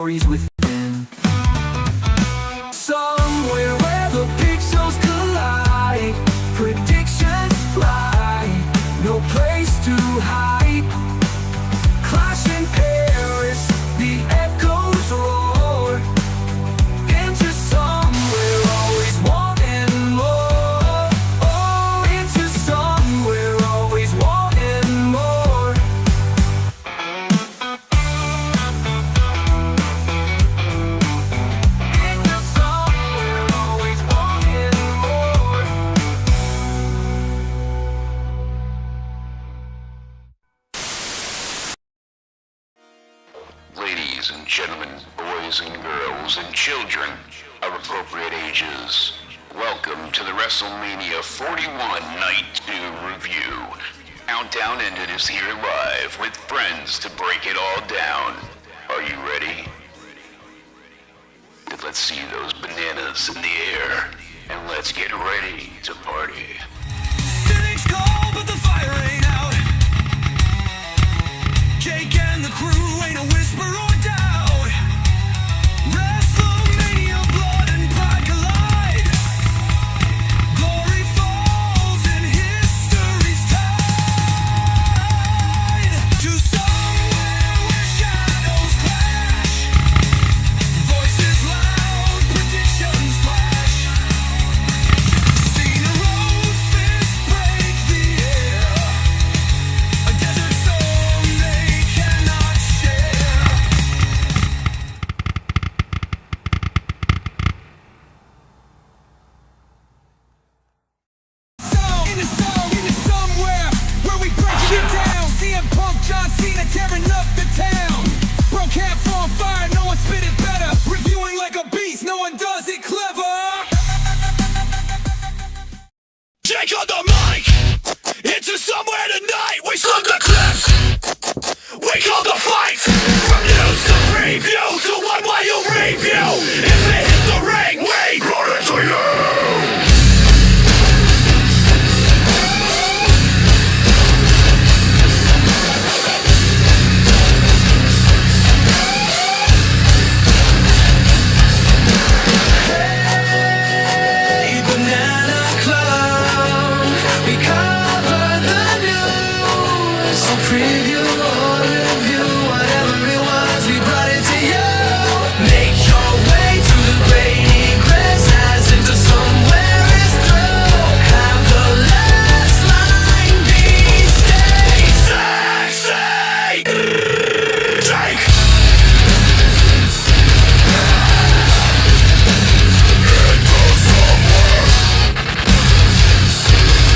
stories within. Somewhere where the pixels collide, predictions fly, no place to hide. Clash in Paris, the echoes roar, into somewhere always wanting more. Oh, into somewhere always wanting more. Into somewhere always wanting more. Ladies and gentlemen, boys and girls, and children of appropriate ages, welcome to the WrestleMania 41 Night 2 review. Countdown Ended is here live with friends to break it all down. Are you ready? Then let's see those bananas in the air, and let's get ready to party. Cynics call, but the fire ain't out. Jake and the crew ain't a whisper or doubt. WrestleMania, blood and pride collide. Glory falls and history's tied to somewhere where shadows clash. Voices loud, predictions flash. Seen a road fist break the air. A desert storm they cannot share. Into somewhere where we break it down. CM Punk, John Cena tearing up the town. Broke half on fire, no one spit it better. Reviewing like a beast, no one does it clever. Jake on the mic. Into somewhere tonight. We slug the clips. We call the fight. From news to preview to one while you review. If it hit the ring, we brought it to you. Hey, Banana Club, we cover the news. So preview or review, whatever it was, we brought it to you. Make your way to the great egress, as into somewhere is through. Have the last line be stay sexy. Jake.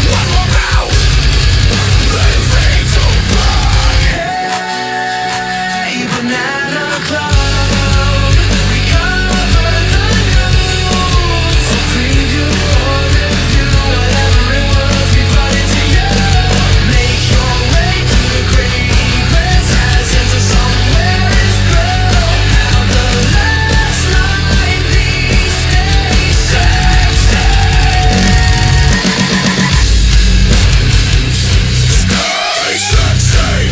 One more bout, then fade to black. Hey, Banana Club, we cover the news. So preview or review, whatever it was, we brought it to you. Make your way to the great egress, as into somewhere is through. Have the last line be stay sexy. Stay sexy.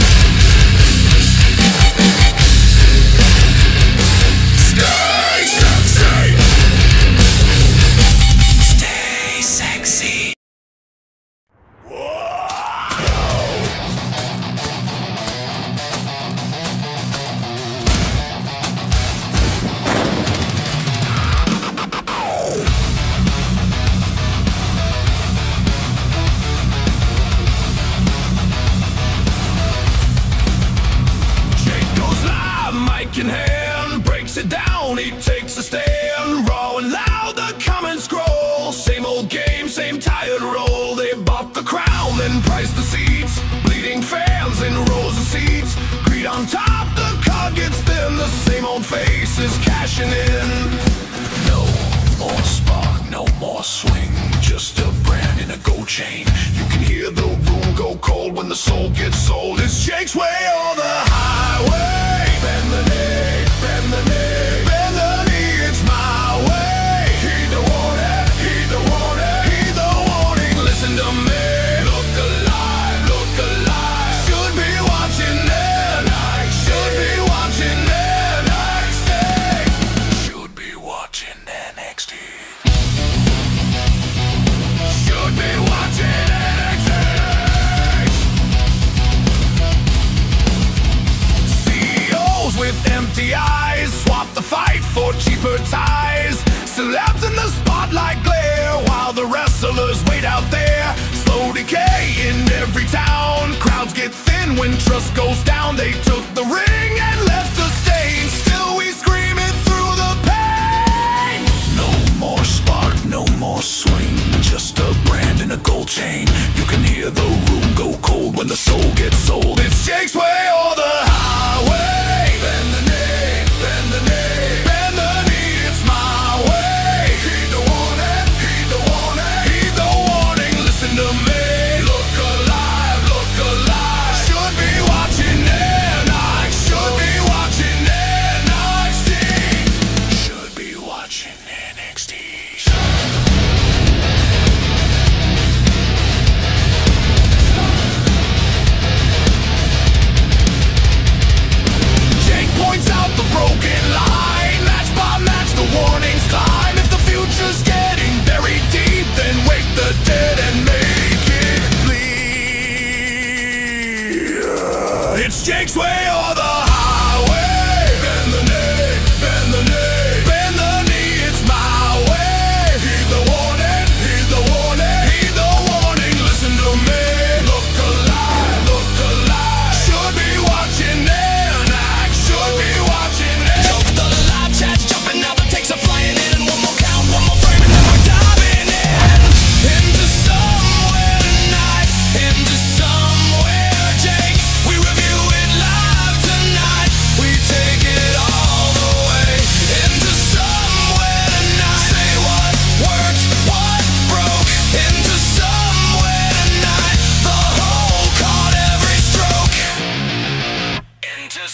Stay sexy. Stay sexy. Jake goes live, mic in hand, breaks it down, he takes a stand. Raw and loud, the comments scroll. Same old game, same tired role. They bought the crown, then priced the seats. Bleeding fans in rows of seats. Greed on top, the card gets thin. The same old faces cashing in. No more spark, no more swing. Just a brand in a gold chain. You can hear the room go cold when the soul gets sold. It's Jake's way or the highway. Bend the knee, bend the knee, bend the knee, it's my way. Heed the warning, heed the warning, heed the warning. Listen to me. Look alive, look alive. Should be watching tonight, should be watching tonight. Stay win. When trust goes down, they took the ring and left the stain. Still we scream it through the pain. No more spark, no more swing. Just a brand and a gold chain. You can hear the room go cold when the soul gets sold. It's Jake's way or the highway. Bend the knee, bend the knee, bend the knee, it's my way. Heed the warning, heed the warning, heed the warning, listen to me. Look alive, look alive. Should be watching NXT. Should be watching NXT. Should be watching NXT. Points out the broken line. Match by match the warnings climb. If the future's getting buried deep, then wake the dead and make it bleed. It's Jake's way or the highway. Bend the knee, bend the knee, bend the knee, it's my way. Heed the warning, heed the warning, heed the warning, listen to me. Look alive, look alive. Should be watching should be watching it. Jump the live chat's jumping now, the takes are flying in. One more count, one more frame, and then we're diving in. Into somewhere tonight, into somewhere, Jake. We review it live tonight. We take it all the way. Into somewhere tonight. Say what worked, what broke. Into somewhere tonight. The whole caught every stroke. Into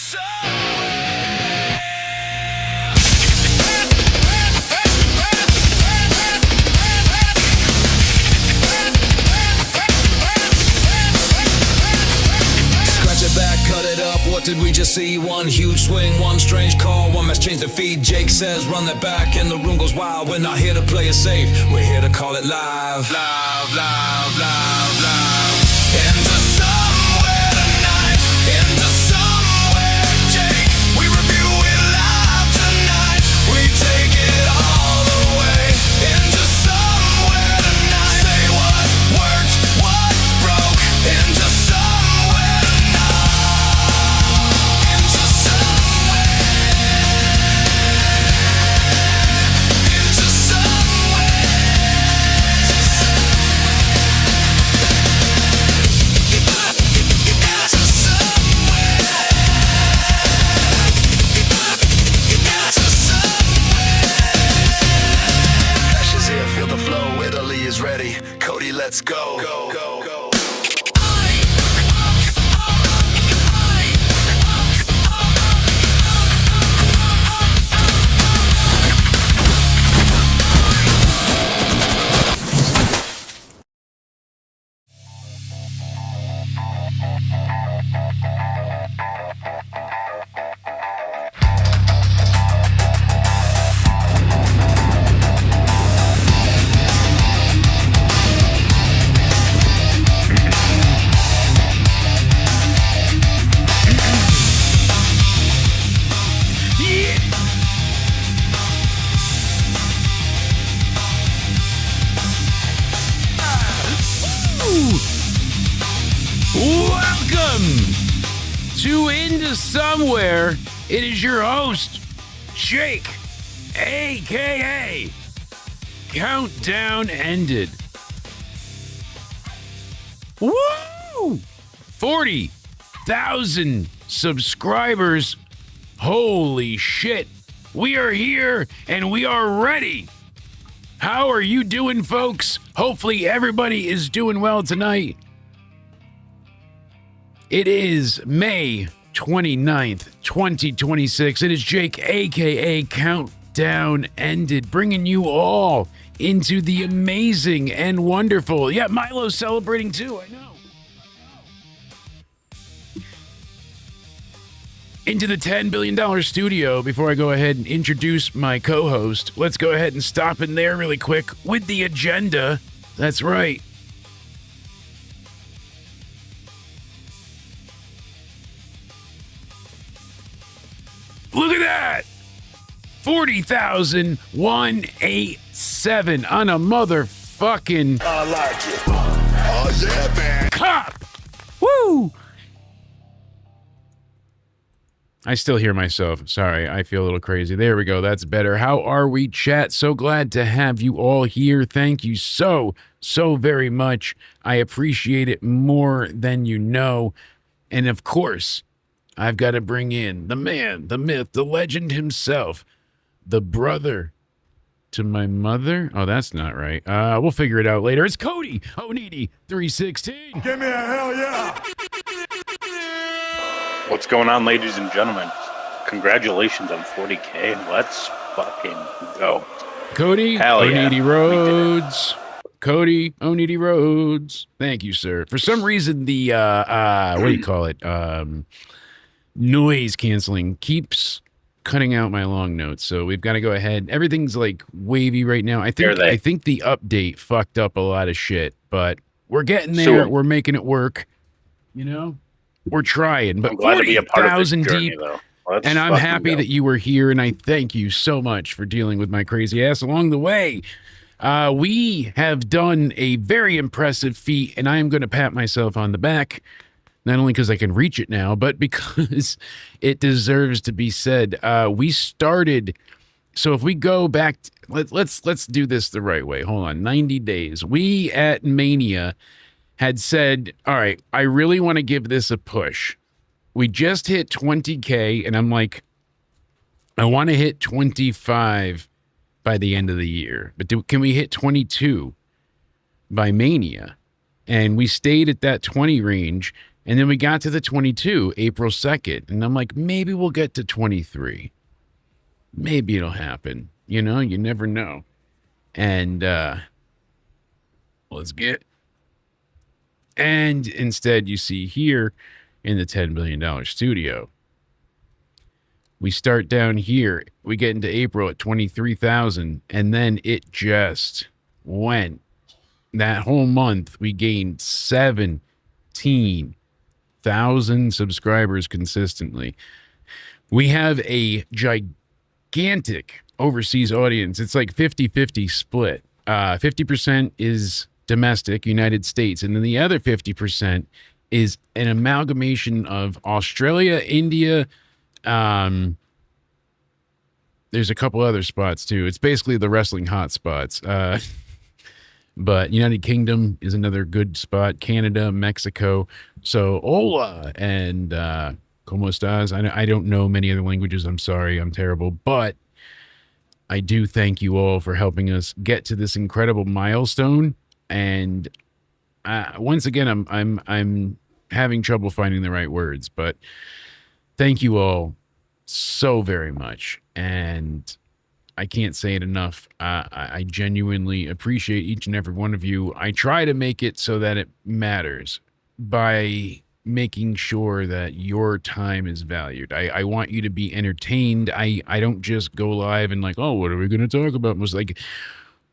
cut it up, what did we just see? One huge swing, one strange call, one match changed the feed. Jake says run that back and the room goes wild. We're not here to play it safe, we're here to call it live. Live, live, live, live. Into somewhere tonight, into somewhere, Jake. We review it live tonight. We take it all the way. Into somewhere tonight. Say what worked, what broke. Into somewhere tonight. Into somewhere. Into Clash is here, feel the flow, Italy is ready. Cody, let's go. Go, go, go. Welcome to Into Somewhere. It is your host, Jake, a.k.a. Countdown Ended. Woo! 40,000 subscribers. Holy shit. We are here and we are ready. How are you doing, folks? Hopefully everybody is doing well tonight. It is May 29th, 2026. It is Jake, a.k.a. Countdown Ended, bringing you all into the amazing and wonderful. Yeah, Milo's celebrating too, I know. Into the $10 billion studio. Before I go ahead and introduce my co-host, let's go ahead and stop in there really quick with the agenda. That's right. Look at that! 40,187 on a motherfucking I like it. Oh, yeah, man. cop! Woo! I still hear myself. Sorry, I feel a little crazy. There we go. That's better. How are we, chat? So glad to have you all here. Thank you so very much. I appreciate it more than you know. And of course, I've got to bring in the man, the myth, the legend himself, the brother to my mother. Oh, that's not right. We'll figure it out later. It's Cody Onidi 316. Give me a hell yeah! What's going on, ladies and gentlemen? Congratulations on 40K. Let's fucking go. Cody Hell yeah. Onidi Rhodes. Cody Onidi Rhodes. Thank you, sir. For some reason, the what do you call it? Noise canceling keeps cutting out my long notes, so we've got to go ahead. Everything's like wavy right now. I think the update fucked up a lot of shit, but we're getting there. We're making it work. You know, we're trying. But I'm glad to be a part of this 40,000 journey, deep. though. And I'm happy that you were here, and I thank you so much for dealing with my crazy ass along the way. We have done a very impressive feat, and I am going to pat myself on the back, not only because I can reach it now, but because it deserves to be said. We started, so if we go back, let's do this the right way. Hold on, 90 days. We at Mania had said, all right, I really want to give this a push. We just hit 20K, and I'm like, I want to hit 25 by the end of the year. But can we hit 22 by Mania? And we stayed at that 20 range, and then we got to the 22, April 2nd. And I'm like, maybe we'll get to 23. Maybe it'll happen. You know, you never know. And let's get. And instead, you see here, in the $10 billion studio. We start down here. We get into April at 23,000, and then it just went. That whole month, we gained 17,000 subscribers consistently. We have a gigantic overseas audience. It's like 50-50 split. 50% is domestic, United States, and then the other 50% is an amalgamation of Australia, India. There's a couple other spots too. It's basically the wrestling hot spots. But United Kingdom is another good spot. Canada, Mexico. So hola and como estás? I don't know many other languages. I'm sorry. I'm terrible. But I do thank you all for helping us get to this incredible milestone. And once again, I'm having trouble finding the right words, but thank you all so very much. And I can't say it enough. I genuinely appreciate each and every one of you. I try to make it so that it matters by making sure that your time is valued. I want you to be entertained. I don't just go live and like, oh, what are we going to talk about? It was like,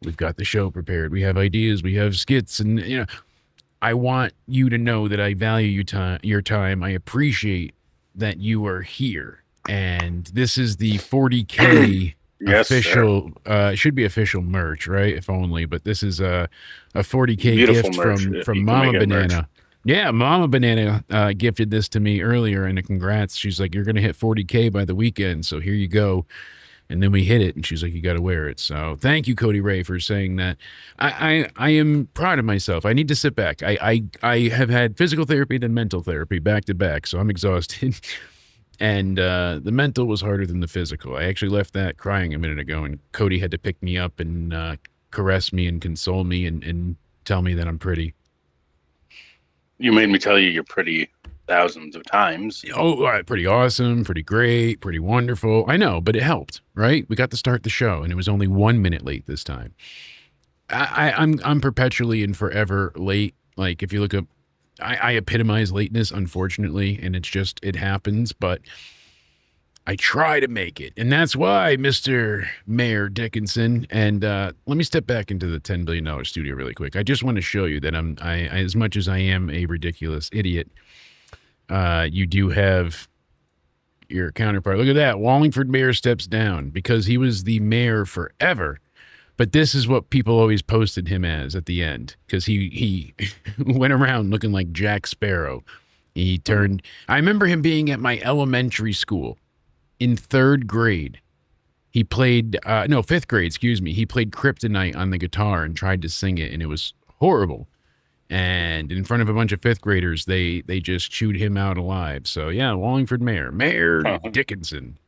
we've got the show prepared. We have ideas. We have skits. And, you know, I want you to know that I value your time. I appreciate that you are here. And this is the 40K Yes, official, should be official merch, right? If only. But this is a 40K Beautiful gift merch. from You can Mama make it merch. Banana. Yeah, Mama Banana gifted this to me earlier, and a congrats. She's like, you're going to hit 40K by the weekend, so here you go. And then we hit it, and she's like, you got to wear it. So thank you, Cody Ray, for saying that. I am proud of myself. I need to sit back. I have had physical therapy then mental therapy back to back, so I'm exhausted. And the mental was harder than the physical. I actually left that crying a minute ago, and Cody had to pick me up and caress me and console me and tell me that I'm pretty. You made me tell you you're pretty thousands of times. Oh, pretty awesome, pretty great, pretty wonderful. I know, but it helped, right? We got to start the show, and it was only 1 minute late this time. I'm perpetually and forever late. Like, if you look up, I epitomize lateness, unfortunately, and it happens, but I try to make it. And that's why, Mr. Mayor Dickinson, and let me step back into the $10 billion studio really quick. I just want to show you that I as much as I am a ridiculous idiot, you do have your counterpart. Look at that. Wallingford Mayor steps down because he was the mayor forever. But this is what people always posted him as at the end, because he went around looking like Jack Sparrow. I remember him being at my elementary school, in 3rd grade. He played, no, 5th grade, excuse me. He played Kryptonite on the guitar and tried to sing it, and it was horrible. And in front of a bunch of 5th graders, they just chewed him out alive. So, yeah, Wallingford Mayor Dickinson.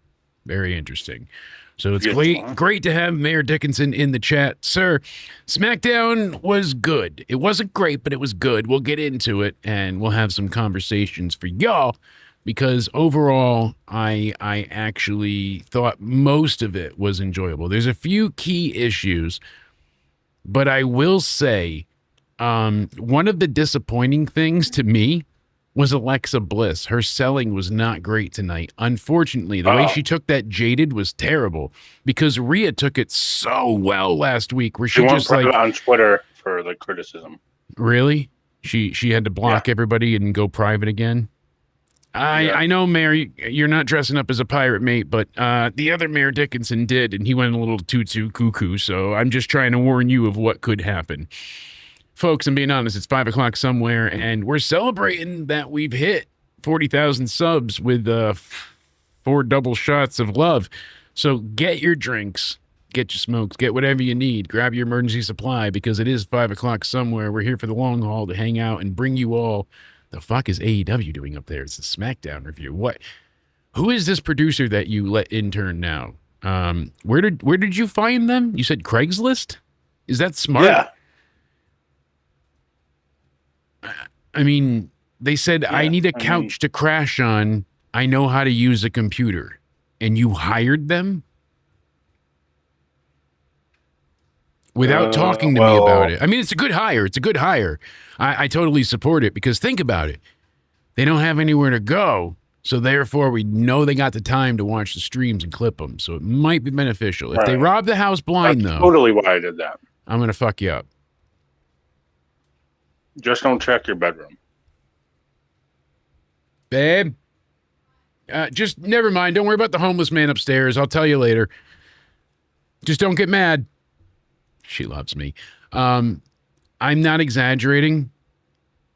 Very interesting. So it's great to have Mayor Dickinson in the chat. Sir, SmackDown was good. It wasn't great, but it was good. We'll get into it, and we'll have some conversations for y'all, because overall, I actually thought most of it was enjoyable. There's a few key issues, but I will say one of the disappointing things to me was Alexa Bliss. Her selling was not great tonight. Unfortunately, the way she took that Jaded was terrible, because Rhea took it so well last week, where she just like on Twitter for the criticism. Really? She had to block everybody and go private again. I know, Mayor, you're not dressing up as a pirate, mate, but the other Mayor Dickinson did, and he went a little too cuckoo, so I'm just trying to warn you of what could happen. Folks, I'm being honest, it's 5 o'clock somewhere, and we're celebrating that we've hit 40,000 subs with 4 double shots of love. So get your drinks, get your smokes, get whatever you need. Grab your emergency supply, because it is 5 o'clock somewhere. We're here for the long haul to hang out and bring you all. The fuck is AEW doing up there? It's a SmackDown review. What? Who is this producer that you let intern now? Where did you find them? You said Craigslist? Is that smart? Yeah. I mean, they said, I need a couch to crash on. I know how to use a computer. And you hired them? Without talking to me about it. I mean, it's a good hire. It's a good hire. I totally support it, because think about it. They don't have anywhere to go. So therefore, we know they got the time to watch the streams and clip them. So it might be beneficial. If they rob the house blind, That's though, totally why I did that. I'm going to fuck you up. Just don't check your bedroom. Babe, just never mind. Don't worry about the homeless man upstairs. I'll tell you later. Just don't get mad. She loves me. I'm not exaggerating,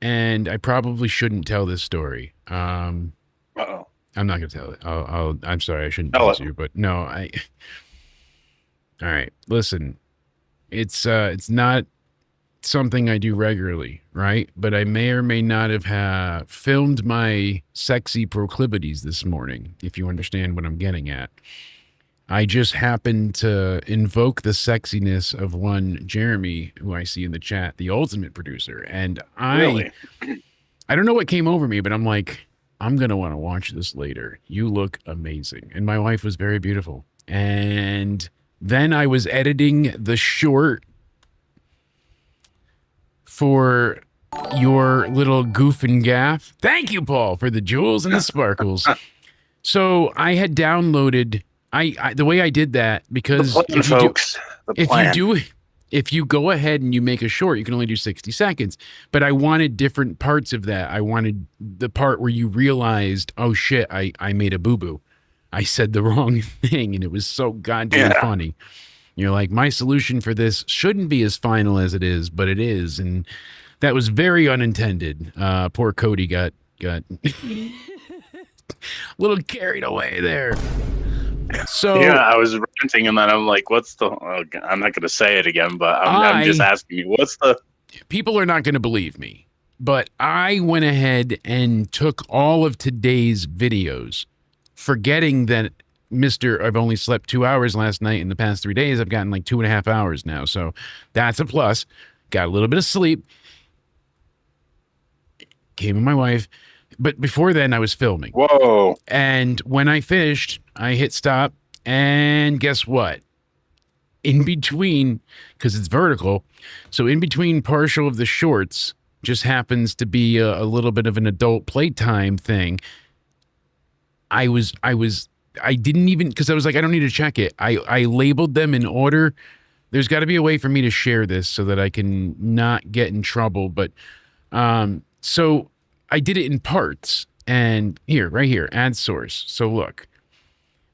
and I probably shouldn't tell this story. I'm not going to tell it. I'm sorry. I shouldn't tell it to you, but no, all right. Listen, it's not something I do regularly, right? But I may or may not have filmed my sexy proclivities this morning, if you understand what I'm getting at. I just happened to invoke the sexiness of one Jeremy, who I see in the chat, the ultimate producer. And I don't know what came over me, but I'm like, I'm going to want to watch this later. You look amazing. And my wife was very beautiful. And then I was editing the short for your little goof and gaff. Thank you, Paul, for the jewels and the sparkles. So I had downloaded... the way I did that, because if you go ahead and you make a short, you can only do 60 seconds. But I wanted different parts of that. I wanted the part where you realized, oh shit, I made a boo-boo. I said the wrong thing, and it was so goddamn funny. You're like, my solution for this shouldn't be as final as it is, but it is. And that was very unintended. Poor Cody got a little carried away there. So yeah, I was ranting, and then I'm like, what's the... I'm not going to say it again, but I'm just asking you, what's the... People are not going to believe me, but I went ahead and took all of today's videos, forgetting that I've only slept 2 hours last night. In the past 3 days, I've gotten like 2.5 hours now. So that's a plus. Got a little bit of sleep. Came with my wife. But before then, I was filming. Whoa. And when I finished, I hit stop. And guess what? In between, because it's vertical, so in between partial of the shorts just happens to be a little bit of an adult playtime thing. I didn't even, because I was like, I don't need to check it. I labeled them in order. There's got to be a way for me to share this so that I can not get in trouble. But so I did it in parts. And right here, add source. So look.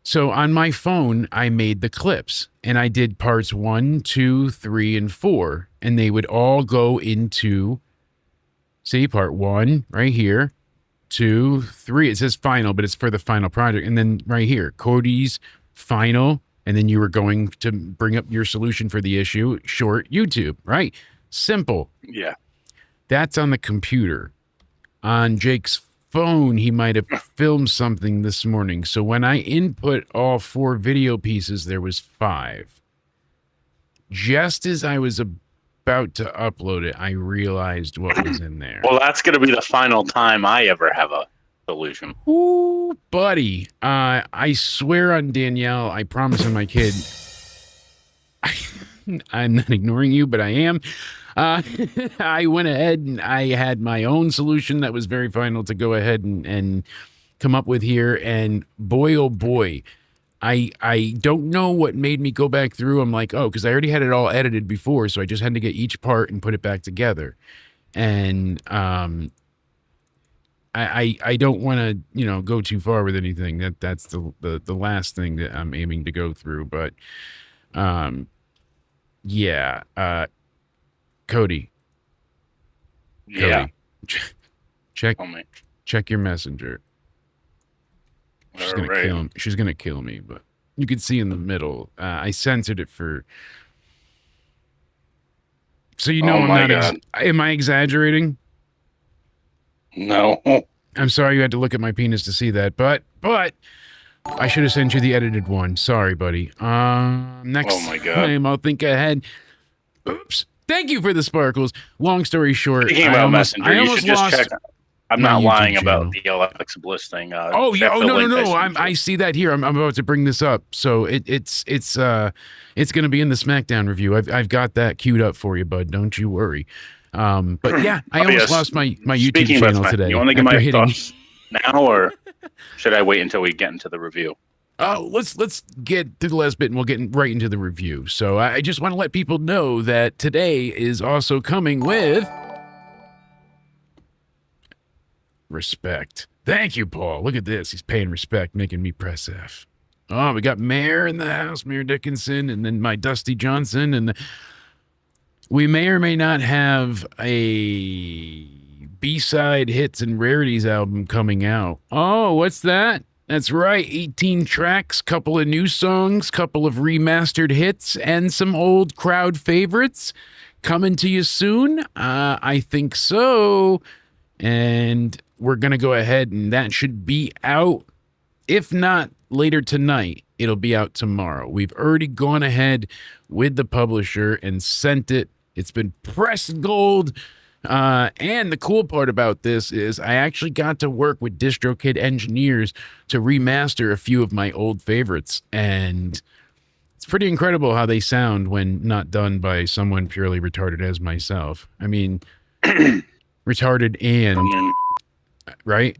So on my phone, I made the clips, and I did parts 1, 2, 3, and 4, and they would all go into, see, part 1 right here, 2, 3. It says final, but it's for the final project. And then right here, Cody's final. And then you were going to bring up your solution for the issue, short YouTube, right? Simple. Yeah. That's on the computer. On Jake's phone, he might have filmed something this morning. So when I input all 4 video pieces, there was 5. Just as I was about to upload it, I realized what was in there. Well, that's going to be the final time I ever have a solution. Ooh, buddy. I swear on Danielle, I promise on my kid. I'm not ignoring you, but I am. I went ahead and I had my own solution that was very final to go ahead and come up with here. And boy, oh boy, I don't know what made me go back through. I'm like, oh, because I already had it all edited before. So I just had to get each part and put it back together. And I don't want to, go too far with anything. That's the last thing that I'm aiming to go through. But yeah, Cody. Yeah. Cody, check your messenger. She's gonna kill him. She's gonna kill me, but you can see in the middle. I censored it for. So I'm not. Am I exaggerating? No. I'm sorry you had to look at my penis to see that, but I should have sent you the edited one. Sorry, buddy. Next time I'll think ahead. Oops. Thank you for the sparkles. Long story short, Speaking about Messenger, you should just check. I'm not lying about the Alexa Bliss thing. Oh yeah. Oh no. I see that here. I'm about to bring this up. So it's going to be in the SmackDown review. I've got that queued up for you, bud. Don't you worry. But yeah, I almost lost my YouTube channel today. You want to get my thoughts now, or should I wait until we get into the review? Let's get to the last bit and we'll get right into the review. So I just want to let people know that today is also coming with respect. Thank you, Paul. Look at this. He's paying respect, making me press F. Oh, we got Mayor in the house, Mayor Dickinson, and then my Dusty Johnson. And we may or may not have a B-side hits and rarities album coming out. Oh, what's that? That's right, 18 tracks, couple of new songs, couple of remastered hits, and some old crowd favorites coming to you soon. I think so. And we're going to go ahead and that should be out. If not later tonight, it'll be out tomorrow. We've already gone ahead with the publisher and sent it. It's been pressed gold. And the cool part about this is I actually got to work with DistroKid engineers to remaster a few of my old favorites. And it's pretty incredible how they sound when not done by someone purely retarded as myself. I mean, retarded and, right?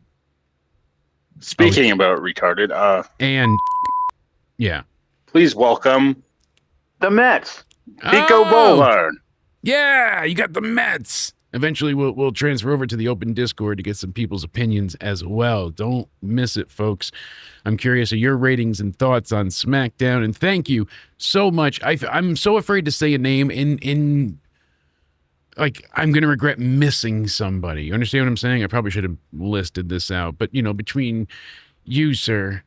Speaking about retarded, and, yeah. Please welcome the Mets. Pico Boulevard. Yeah, you got the Mets. Eventually, we'll transfer over to the open Discord to get some people's opinions as well. Don't miss it, folks. I'm curious of your ratings and thoughts on SmackDown, and thank you so much. I'm so afraid to say a name in like, I'm going to regret missing somebody. You understand what I'm saying? I probably should have listed this out. But, between you, sir,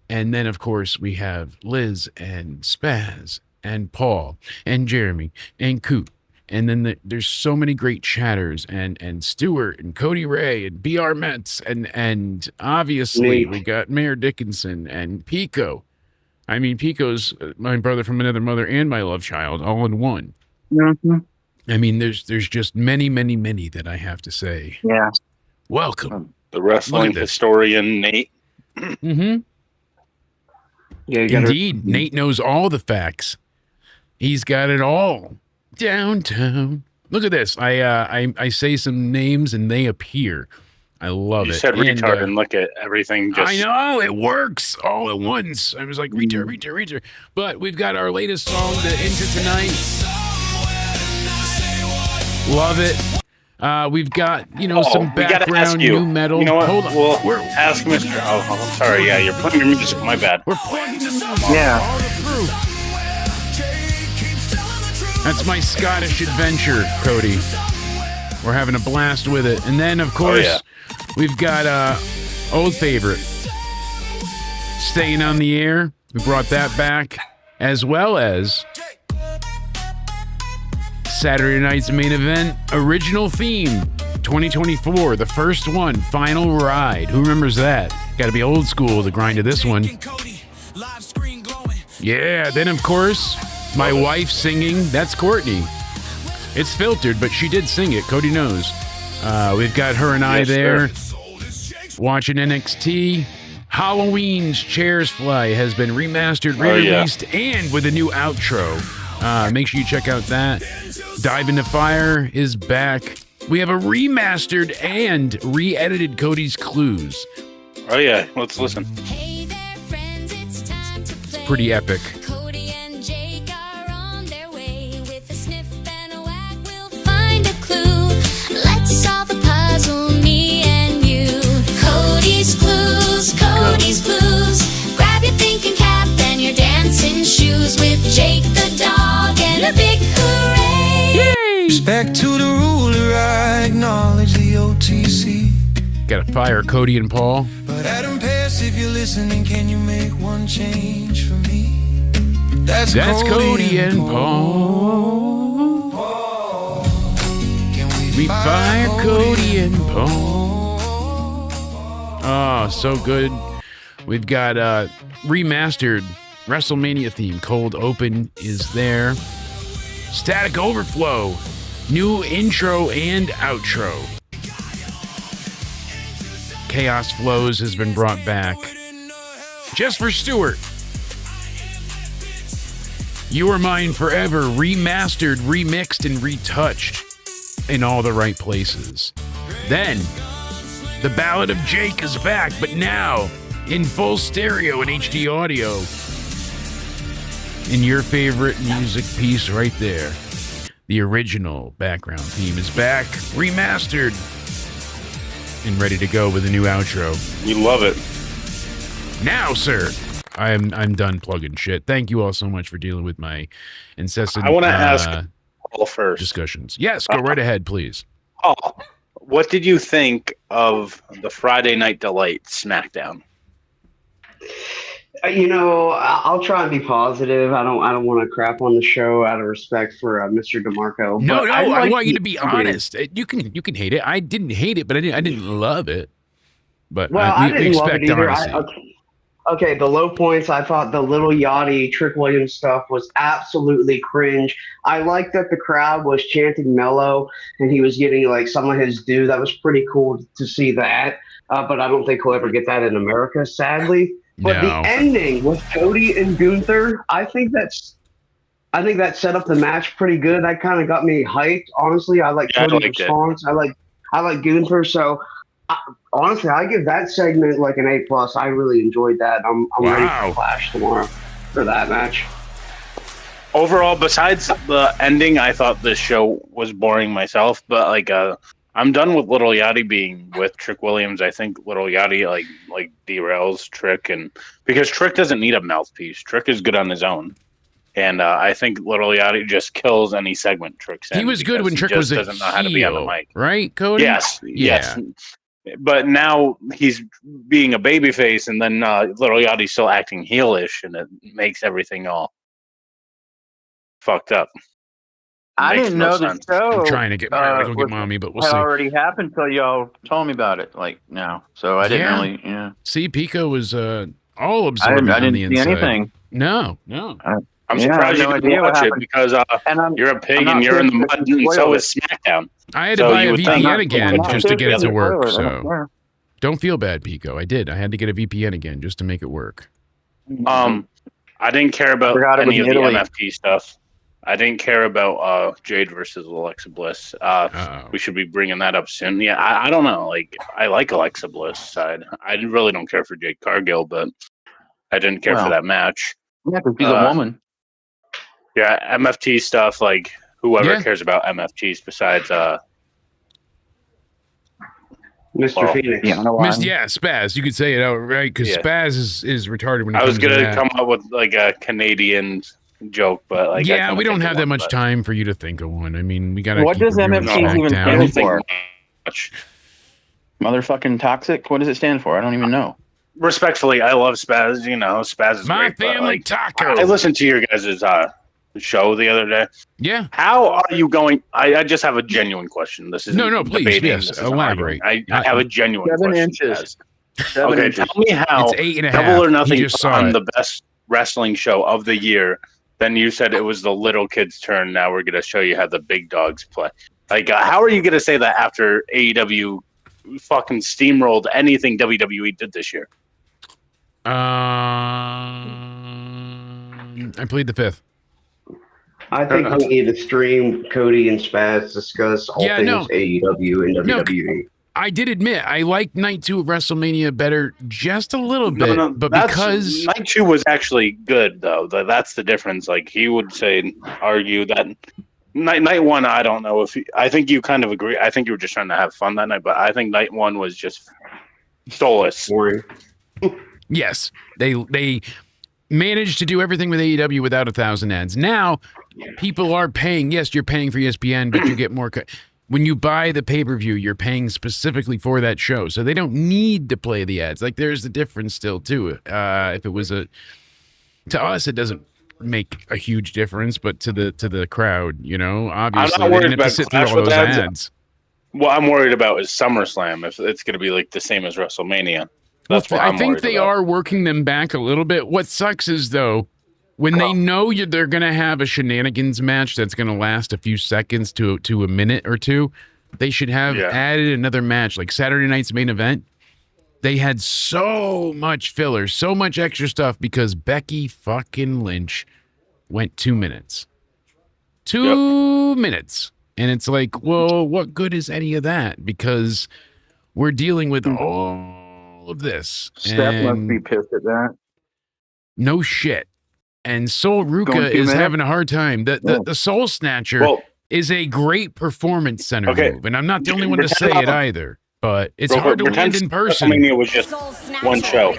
and then, of course, we have Liz and Spaz and Paul and Jeremy and Coop. And then there's so many great chatters and Stewart and Cody Ray and BR Metz and obviously we got Mayor Dickinson and Pico. I mean, Pico's my brother from another mother and my love child all in one. Mm-hmm. I mean, there's just many that I have to say. Yeah. Welcome. The wrestling historian, Nate. Mm-hmm. Yeah. Indeed, Nate knows all the facts. He's got it all. Downtown. Look at this. I say some names and they appear. I love it. You said retard and look at everything. I know it works all at once. I was like retard. But we've got our latest song to enter tonight. Love it. We've got some background new metal. You know what? Hold on. We'll ask Mr. Oh, I'm sorry. Yeah, you're playing your music. My bad. We're playing the music. Yeah. All the proof. That's my Scottish adventure, Cody. We're having a blast with it. And then, of course, We've got old favorite staying on the air. We brought that back, as well as Saturday night's main event, original theme, 2024, the first one, Final Ride. Who remembers that? Got to be old school to grind to this one. Yeah, then of course, my wife singing. That's Courtney. It's filtered, but she did sing it. Cody knows. We've got her and I there watching NXT. Halloween's Chairs Fly has been remastered, re-released, and with a new outro. Make sure you check out that. Dive into Fire is back. We have a remastered and re-edited Cody's Clues. Oh yeah, let's listen. Hey there, friends, it's time to play. Pretty epic. Cody and Jake are on their way. With a sniff and a whack, we'll find a clue. Let's solve a puzzle, me and you. Cody's Clues, Cody's Clues. Grab your thinking cap and your dancing shoes with Jake the dog and a big hooray. Respect to the ruler, I acknowledge the OTC. Got to fire Cody and Paul. But Adam Pass, if you're listening, can you make one change for me? That's Cody and Paul. Can We fire Cody and Paul. Oh, so good. We've got remastered WrestleMania theme. Cold Open is there. Static Overflow. New intro and outro. Chaos Flows has been brought back. Just for Stewart. You Are Mine Forever, remastered, remixed, and retouched in all the right places. Then, The Ballad of Jake is back, but now in full stereo and HD audio. And your favorite music piece right there. The original background theme is back, remastered, and ready to go with a new outro. You love it. Now, sir, I'm done plugging shit. Thank you all so much for dealing with my incessant I want to ask Paul first. discussions. Yes, go right ahead, please. Paul, what did you think of the Friday Night Delight SmackDown? I'll try and be positive. I don't want to crap on the show out of respect for Mr. DeMarco. No, but I like want you to be honest. You can hate it. I didn't hate it, but I didn't love it. But I we didn't love expect it either. honesty. Okay, the low points, I thought the Little Yachty, Trick Williams stuff was absolutely cringe. I liked that the crowd was chanting Mellow and he was getting like some of his due. That was pretty cool to see that. But I don't think he'll ever get that in America, sadly. But No. the ending with Cody and Gunther, I think that set up the match pretty good. That kind of got me hyped. Honestly, I like Cody's response. I like Gunther. So honestly, I give that segment like an A+. I really enjoyed that. I'm ready for Clash tomorrow for that match. Overall, besides the ending, I thought this show was boring myself. But I'm done with Little Yachty being with Trick Williams. I think Little Yachty like derails Trick, and because Trick doesn't need a mouthpiece. Trick is good on his own, and I think Little Yachty just kills any segment Trick's in. He was good when Trick was a doesn't know how to be on the mic, right, Cody? Yes. But now he's being a babyface, and then Little Yachty's still acting heelish, and it makes everything all fucked up. I didn't know the show. I'm trying to get my go get mommy, but we'll had see. already happened until y'all told me about it, like now. So I didn't really, See, Pico was all absorbed I on didn't the see inside. anything. No. I'm surprised you didn't watch it because you're a pig and you're in the mud, and so is SmackDown. I had to buy a VPN again just to get it to work. So don't feel bad, Pico. I did. I had to get a VPN again just to make it work. I didn't care about any of the MFT stuff. I didn't care about Jade versus Alexa Bliss. We should be bringing that up soon. Yeah, I don't know. I like Alexa Bliss side. I really don't care for Jade Cargill, but I didn't care for that match. Yeah, because she's a woman. Yeah, MFT stuff. Whoever cares about MFTs besides Mr. Phoenix. Yeah, Spaz. You could say it outright because Spaz is retarded when it I comes was gonna to come up with a Canadian joke, but we don't have that much time for you to think of one. I mean, we gotta. What does MFT even stand for? Motherfucking toxic. What does it stand for? I don't even know. Respectfully, I love Spaz. You know, Spaz is My great. But, family like, taco. I listened to your guys' show the other day. Yeah. How are you going? I just have a genuine question. This is No, please, debating. yes, This isn't elaborate. arguing. I have a genuine 7 question. inches. Guys. 7 Okay, inches. tell me how It's 8.5. Double or He Nothing just put saw on it. the best wrestling show of the year. Then you said it was the little kids' turn. Now we're going to show you how the big dogs play. Like, how are you going to say that after AEW fucking steamrolled anything WWE did this year? I plead the fifth. I think we need to stream Cody and Spaz discuss all things AEW and WWE. I did admit I liked Night 2 of WrestleMania better just a little bit, but because Night 2 was actually good, though. That's the difference. Like, he would argue that Night 1, I don't know if I think you kind of agree. I think you were just trying to have fun that night, but I think Night 1 was just soulless. Yes, they managed to do everything with AEW without 1,000 ads. Now, people are paying. Yes, you're paying for ESPN, but you get more. When you buy the pay-per-view, you're paying specifically for that show, so they don't need to play the ads. Like, there's the difference still too. If it was to us, it doesn't make a huge difference, but to the crowd, you know, obviously I'm not they worried didn't have to about sit through Clash all with those ads. ads. What I'm worried about is SummerSlam. If it's going to be like the same as WrestleMania, that's what I'm I think worried they about. are working them back a little bit. What sucks is, though, when they know they're going to have a shenanigans match that's going to last a few seconds to a minute or two, they should have added another match. Like Saturday night's main event, they had so much filler, so much extra stuff because Becky fucking Lynch went 2 minutes. 2 minutes. And it's like, well, what good is any of that? Because we're dealing with all of this. Steph must be pissed at that. No shit. And Soul Ruca is having a hard time. The Soul Snatcher is a great performance center move. And I'm not the only one to say it either. But it's hard to land in person. WrestleMania was just one show.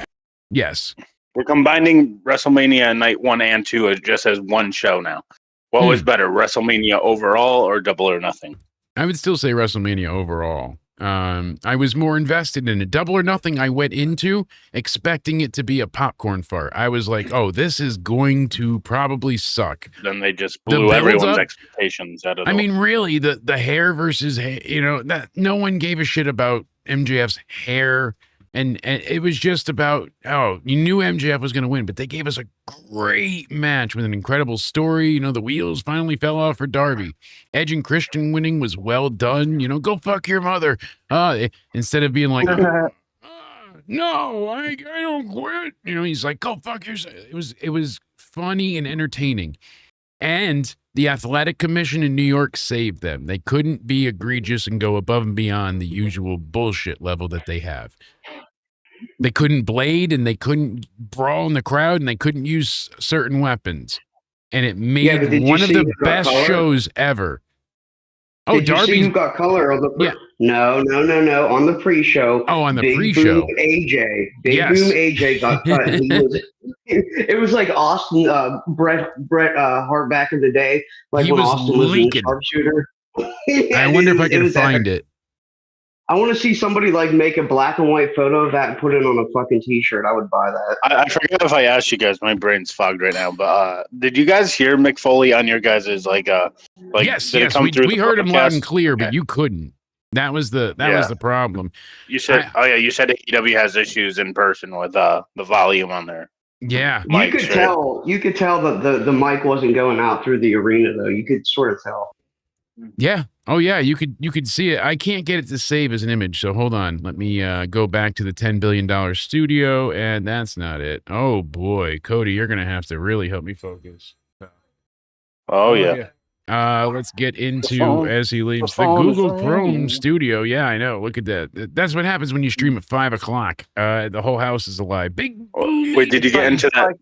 Yes. We're combining WrestleMania Night 1 and 2 just as one show now. What was better, WrestleMania overall or Double or Nothing? I would still say WrestleMania overall. I was more invested in it. Double or Nothing, I went into expecting it to be a popcorn fart. I was like, oh, this is going to probably suck. Then they just blew everyone's expectations out of the mean, really, the hair versus hair, you know, that no one gave a shit about MJF's hair. And it was just about, you knew MJF was going to win, but they gave us a great match with an incredible story. You know, the wheels finally fell off for Darby. Edge and Christian winning was well done. You know, go fuck your mother. Instead of being like, no, I don't quit. You know, he's like, go fuck yourself. It was funny and entertaining. And the Athletic Commission in New York saved them. They couldn't be egregious and go above and beyond the usual bullshit level that they have. They couldn't blade and they couldn't brawl in the crowd and they couldn't use certain weapons. And it made one of the best shows ever. Oh, Darby. You got color on the No. On the pre-show. Oh, on the Big pre-show. Boom AJ. Boom AJ got cut. It was like Austin, Bret Hart back in the day. Like when Austin was a sharpshooter. I wonder if I can find it. I want to see somebody like make a black and white photo of that and put it on a fucking t-shirt. I would buy that. I forget if I asked you guys. My brain's fogged right now. But did you guys hear Mick Foley on your guys' Yes, we heard him loud and clear, but you couldn't. That was the problem. You said, you said AEW has issues in person with the volume on there. Yeah, you could tell. You could tell that the mic wasn't going out through the arena though. You could sort of tell. Yeah. Oh yeah. You could see it. I can't get it to save as an image. So hold on. Let me go back to the $10 billion studio, and that's not it. Oh boy, Cody, you're gonna have to really help me focus. Oh yeah. Let's get into as he leaves the Google Chrome studio. Yeah, I know. Look at that. That's what happens when you stream at 5 o'clock. The whole house is alive. Big boom. Wait, did you get into that?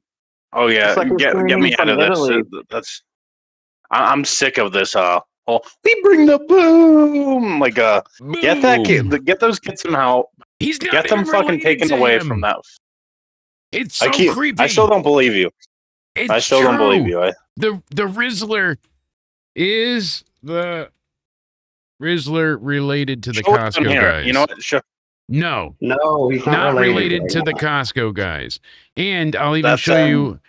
Oh yeah. Get me out of this. I'm sick of this. We bring the boom. Like boom. Get those kids somehow. Get them fucking taken away from that. It's so creepy. I still don't believe you. I still don't believe you. The Rizzler is the Rizzler related to the Costco guys. You know what? No, No, he's not related right to now. the Costco guys. And I'll even That's, show you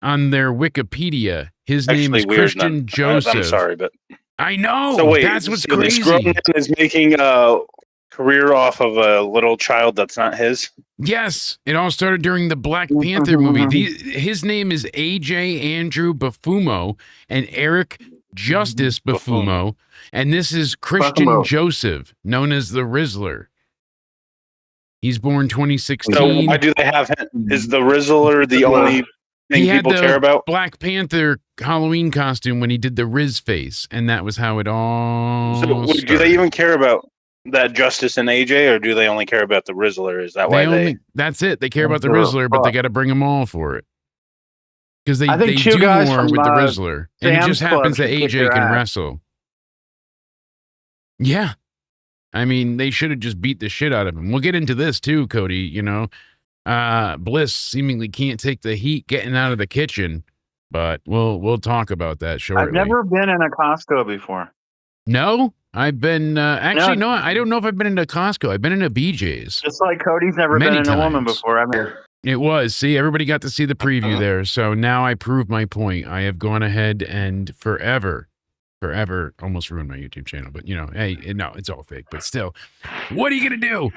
on their Wikipedia. His name is weird, Christian Joseph. I'm sorry, but I know. so wait, that's what's so this crazy. grown man is making a career off of a little child that's not his. Yes, it all started during the Black Panther movie. His name is AJ Andrew Bufumo and Eric Justice Bufumo, and this is Christian Bufumo. Joseph, known as the Rizzler. He's born 2016. So why do they have him? Is the Rizzler the only thing He had people the care about? Black Panther Halloween costume when he did the Riz face, and that was how it all So do started. they even care about that Justice and AJ, or do they only care about the Rizzler? Is that why they? That's it. They care about the Rizzler, but they got to bring them all for it. Because they I think do two guys more from, with the Rizzler. And it Sam's just Club happens that should kick AJ their can ass. wrestle. Yeah. I mean, they should have just beat the shit out of him. We'll get into this too, Cody. You know, Bliss seemingly can't take the heat getting out of the kitchen, but we'll talk about that shortly. I've never been in a Costco before. No, I've been actually no. I don't know if I've been into Costco. I've been into BJ's. Just like Cody's never Many been in a woman times. before. I mean, It was. See, everybody got to see the preview there. So now I prove my point. I have gone ahead and forever, almost ruined my YouTube channel. But, you know, hey, no, it's all fake. But still, what are you going to do?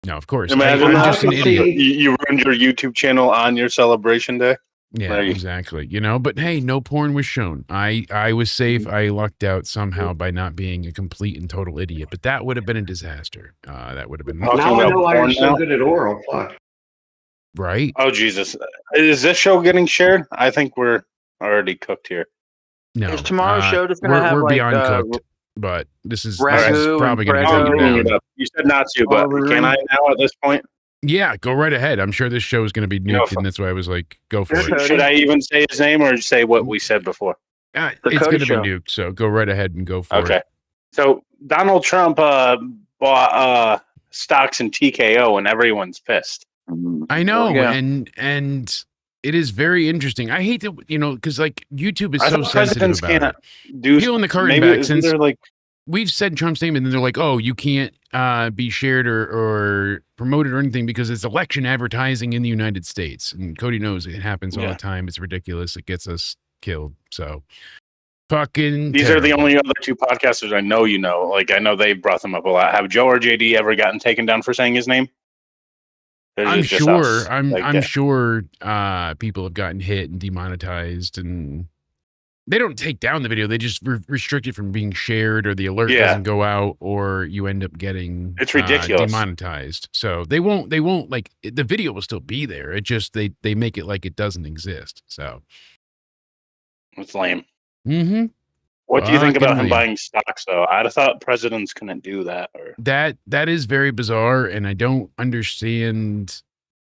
No, of course. Imagine I'm that. just an idiot. You ruined your YouTube channel on your celebration day. Yeah, Right. exactly. You know, but hey, no porn was shown. I was safe. I lucked out somehow by not being a complete and total idiot. But that would have been a disaster. That would have been Talking Now I about know why you're porn so now? good at oral. Fuck. right. Oh Jesus! Is this show getting shared? I think we're already cooked here. No, Is tomorrow's show just gonna have, we're like, beyond cooked. But this is ragu probably and going to All take right, it Ragu bring down. it up. You said not to, but can I now at this point? Yeah, go right ahead. I'm sure this show is going to be You know, nuked, and that's why I was like, go for Sure. it. Should I even say his name or say what we said before? The It's going Cody to be show. nuked, so go right ahead and go for Okay. it. So Donald Trump bought stocks in TKO, and everyone's pissed. I know, Yeah. and it is very interesting. I hate that, you know, because like YouTube is I so thought sensitive presidents about can't it. do. Peeling the curtain Maybe back isn't since there like we've said Trump's name, and then they're like, "Oh, you can't be shared or promoted or anything because it's election advertising in the United States." And Cody knows it happens all Yeah. the time. It's ridiculous. It gets us killed. So fucking. these are the terrible. only other two podcasters I know. You know, like I know they brought them up a lot. Have Joe or JD ever gotten taken down for saying his name? Or is I'm it just sure. us? I'm Like, sure people have gotten hit and demonetized, and they don't take down the video. They just restrict it from being shared, or the alert Yeah. doesn't go out, or you end up getting It's ridiculous. demonetized. So they won't like the video will still be there. It just they make it like it doesn't exist. So It's lame. mm-hmm. What do you think about Fucking him lame. buying stocks, though? I'd have thought presidents couldn't do that. Or that is very bizarre, and I don't understand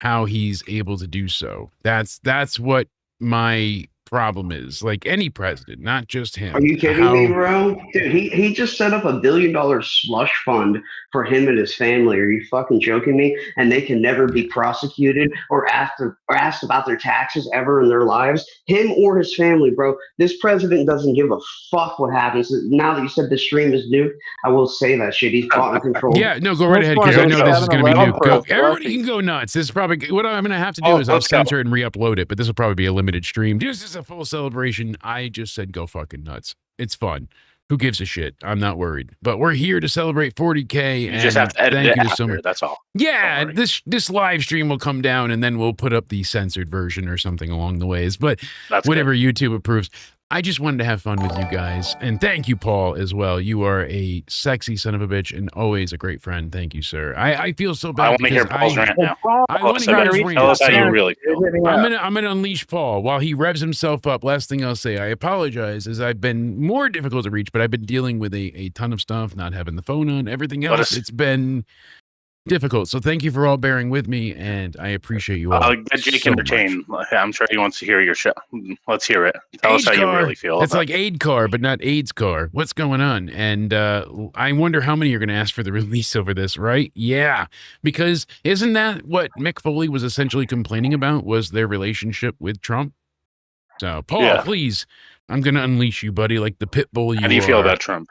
how he's able to do so. That's what my problem is. Like any president, not just him. Are you kidding How- me, bro? Dude, he just set up $1 billion slush fund for him and his family. Are you fucking joking me? And they can never be prosecuted or asked about their taxes ever in their lives. Him or his family, bro. This president doesn't give a fuck what happens. Now that you said the stream is nuked, I will say that shit. He's bought and controlled. Yeah, no, go right ahead because I know this is going to be new. Go, everybody can go nuts. This is probably what I'm going to have to do is I'll let's go. censor it and re-upload it, but this will probably be a limited stream. This is a full celebration. I just said go fucking nuts. It's fun. Who gives a shit? I'm not worried. But we're here to celebrate 40K. you And just have to edit thank it you after. so much. That's all. Yeah, Don't worry. this live stream will come down and then we'll put up the censored version or something along the ways. But That's whatever YouTube approves. I just wanted to have fun with you guys. And thank you, Paul, as well. You are a sexy son of a bitch and always a great friend. Thank you, sir. I feel so Good. bad. I want to hear because Paul's rant now. I want to So hear his tell us how rant. you really feel. I'm gonna unleash Paul while he revs himself up. Last thing I'll say, I apologize as I've been more difficult to reach, but I've been dealing with a ton of stuff, not having the phone on, everything Let else. us- It's been difficult. So thank you for all bearing with me, and I appreciate you all. I'll get Jake so entertained. I'm sure he wants to hear your show. Let's hear it. Tell us how you really feel. It's about like aid car, but not AIDS car. What's going on? And I wonder how many are going to ask for the release over this, right? Yeah, because isn't that what Mick Foley was essentially complaining about? Was their relationship with Trump? So, Paul, Yeah. please, I'm going to unleash you, buddy, like the pit bull you are. How do you feel about Trump?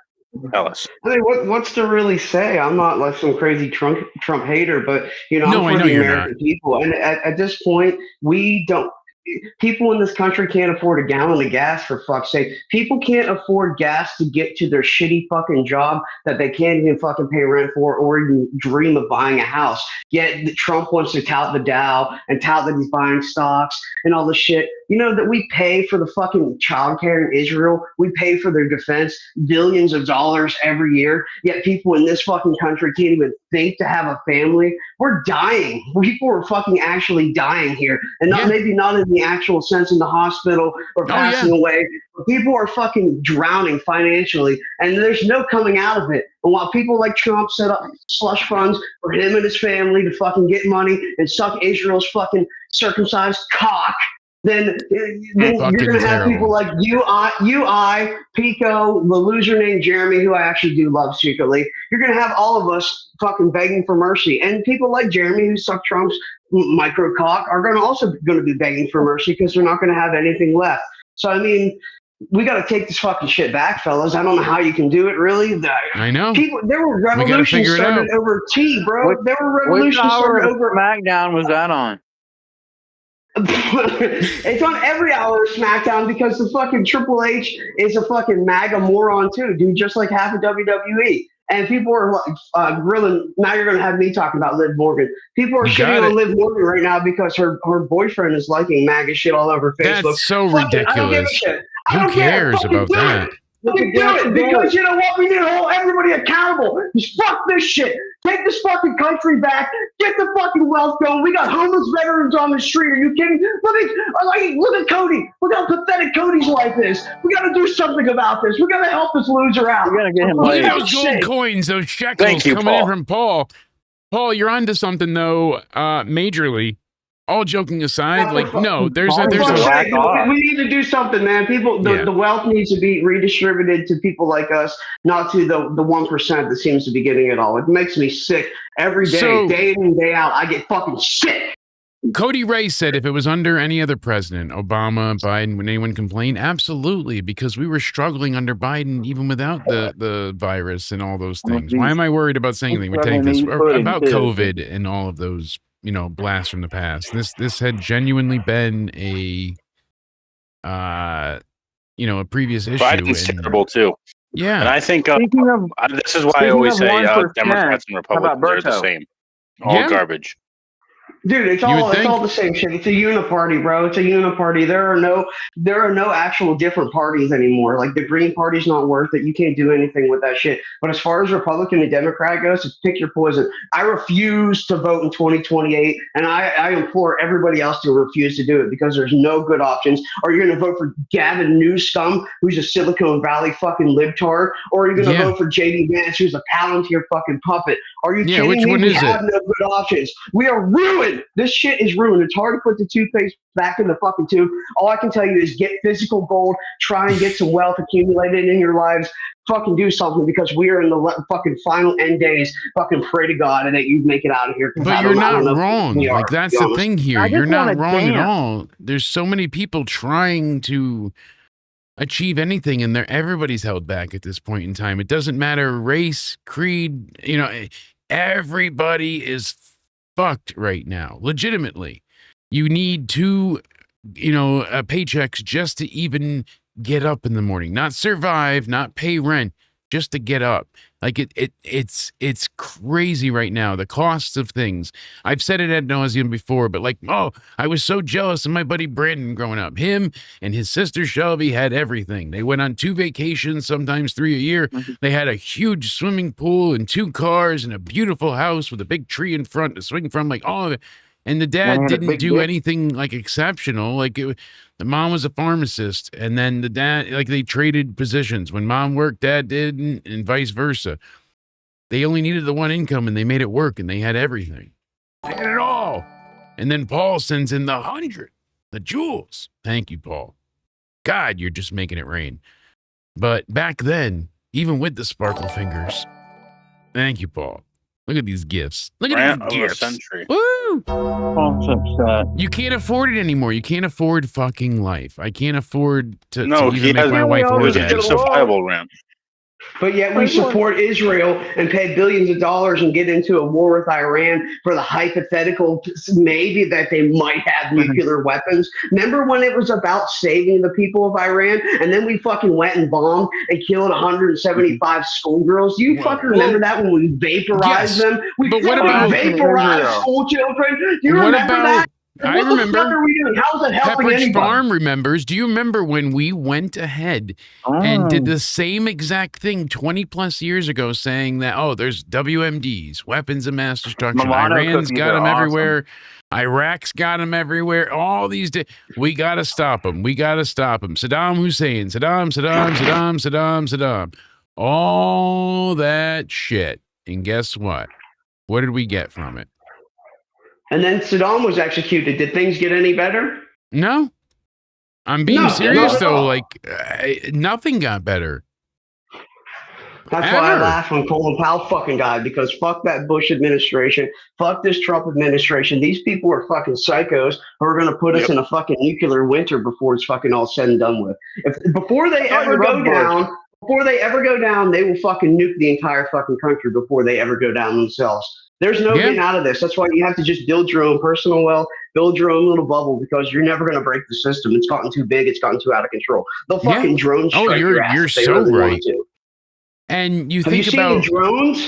Tell us. I mean, what's to really say? I'm not like some crazy Trump hater, but you know, No, I I'm know for the you're American not. people, and at this point, we don't. People in this country can't afford a gallon of gas, for fuck's sake. People can't afford gas to get to their shitty fucking job that they can't even fucking pay rent for or even dream of buying a house. Yet Trump wants to tout the Dow and tout that he's buying stocks and all this shit. You know that we pay for the fucking childcare in Israel. We pay for their defense billions of dollars every year. Yet people in this fucking country can't even think to have a family. We're dying. People are fucking actually dying here, and not maybe not in the actual sense in the hospital or passing away. But people are fucking drowning financially, and there's no coming out of it. And while people like Trump set up slush funds for him and his family to fucking get money and suck Israel's fucking circumcised cock, then you're going to have people like I, Pico, the loser named Jeremy, who I actually do love secretly. You're going to have all of us fucking begging for mercy. And people like Jeremy, who suck Trump's micro cock, are also going to be begging for mercy because they're not going to have anything left. So, I mean, we got to take this fucking shit back, fellas. I don't know how you can do it, really. I know. There were revolutions started over tea, bro. There were revolutions started over SmackDown was that on? It's on every hour of SmackDown because the fucking Triple H is a fucking MAGA moron too, dude, just like half of WWE. And people are like grilling. Now you're going to have me talking about Liv Morgan. People are shitting on Liv Morgan right now because her boyfriend is liking MAGA shit all over Facebook. That's so ridiculous. I don't give a shit. Who cares about that? Fucking do it, because you know what? We need to hold everybody accountable. Just fuck this shit. Take this fucking country back. Get the fucking wealth going. We got homeless veterans on the street. Are you kidding? Look at Cody. Look how pathetic Cody's life is. We got to do something about this. We got to help this loser out. We got to get him Look at those gold coins, those shekels coming in from Paul. Paul, you're onto something though. Majorly. All joking aside, like no, there's a we need to do something, man. People, the wealth needs to be redistributed to people like us, not to the 1% that seems to be getting it all. It makes me sick every day, day in and day out. I get fucking sick. Cody Ray said if it was under any other president, Obama, Biden, would anyone complain? Absolutely, because we were struggling under Biden even without the virus and all those things. Why am I worried about saying anything? We take this about COVID and all of those, you know, blasts from the past. This had genuinely been a a previous issue. Biden's terrible too. Yeah, and I think this is why I always say Democrats and Republicans are the same. All garbage. Dude, it's all the same shit. It's a uniparty, bro. It's a uniparty. There are no actual different parties anymore. Like the Green Party's not worth it. You can't do anything with that shit. But as far as Republican and Democrat goes, it's pick your poison. I refuse to vote in 2028, and I implore everybody else to refuse to do it because there's no good options. Are you going to vote for Gavin Newsom, who's a Silicon Valley fucking libtard, or are you going to vote for JD Vance, who's a Palantir fucking puppet? Are you kidding which me? one We is have no good options. We are ruined. This shit is ruined. It's hard to put the toothpaste back in the fucking tube. All I can tell you is get physical gold, try and get some wealth accumulated in your lives. Fucking do something because we are in the fucking final end days. Fucking pray to God and that you make it out of here. But you're not wrong. Like that's the thing here. You're not wrong at all. There's so many people trying to achieve anything and everybody's held back at this point in time. It doesn't matter race, creed, you know, everybody is fucked right now. Legitimately. You need two, paychecks just to even get up in the morning, not survive, not pay rent, just to get up. Like it's crazy right now. The costs of things. I've said it ad nauseum before, but I was so jealous of my buddy Brandon growing up. Him and his sister Shelby had everything. They went on 2 vacations, sometimes 3 a year. They had a huge swimming pool and 2 cars and a beautiful house with a big tree in front to swing from, like all of it. And the dad didn't do anything like exceptional. The mom was a pharmacist, and then the dad, they traded positions. When mom worked, dad didn't, and vice versa. They only needed the one income, and they made it work, and they had everything. They had it all. And then Paul sends in the 100, the jewels. Thank you, Paul. God, you're just making it rain. But back then, even with the sparkle fingers, thank you, Paul. Look at these gifts. Look at these gifts. Woo! You can't afford it anymore. You can't afford fucking life. I can't afford to even make my wife orgasm. It was a justifiable round. But yet we support Israel and pay billions of dollars and get into a war with Iran for the hypothetical maybe that they might have nuclear weapons. Remember when it was about saving the people of Iran and then we fucking went and bombed and killed 175 schoolgirls? Do you fucking remember that when we vaporized them? We vaporized school children. Do you remember that? I remember. What the fuck are we doing? How is it helping Pepperidge anybody? Farm remembers. Do you remember when we went ahead and did the same exact thing 20 plus years ago, saying that, oh, there's WMDs, weapons of mass destruction. Iran's got them everywhere. Iraq's got them everywhere. All these, we got to stop them. We got to stop them. Saddam Hussein, Saddam. All that shit. And guess what? What did we get from it? And then Saddam was executed. Did things get any better? No. I'm being serious, though. Like, nothing got better. That's why I laughed when Colin Powell fucking died, because fuck that Bush administration. Fuck this Trump administration. These people are fucking psychos who are going to put us in a fucking nuclear winter before it's fucking all said and done with. Before they ever go down, they will fucking nuke the entire fucking country before they ever go down themselves. There's no getting out of this. That's why you have to just build your own personal wealth, build your own little bubble, because you're never going to break the system. It's gotten too big. It's gotten too out of control. They'll fucking drone strike your ass. You're so right. And you think about the drones?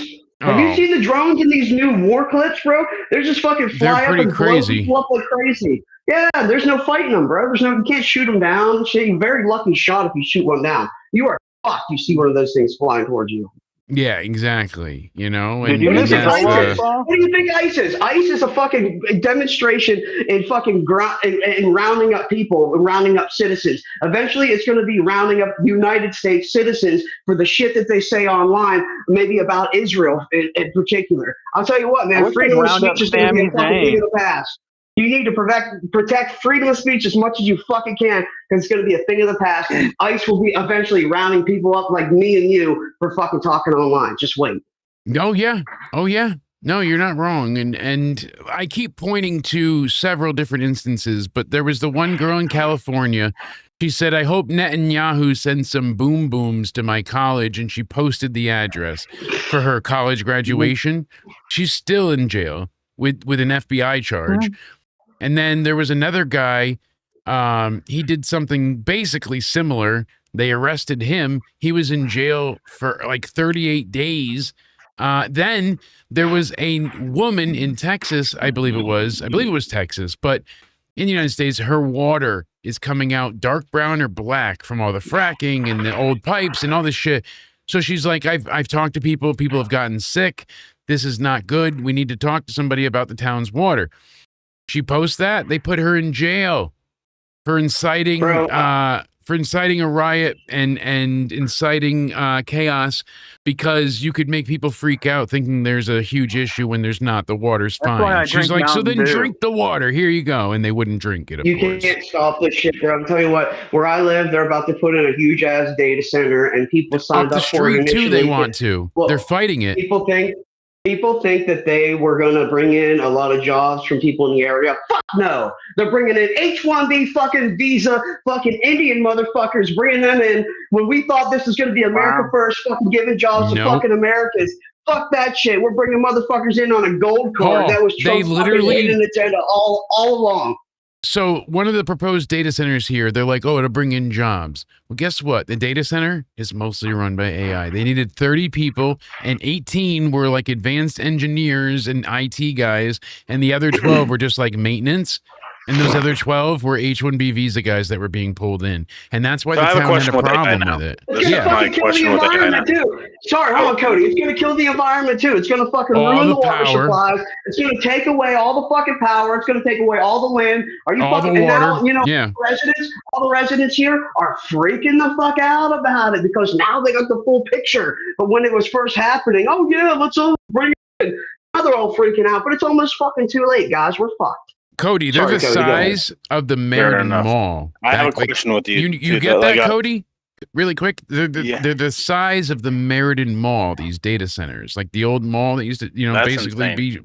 Have you seen the drones in these new war clips, bro? They're just fucking fly up and blow people up like crazy. Yeah, there's no fighting them, bro. You can't shoot them down. Shit, you're very lucky shot if you shoot one down. You are fucked. You see one of those things flying towards you. Yeah, exactly. You know, what do you think ICE is? ICE is a fucking demonstration in fucking in rounding up people, rounding up citizens. Eventually, it's going to be rounding up United States citizens for the shit that they say online, maybe about Israel in particular. I'll tell you what, man, freedom of speech is going to be a fucking thing of the past. You need to protect freedom of speech as much as you fucking can, because it's going to be a thing of the past. ICE will be eventually rounding people up like me and you for fucking talking online. Just wait. Oh, yeah. No, you're not wrong. And I keep pointing to several different instances, but there was the one girl in California. She said, I hope Netanyahu sends some boom booms to my college, and she posted the address for her college graduation. She's still in jail with an FBI charge. And then there was another guy, he did something basically similar. They arrested him. He was in jail for like 38 days. Then there was a woman in Texas, I believe it was Texas, but in the United States, her water is coming out dark brown or black from all the fracking and the old pipes and all this shit. So she's like, I've talked to people have gotten sick. This is not good. We need to talk to somebody about the town's water. She posts that. They put her in jail for inciting a riot and inciting chaos, because you could make people freak out thinking there's a huge issue when there's not. The water's fine. She's like, so then drink the water. Here you go. And they wouldn't drink it, of course. You can't stop this shit, bro. I'm telling you what, where I live, they're about to put in a huge ass data center, and people signed up for it. Up the street, too, they want to. They're fighting it. People think that they were going to bring in a lot of jobs from people in the area. Fuck no. They're bringing in H-1B fucking visa, fucking Indian motherfuckers, bringing them in when we thought this was going to be America first, fucking giving jobs to fucking Americans. Fuck that shit. We're bringing motherfuckers in on a gold card. That was Trump's fucking hidden agenda all along. So one of the proposed data centers here, they're like, oh, it'll bring in jobs. Well, guess what? The data center is mostly run by AI. They needed 30 people, and 18 were like advanced engineers and IT guys, and the other 12 were just like maintenance. And those other 12 were H-1B visa guys that were being pulled in. And that's why the town had a problem with it. It's going to fucking kill the environment, too. Sorry, hold on, Cody. It's going to kill the environment, too. It's going to fucking ruin the water supplies. It's going to take away all the fucking power. It's going to take away all the land. Are you fucking... And now, you know, all the residents here are freaking the fuck out about it, because now they got the full picture. But when it was first happening, oh, yeah, let's all bring it in. Now they're all freaking out. But it's almost fucking too late, guys. We're fucked. Cody, they're the size of the Meriden Mall. I have a question with you. You get that, Cody? Really quick? They're the size of the Meriden Mall, these data centers. Like the old mall that used to, basically be...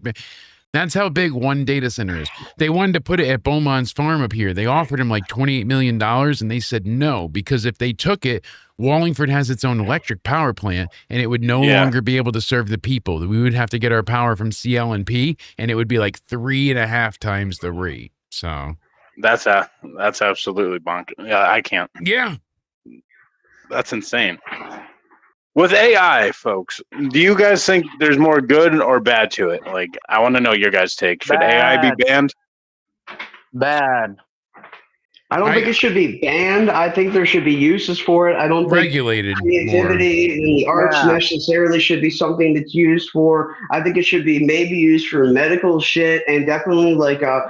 That's how big one data center is. They wanted to put it at Beaumont's farm up here. They offered him like $28 million, and they said no, because if they took it, Wallingford has its own electric power plant, and it would no longer be able to serve the people. We would have to get our power from CL&P, and it would be like 3.5 times the rate. So that's absolutely bonkers. Yeah, I can't. Yeah. That's insane. With AI, folks, do you guys think there's more good or bad to it? Like, I want to know your guys' take. Should AI be banned? Bad. I don't think it should be banned. I think there should be uses for it. I don't think regulated creativity in the arts necessarily should be something that's used for. I think it should be maybe used for medical shit and definitely like a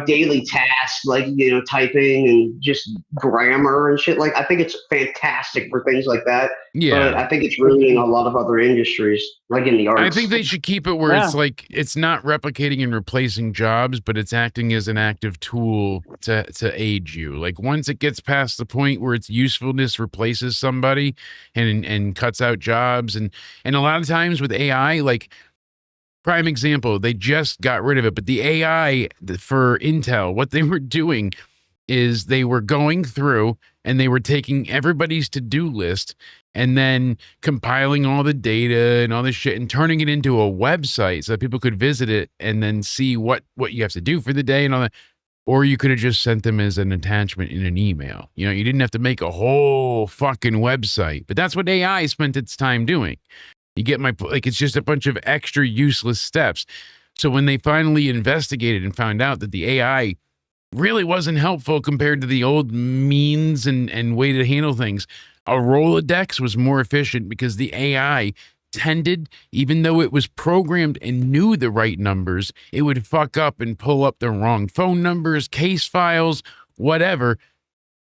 daily tasks, like, you know, typing and just grammar and shit. Like, I think it's fantastic for things like that. Yeah. But I think it's ruining a lot of other industries, like in the arts. I think they should keep it where it's like it's not replicating and replacing jobs, but it's acting as an active tool to aid you. Like, once it gets past the point where its usefulness replaces somebody and cuts out jobs, and a lot of times with AI, like, prime example, they just got rid of it, but the AI for Intel, what they were doing is they were going through and they were taking everybody's to-do list and then compiling all the data and all this shit and turning it into a website so that people could visit it and then see what you have to do for the day and all that. Or you could have just sent them as an attachment in an email. You know, you didn't have to make a whole fucking website, but that's what AI spent its time doing. You get my, like, it's just a bunch of extra useless steps. So when they finally investigated and found out that the AI really wasn't helpful compared to the old means and way to handle things, a Rolodex was more efficient because the AI tended, even though it was programmed and knew the right numbers, it would fuck up and pull up the wrong phone numbers, case files, whatever,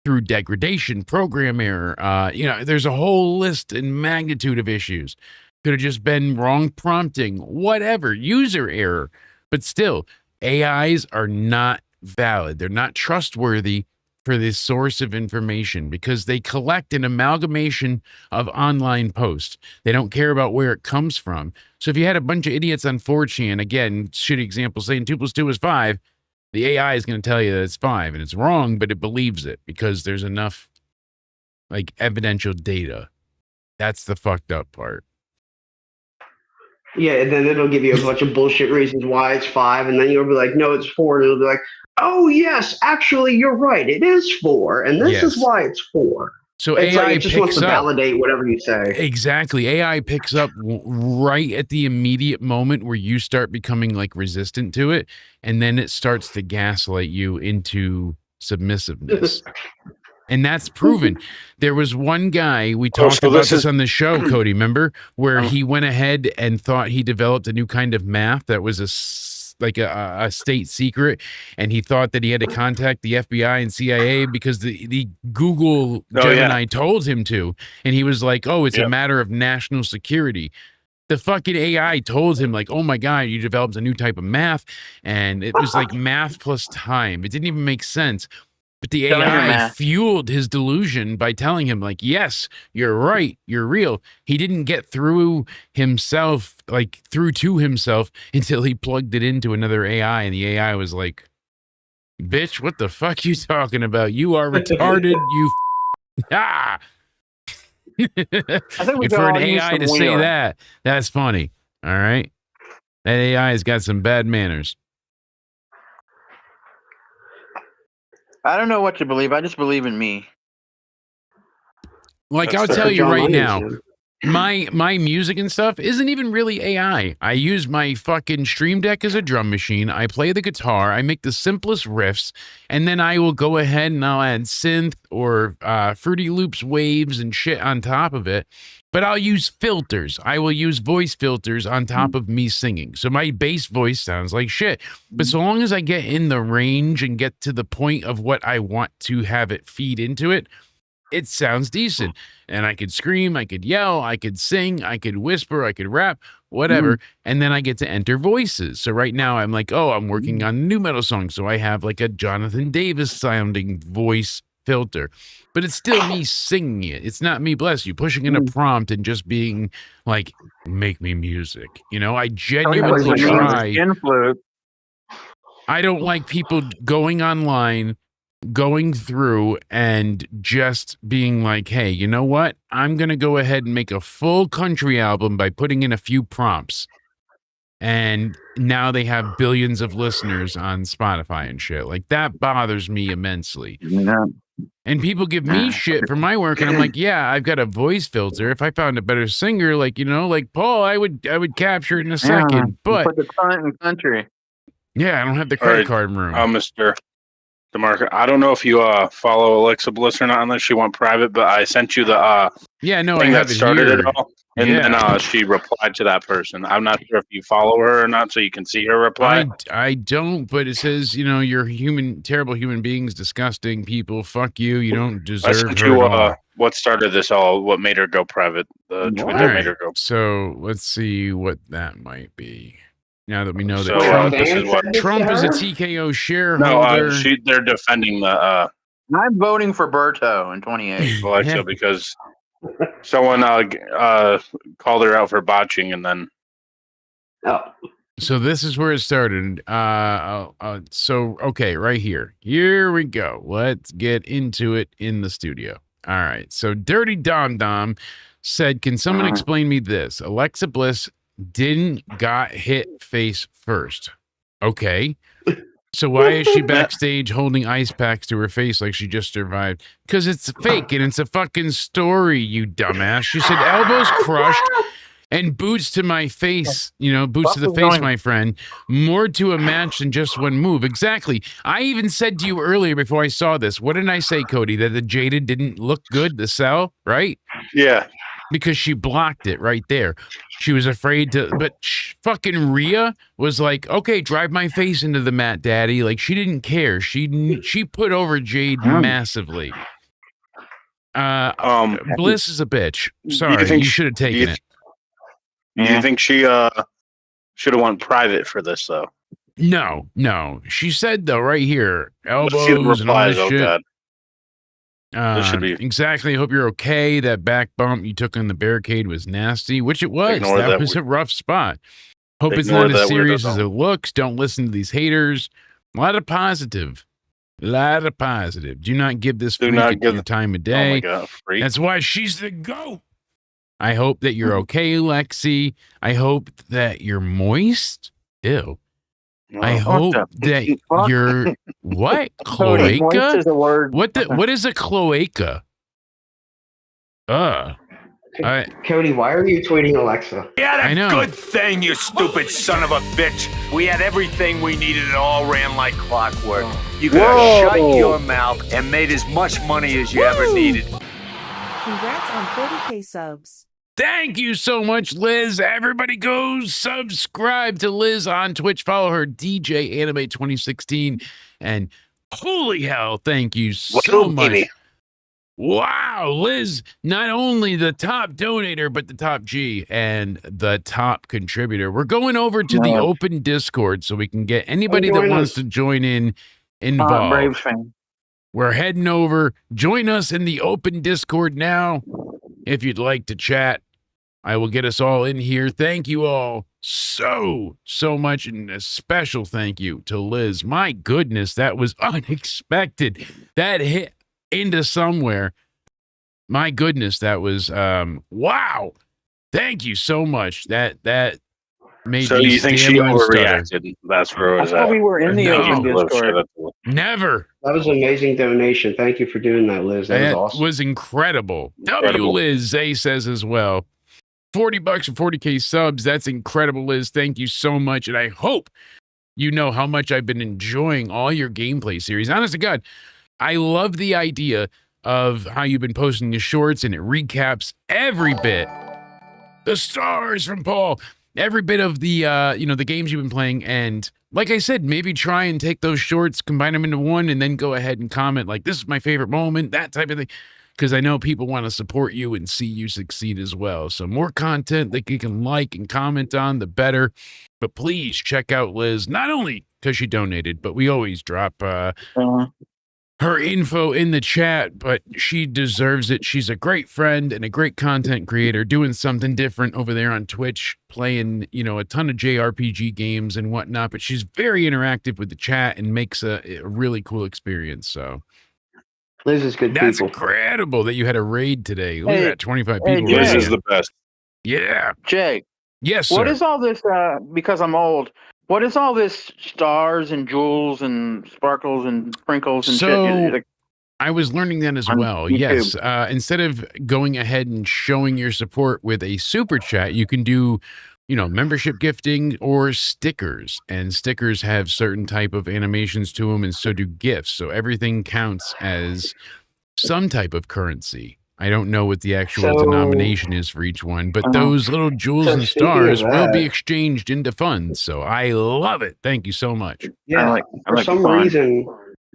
through degradation, program error. You know, there's a whole list and magnitude of issues. Could have just been wrong prompting, whatever, user error. But still, AIs are not valid. They're not trustworthy for this source of information because they collect an amalgamation of online posts. They don't care about where it comes from. So if you had a bunch of idiots on 4chan, again, shitty example, saying 2 + 2 is 5, the AI is going to tell you that it's 5, and it's wrong, but it believes it because there's enough, like, evidential data. That's the fucked up part. Yeah, and then it'll give you a bunch of bullshit reasons why it's 5, and then you'll be like, no, it's 4, and it'll be like, oh, yes, actually, you're right, it is 4, and this is why it's 4. So it's AI like it just wants to validate whatever you say. Exactly. AI picks up right at the immediate moment where you start becoming, like, resistant to it, and then it starts to gaslight you into submissiveness. And that's proven. There was one guy, we talked about this on the show, Cody, remember? Where he went ahead and thought he developed a new kind of math that was a state secret, and he thought that he had to contact the FBI and CIA because the Google Gemini told him to. And he was like, oh, it's a matter of national security. The fucking AI told him, like, oh my God, you developed a new type of math. And it was like math plus time. It didn't even make sense. But the AI fueled his delusion by telling him, like, yes, you're right, you're real. He didn't get through himself, like, through to himself until he plugged it into another AI, and the AI was like, bitch, what the fuck you talking about? You are retarded, you I think for an AI to say that, that's funny, all right? That AI has got some bad manners. I don't know what to believe. I just believe in me. Like, I'll tell you right now, my music and stuff isn't even really AI. I use my fucking Stream Deck as a drum machine. I play the guitar. I make the simplest riffs, and then I will go ahead and I'll add synth or Fruity Loops waves and shit on top of it. But I'll use filters. I will use voice filters on top of me singing. So my bass voice sounds like shit. But so long as I get in the range and get to the point of what I want to have it feed into it, it sounds decent. And I could scream, I could yell, I could sing, I could whisper, I could rap, whatever. And then I get to enter voices. So right now I'm like, oh, I'm working on a new metal song. So I have like a Jonathan Davis sounding voice filter. But it's still me singing it. It's not me, bless you, pushing in a prompt and just being like, make me music. You know, I genuinely try. Skin flute. I don't like people going online, going through and just being like, hey, you know what? I'm going to go ahead and make a full country album by putting in a few prompts. And now they have billions of listeners on Spotify and shit. Like, that bothers me immensely. Yeah. And people give me shit for my work, and I'm like, yeah, I've got a voice filter. If I found a better singer, like, you know, like Paul, I would capture it in a second. But put the talent in the country. Yeah, I don't have the credit card room. Mr. DeMarco, I don't know if you follow Alexa Bliss or not, unless she went private, but I sent you the thing that started it all. And then she replied to that person. I'm not sure if you follow her or not, so you can see her reply. I don't, but it says, you know, you're terrible human beings, disgusting people. Fuck you. You don't deserve I sent her you at all. what started this all, what made her go private. The tweet that made her go. So let's see what that might be. Now that we know So, that this is what Trump is a TKO shareholder. No, they're defending the. I'm voting for Berto in 28. Alexa because someone called her out for botching, and then. Oh. So this is where it started. Okay, right here. Here we go. Let's get into it in the studio. All right. So Dirty Dom Dom said, can someone explain me this? Alexa Bliss got hit face first. Okay. So why is she backstage holding ice packs to her face like she just survived? Because it's fake and it's a fucking story, you dumbass. She said elbows crushed and boots to my face, you know, boots to the face, my friend. More to a match than just one move. Exactly. I even said to you earlier before I saw this, what did I say, Cody? That the Jada didn't look good, the sell, right? Yeah. Because she blocked it right there. She was afraid to, but fucking Rhea was like, okay, drive my face into the mat, daddy. Like, she didn't care. She put over Jade massively. Bliss is a bitch. Sorry, you should have taken it. Do you think she should have went private for this, though? No. She said, though, right here, elbows and all this shit. Exactly. Hope you're okay. That back bump you took on the barricade was nasty, which it was. That was a rough spot. Hope it's not as serious as it looks. Don't listen to these haters. A lot of positive. Do not give this freak your time of day. Oh my God, freak. That's why she's the GOAT. I hope that you're okay, Lexi. I hope that you're moist. Ew. I hope that you're what? Cloaca? Moist is a word. What is a cloaca? Cody, why are you tweeting Alexa? Yeah, good thing, you stupid son of a bitch. We had everything we needed. It all ran like clockwork. You could have shut your mouth and made as much money as you ever needed. Congrats on 40K subs. Thank you so much, Liz. Everybody go subscribe to Liz on Twitch. Follow her, DJ Anime 2016. And holy hell, thank you so much. Baby. Wow, Liz, not only the top donator, but the top G and the top contributor. We're going over to the open Discord so we can get anybody that wants to join in involved. Brave fan. We're heading over. Join us in the open Discord now if you'd like to chat. I will get us all in here. Thank you all so much, and a special thank you to Liz. My goodness, that was unexpected. That hit into somewhere. My goodness, that was wow. Thank you so much. That made so me. Do you think she overreacted? That's where it was at. We were in the open Discord. Never. That was an amazing donation. Thank you for doing that, Liz. That was awesome. Was incredible. W Liz Zay says as well. $40 for 40K subs. That's incredible, Liz. Thank you so much. And I hope you know how much I've been enjoying all your gameplay series. Honest to God, I love the idea of how you've been posting the shorts and it recaps every bit. The stars from Paul. Every bit of the the games you've been playing. And like I said, maybe try and take those shorts, combine them into one, and then go ahead and comment like, this is my favorite moment, that type of thing. Because I know people want to support you and see you succeed as well. So more content that you can like and comment on, the better. But please check out Liz, not only because she donated, but we always drop her info in the chat, but she deserves it. She's a great friend and a great content creator doing something different over there on Twitch, playing, a ton of JRPG games and whatnot, but she's very interactive with the chat and makes a really cool experience. So Liz is good that's people. incredible that you had a raid today. Look at that, 25 hey, people. Liz Jay. is the best. Yeah. Jake, Yes, sir. what is all this, because I'm old, what is all this stars and jewels and sparkles and sprinkles and So, shit? I was learning that as On well. YouTube. Yes. Instead of going ahead and showing your support with a super chat, you can do, membership gifting or stickers. And stickers have certain type of animations to them, and so do gifts. So everything counts as some type of currency. I don't know what the actual denomination is for each one, but those little jewels and stars will be exchanged into funds. So I love it. Thank you so much. Yeah, I like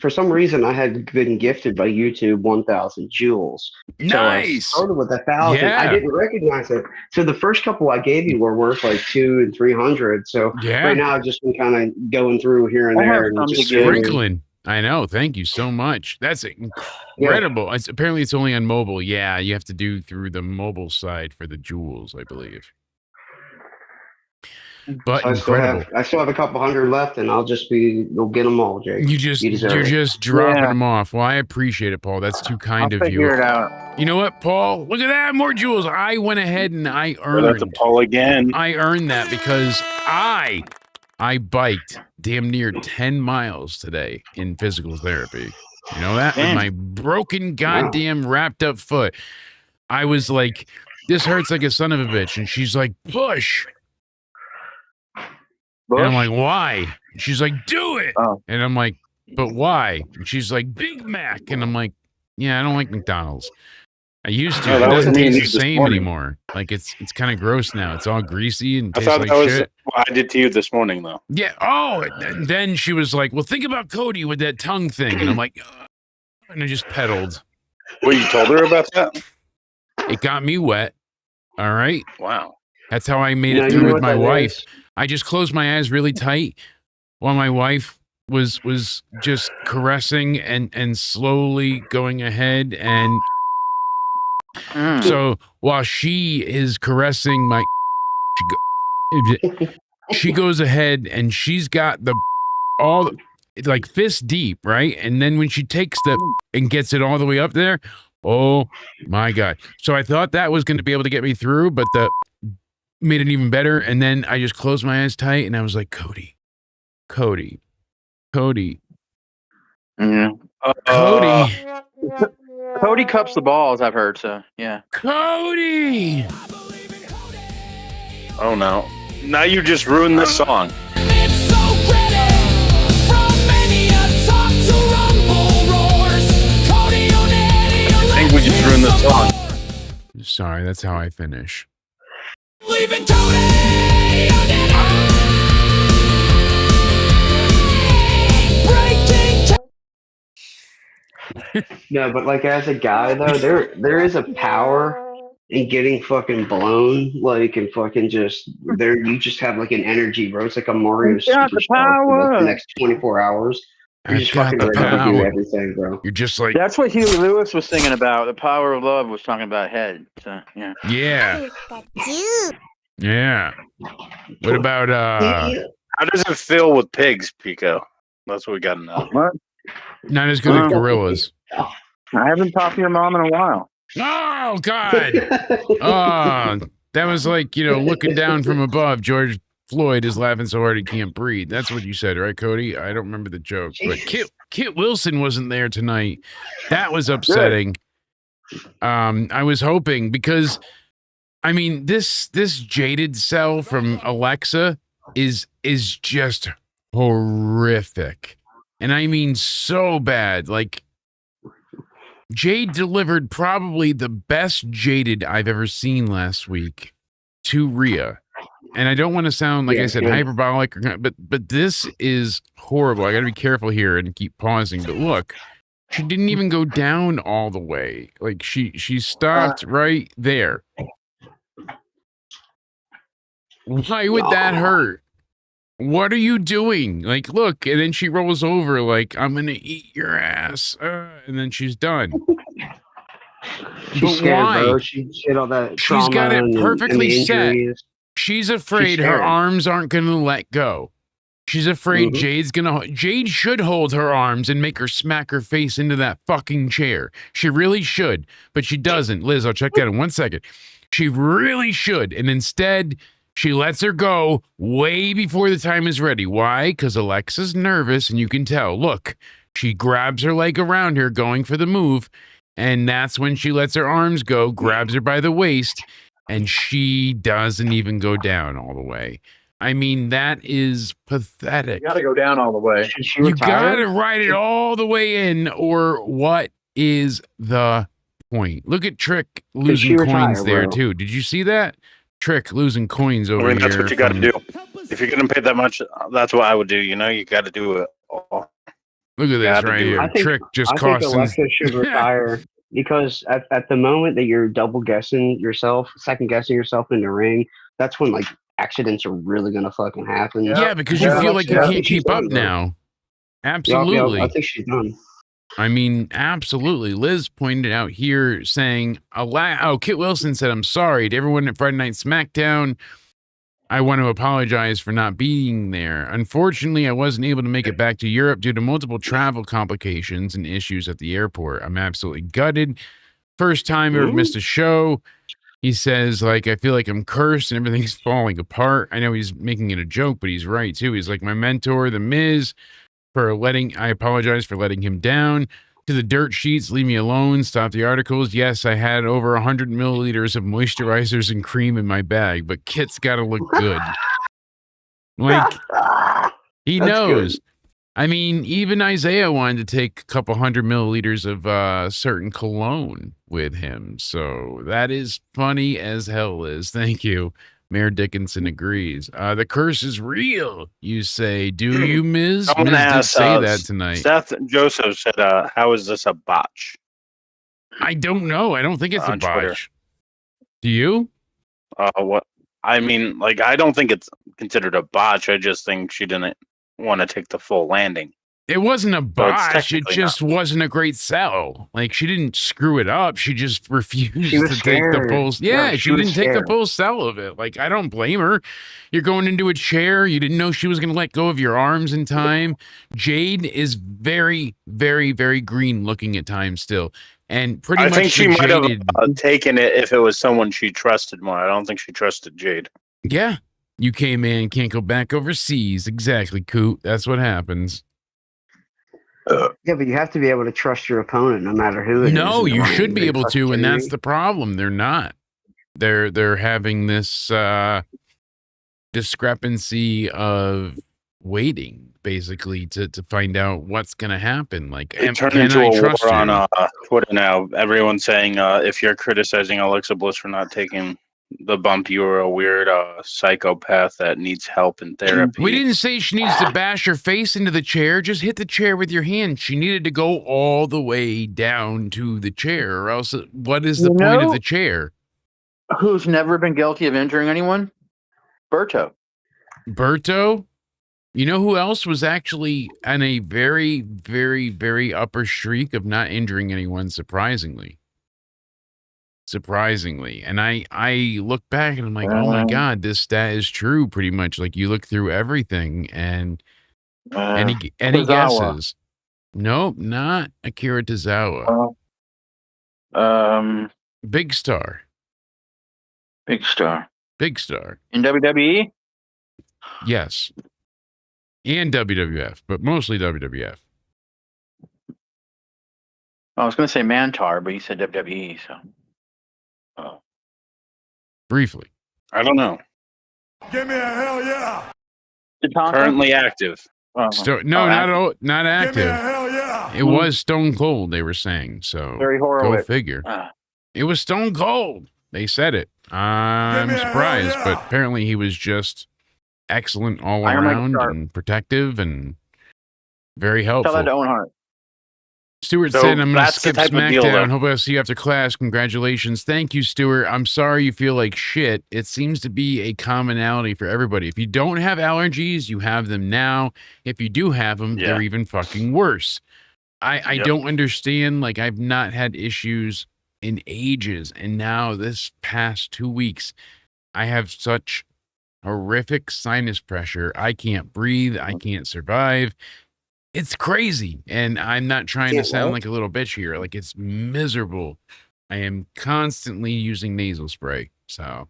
for some reason, I had been gifted by YouTube 1,000 jewels. Nice. So I started with 1,000. Yeah. I didn't recognize it. So the first couple I gave you were worth like 200 and 300. So right now I've just been kind of going through here and there and just sprinkling. I know. Thank you so much. That's incredible. Yeah. Apparently, it's only on mobile. Yeah, you have to do through the mobile side for the jewels, I believe. But so incredible. I still have a couple hundred left, and we'll get them all, Jake. You're just dropping them off. Well, I appreciate it, Paul. That's too kind of you. Figure it out. You know what, Paul? Look at that, more jewels. I went ahead and I earned. That's a Paul again. I earned that because I biked damn near 10 miles today in physical therapy. You know that? With my broken goddamn wrapped up foot. I was like, this hurts like a son of a bitch. And she's like, push. And I'm like, why? And she's like, do it. Oh. And I'm like, but why? And she's like, Big Mac. And I'm like, yeah, I don't like McDonald's. I used to. It doesn't taste the same anymore. Like it's kind of gross now. It's all greasy and tastes like shit. What I did to you this morning, though. Yeah. Oh, and then she was like, well, think about Cody with that tongue thing. And I'm like, and I just pedaled. Well, you told her about that? It got me wet. All right. Wow. That's how I made it through with my wife. I just closed my eyes really tight while my wife was just caressing and slowly going ahead. And so while she is caressing my, she goes ahead and she's got all like fist deep, right? And then when she takes and gets it all the way up there, oh my God. So I thought that was going to be able to get me through, but made it even better. And then I just closed my eyes tight and I was like, Cody. Yeah. Cody cups the balls, I've heard, so yeah. Cody! Oh no. Now you just ruined this song. I think we just ruined this song. Sorry, that's how I finish. No, but like as a guy though, there is a power in getting fucking blown, like and fucking just there. You just have like an energy, bro. It's like a Mario superstar for the next 24 hours. You're just fucking ready to do everything, bro. You're just like that's what Huey Lewis was singing about. The power of love was talking about head. So yeah. Yeah. Yeah. What about how does it feel with pigs, Pico? That's what we got to know. What? Not as good as gorillas. I haven't talked to your mom in a while. Oh God. Oh, that was like, looking down from above. George Floyd is laughing so hard he can't breathe. That's what you said, right, Cody? I don't remember the joke. But Kit Wilson wasn't there tonight. That was upsetting. I was hoping because I mean this jaded cell from Alexa is just horrific. And I mean so bad. Like Jade delivered probably the best jaded I've ever seen last week to Rhea. And I don't want to sound like I said hyperbolic, but this is horrible. I got to be careful here and keep pausing. But look, she didn't even go down all the way. Like she stopped right there. Why would that hurt? What are you doing? Like, look, and then she rolls over like, I'm going to eat your ass. And then she's done. She's But scared, why? bro. She had all that She's trauma got it and perfectly the set. injuries. She's afraid her scared. arms aren't going to let go. She's afraid Mhm. Jade should hold her arms and make her smack her face into that fucking chair. She really should, but she doesn't. Liz, I'll check that in 1 second. She really should. And instead, she lets her go way before the time is ready. Why? Because Alexa's nervous, and you can tell. Look, she grabs her leg around her, going for the move, and that's when she lets her arms go, grabs her by the waist, and she doesn't even go down all the way. I mean, that is pathetic. You got to go down all the way. You got to ride it all the way in, or what is the point? Look at Trick losing coins there, too. Did you see that? Trick losing coins over here. That's what you got to do. If you're going to pay that much, that's what I would do. You know, you got to do it all. Look at this right here. Trick just cost him. I think Alexa should retire because at the moment that you're double guessing yourself, second guessing yourself in the ring, that's when like accidents are really gonna fucking happen. Yeah, because you feel like you can't keep up now. Absolutely. I think she's done. I mean, absolutely. Liz pointed out here saying, Kit Wilson said, I'm sorry to everyone at Friday Night SmackDown. I want to apologize for not being there. Unfortunately, I wasn't able to make it back to Europe due to multiple travel complications and issues at the airport. I'm absolutely gutted. First time I ever missed a show. He says, like, I feel like I'm cursed and everything's falling apart. I know he's making it a joke, but he's right, too. He's like, my mentor, The Miz, I apologize for letting him down. To the dirt sheets, leave me alone. Stop the articles. Yes, I had over 100 milliliters of moisturizers and cream in my bag, but Kit's got to look good. Like, he knows. Good. I mean, even Isaiah wanted to take a couple 100 milliliters of certain cologne with him. So that is funny as hell, Liz. Thank you. Mayor Dickinson agrees. The curse is real, you say. Do you, Miz? I'm Miz ask, did say that tonight. Seth Joseph said, how is this a botch? I don't know. I don't think it's a botch. Twitter. Do you? What? I mean, like, I don't think it's considered a botch. I just think she didn't want to take the full landing. It wasn't a botch. It just wasn't a great sell. Like, she didn't screw it up. She just refused to take the full. Yeah, she didn't take the full sell of it. Like, I don't blame her. You're going into a chair. You didn't know she was going to let go of your arms in time. Jade is very, very, very green looking at times still. And pretty much I think she might have taken it if it was someone she trusted more. I don't think she trusted Jade. Yeah. You came in, can't go back overseas. Exactly, Coot. That's what happens. Yeah, but you have to be able to trust your opponent no matter who it is. No, you should be able to, and that's the problem. They're not. They're having this discrepancy of waiting, basically, to find out what's going to happen. Like, it turned into a war on Twitter now. Everyone's saying if you're criticizing Alexa Bliss for not taking the bump, you're a weird psychopath that needs help and therapy. We didn't say she needs to bash her face into the chair. Just hit the chair with your hand. She needed to go all the way down to the chair, or else what is the point of the chair? Who's never been guilty of injuring anyone? Berto. Berto? You know who else was actually on a very, very, very upper streak of not injuring anyone, surprisingly? And I look back and I'm like, oh my God, this stat is true pretty much. Like, you look through everything and any guesses? Nope, not Akira Tozawa. Big Star. In WWE? Yes. And WWF, but mostly WWF. I was going to say Mantar, but you said WWE, so. Briefly. I don't know. Give me a hell yeah. Currently active. Not active. Give me a hell yeah. It was Stone Cold, they were saying. So very horrible. Go figure. It was Stone Cold. They said it. I'm surprised, but apparently he was just excellent all around and protective and very helpful. Tell that to Owen Hart. Stuart So said, I'm going to that's the skip type of deal, SmackDown. though. Hope I'll see you after Clash. Congratulations. Thank you, Stuart. I'm sorry you feel like shit. It seems to be a commonality for everybody. If you don't have allergies, you have them now. If you do have them, they're even fucking worse. I don't understand. Like, I've not had issues in ages. And now this past 2 weeks, I have such horrific sinus pressure. I can't breathe. I can't survive. It's crazy. And I'm not trying to sound like a little bitch here. Like, it's miserable. I am constantly using nasal spray. So,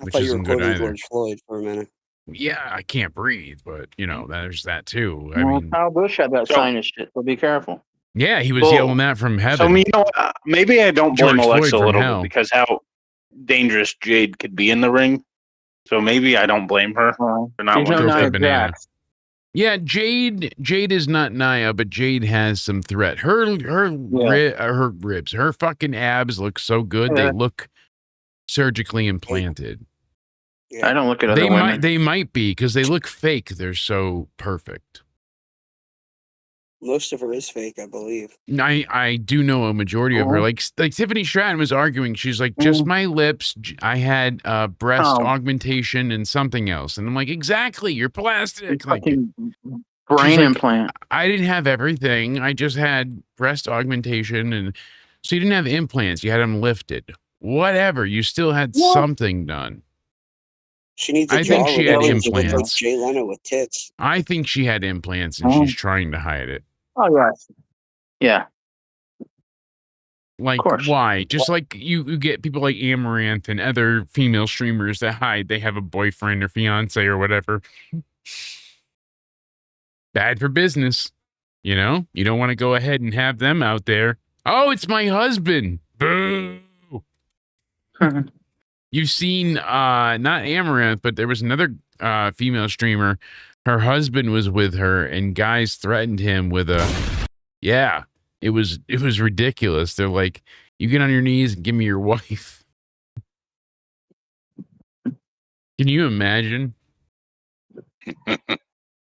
which isn't good either. George Floyd for a minute. Yeah, I can't breathe, but there's that too. I Well, mean, Kyle Busch had that sinus shit, so be careful. yeah, he was yelling that from heaven. So you know what? Maybe I don't blame George Alexa Floyd a from little hell. bit because how dangerous Jade could be in the ring. So maybe I don't blame her for not She's no wanting Nia to. banana. Jax. Yeah, Jade is not Nia, but Jade has some threat. Her ribs, her fucking abs look so good. Yeah. They look surgically implanted. I don't look at other women. They might be because they look fake. They're so perfect. Most of her is fake, I believe. I do know a majority of her. Like Tiffany Stratton was arguing. She's like, just my lips. I had breast augmentation and something else. And I'm like, exactly. You're plastic. Like, brain implant. I didn't have everything. I just had breast augmentation. And so you didn't have implants. You had them lifted. Whatever. You still had something done. She needs. I think she had implants. Like Jay Leno with tits. I think she had implants and she's trying to hide it. Oh, yes. Yeah. Like, why? Just like you get people like Amaranth and other female streamers that hide they have a boyfriend or fiance or whatever. Bad for business. You know? You don't want to go ahead and have them out there. Oh, it's my husband. Boo. You've seen, not Amaranth, but there was another female streamer. Her husband was with her, and guys threatened him with it was ridiculous. They're like, you get on your knees and give me your wife. Can you imagine?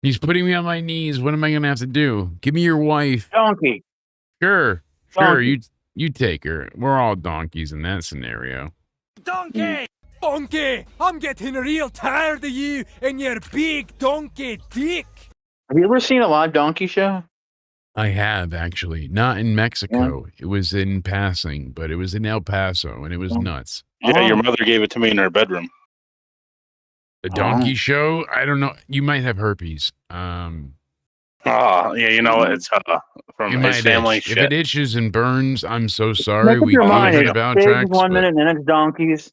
He's putting me on my knees. What am I going to have to do? Give me your wife. Donkey. Sure. Donkey. You take her. We're all donkeys in that scenario. Donkey! Donkey! I'm getting real tired of you and your big donkey dick! Have you ever seen a live donkey show? I have, actually. Not in Mexico. It was in passing, but it was in El Paso, and it was nuts. Yeah, your mother gave it to me in her bedroom. The donkey show? I don't know. You might have herpes. Yeah, you know, it's from his family. If it itches and burns, I'm so sorry. Make up We your do mind. have It's about pigs tracks. one minute, and then it's donkeys.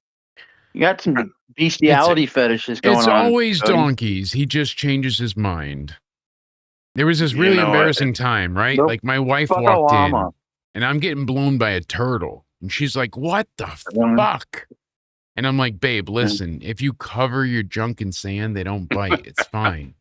You got some bestiality fetishes going on. It's always Cody. donkeys. He just changes his mind. There was this really embarrassing time, right? Nope. Like my wife Fuck walked Obama. in, and I'm getting blown by a turtle, and she's like, "What the fuck?" And I'm like, "Babe, listen. If you cover your junk in sand, they don't bite. It's fine.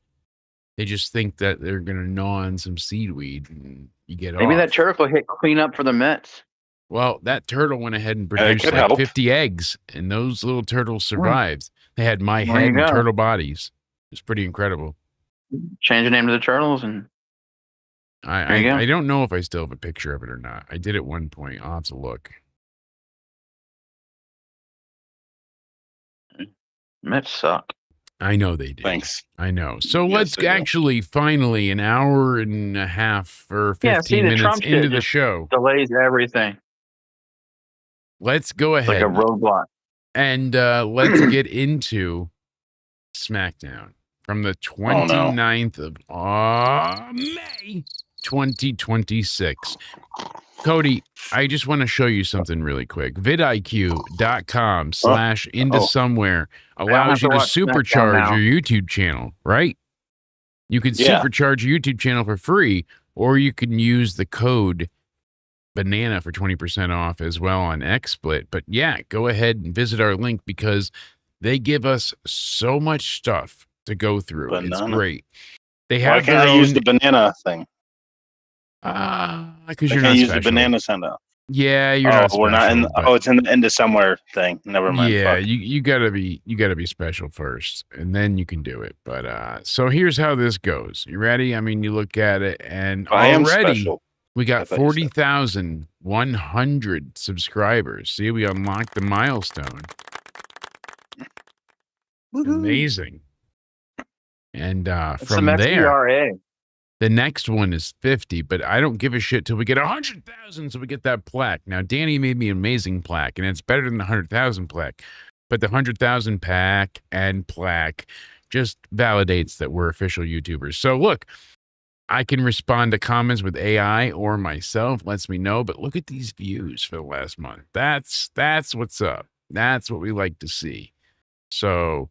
They just think that they're gonna gnaw on some seaweed, and you get Maybe off." that turtle hit clean up for the Mets. Well, that turtle went ahead and produced could like help. 50 eggs, and those little turtles survived. They had my There head you and go. turtle bodies. It's pretty incredible. Change the name to the turtles, and there you go. I don't know if I still have a picture of it or not. I did at one point. I'll have to look. Mets suck. I know they did. Thanks. I know. So Yes, let's they do. actually finally an hour and a half or 15 Yeah, see, the minutes Trump shit into the just show. delays everything. Let's go It's ahead like a roadblock. and let's get into SmackDown from the 29th of May 2026. Cody, I just want to show you something really quick. vidiq.com/into-somewhere allows you to watch SmackDown supercharge now. your YouTube channel, right? You can supercharge your YouTube channel for free, or you can use the code BANANA for 20% off as well on XSplit. But yeah, go ahead and visit our link because they give us so much stuff to go through. It's Banana. great. They Why have can't their I own, use the banana thing? because I you're can't not use special. the banana send out. Yeah, you're not special. We're not in. but- It's in the into somewhere thing. Never mind. Yeah, Fuck. you gotta be special first, and then you can do it. But so here's how this goes. You ready? I mean, you look at it, and I am already special. We got 40,100 subscribers. See, we unlocked the milestone. Amazing. And from there, the next one is 50, but I don't give a shit till we get 100,000 so we get that plaque. Now, Danny made me an amazing plaque, and it's better than the 100,000 plaque. But the 100,000 pack and plaque just validates that we're official YouTubers. So look, I can respond to comments with AI or myself, lets me know, but look at these views for the last month. That's what's up. That's what we like to see. So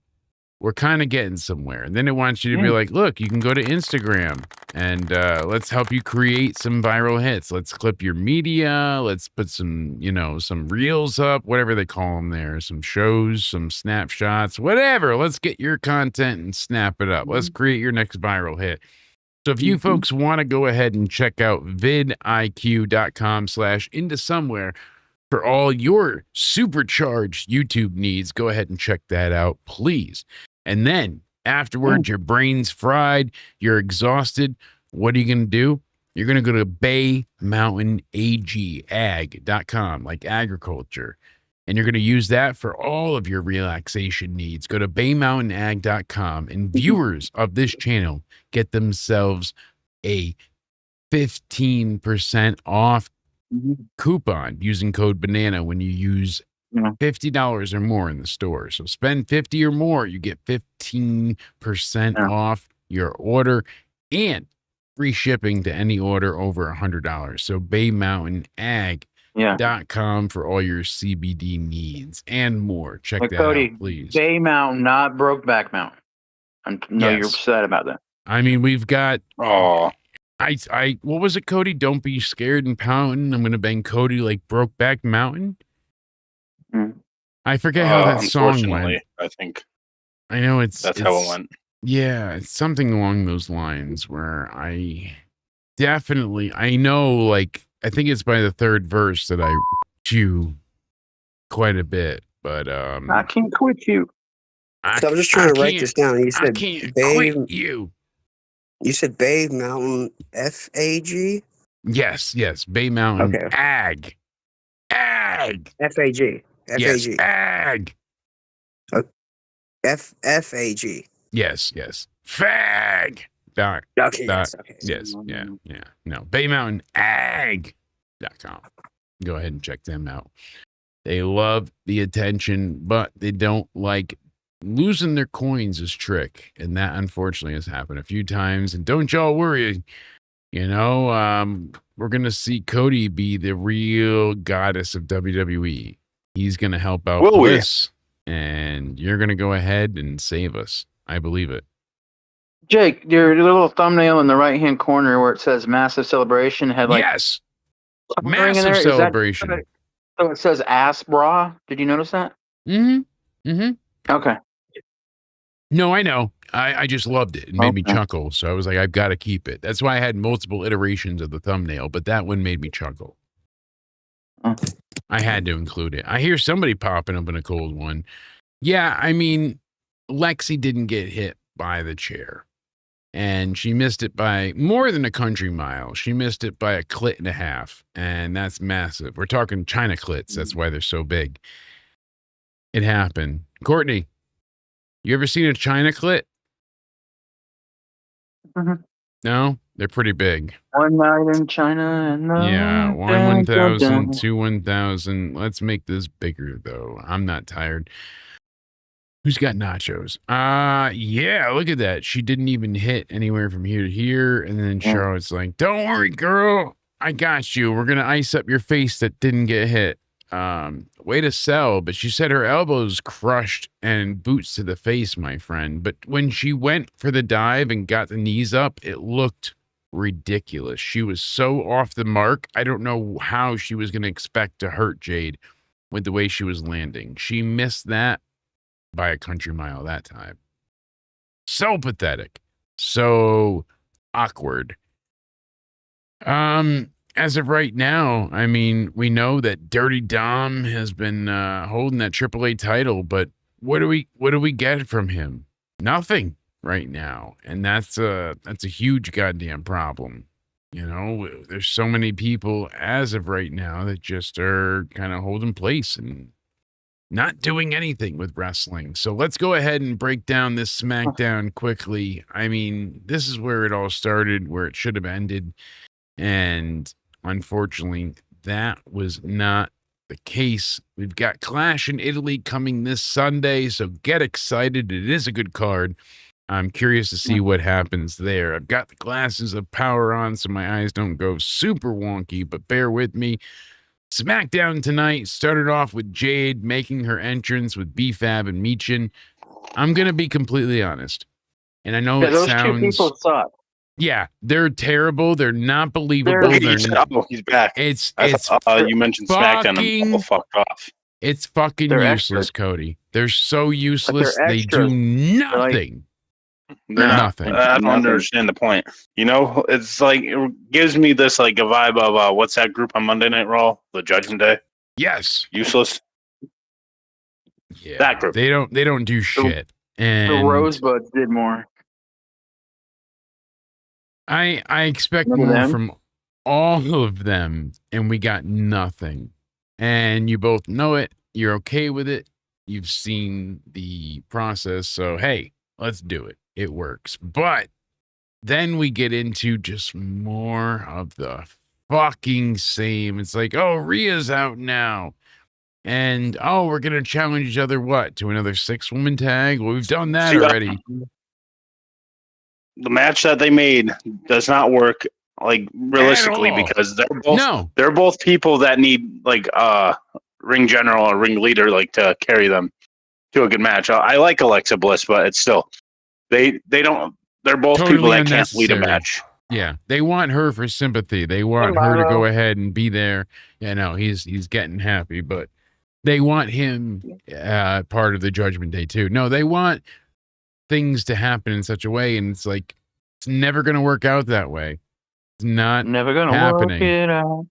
we're kind of getting somewhere. And then it wants you to be like, look, you can go to Instagram and let's help you create some viral hits. Let's clip your media. Let's put some, some reels up, whatever they call them there, some shows, some snapshots, whatever. Let's get your content and snap it up. Let's create your next viral hit. So if you folks want to go ahead and check out vidiq.com/intosomewhere for all your supercharged YouTube needs, go ahead and check that out, please. And then afterwards, your brain's fried, you're exhausted. What are you going to do? You're going to go to baymountainag.com, like agriculture. And you're going to use that for all of your relaxation needs. Go to baymountainag.com, and viewers of this channel get themselves a 15% off coupon using code BANANA when you use $50 or more in the store. So spend 50 or more, you get 15% off your order and free shipping to any order over $100. So baymountainag.com for all your CBD needs and more. Check that Cody, out, please. Bay Mountain, not Brokeback Mountain. I know you're upset about that. I mean, we've got what was it, Cody? Don't be scared and pouting. I'm gonna bang Cody like Brokeback Mountain. I forget how that song went. I think I know that's how it went. Yeah, it's something along those lines where I know, like, I think it's by the third verse that I chew quite a bit, but I can't quit you. So I'm just trying to write this down. You said I can't quit you. You said Bay Mountain FAG? Yes, Bay Mountain Ag. FAG. Yes, Ag. FAG. Yes. Fag. Yes. No. BayMountainAg.com. Go ahead and check them out. They love the attention, but they don't like losing their coins is trick. And that unfortunately has happened a few times. And don't y'all worry. We're going to see Cody be the real goddess of WWE. He's going to help out Bliss. And you're going to go ahead and save us. I believe it. Jake, your little thumbnail in the right-hand corner where it says massive celebration had yes, massive celebration. So it says ass bra. Did you notice that? Okay. No, I know. I just loved it. It made me chuckle. So I was like, I've got to keep it. That's why I had multiple iterations of the thumbnail, but that one made me chuckle. I had to include it. I hear somebody popping up in a cold one. Yeah, I mean, Lexi didn't get hit by the chair. And she missed it by more than a country mile. She missed it by a clit and a half. And that's massive. We're talking China clits. That's why they're so big. It happened. Courtney, you ever seen a China clit? No? They're pretty big. One night in China and yeah, 1,000, 2 1,000. Let's make this bigger, though. I'm not tired. Who's got nachos? Yeah, look at that. She didn't even hit anywhere from here to here. And then Charlotte's like, don't worry, girl. I got you. We're going to ice up your face that didn't get hit. Way to sell. But she said her elbows crushed and boots to the face, my friend. But when she went for the dive and got the knees up, it looked ridiculous. She was so off the mark. I don't know how she was going to expect to hurt Jade with the way she was landing. She missed that by a country mile that time. So pathetic. So awkward. As of right now, I mean, we know that Dirty Dom has been holding that AAA title, but what do we get from him? Nothing right now. And that's a huge goddamn problem. You know, there's so many people as of right now that just are kind of holding place and not doing anything with wrestling. So let's go ahead and break down this SmackDown quickly. I mean, this is where it all started, where it should have ended. And unfortunately, that was not the case. We've got Clash in Italy coming this Sunday, so get excited. It is a good card. I'm curious to see what happens there. I've got the glasses of power on so my eyes don't go super wonky, but bear with me. SmackDown tonight started off with Jade making her entrance with B-Fab and Michin. I'm going to be completely honest. And I know those two people suck. Yeah, they're terrible. They're not believable. He's back. It's you mentioned SmackDown. I'm all fucked off. It's fucking useless, Cody. They're so useless. They do nothing. They're nothing. I don't understand the point. You know, it's like it gives me this like a vibe of what's that group on Monday Night Raw? The Judgment Day. Yes. Useless. Yeah. That group. They don't do shit. And the Rosebuds did more. I expect more from all of them, and we got nothing. And you both know it. You're okay with it. You've seen the process. So, hey, let's do it. It works. But then we get into just more of the fucking same. It's like, oh, Rhea's out now. And, oh, we're going to challenge each other, what, to another 6-woman tag? Well, we've done that already. The match that they made does not work, like, realistically, because they're both people that need, like, ring general or ring leader, like, to carry them to a good match. I like Alexa Bliss, but it's still, they're both totally people that can't lead a match. Yeah, they want her for sympathy. They want her to go ahead and be there. Yeah, no, he's getting happy, but they want him part of the Judgment Day too. No, they want things to happen in such a way, and it's like it's never going to work out that way. It's never going to work it out.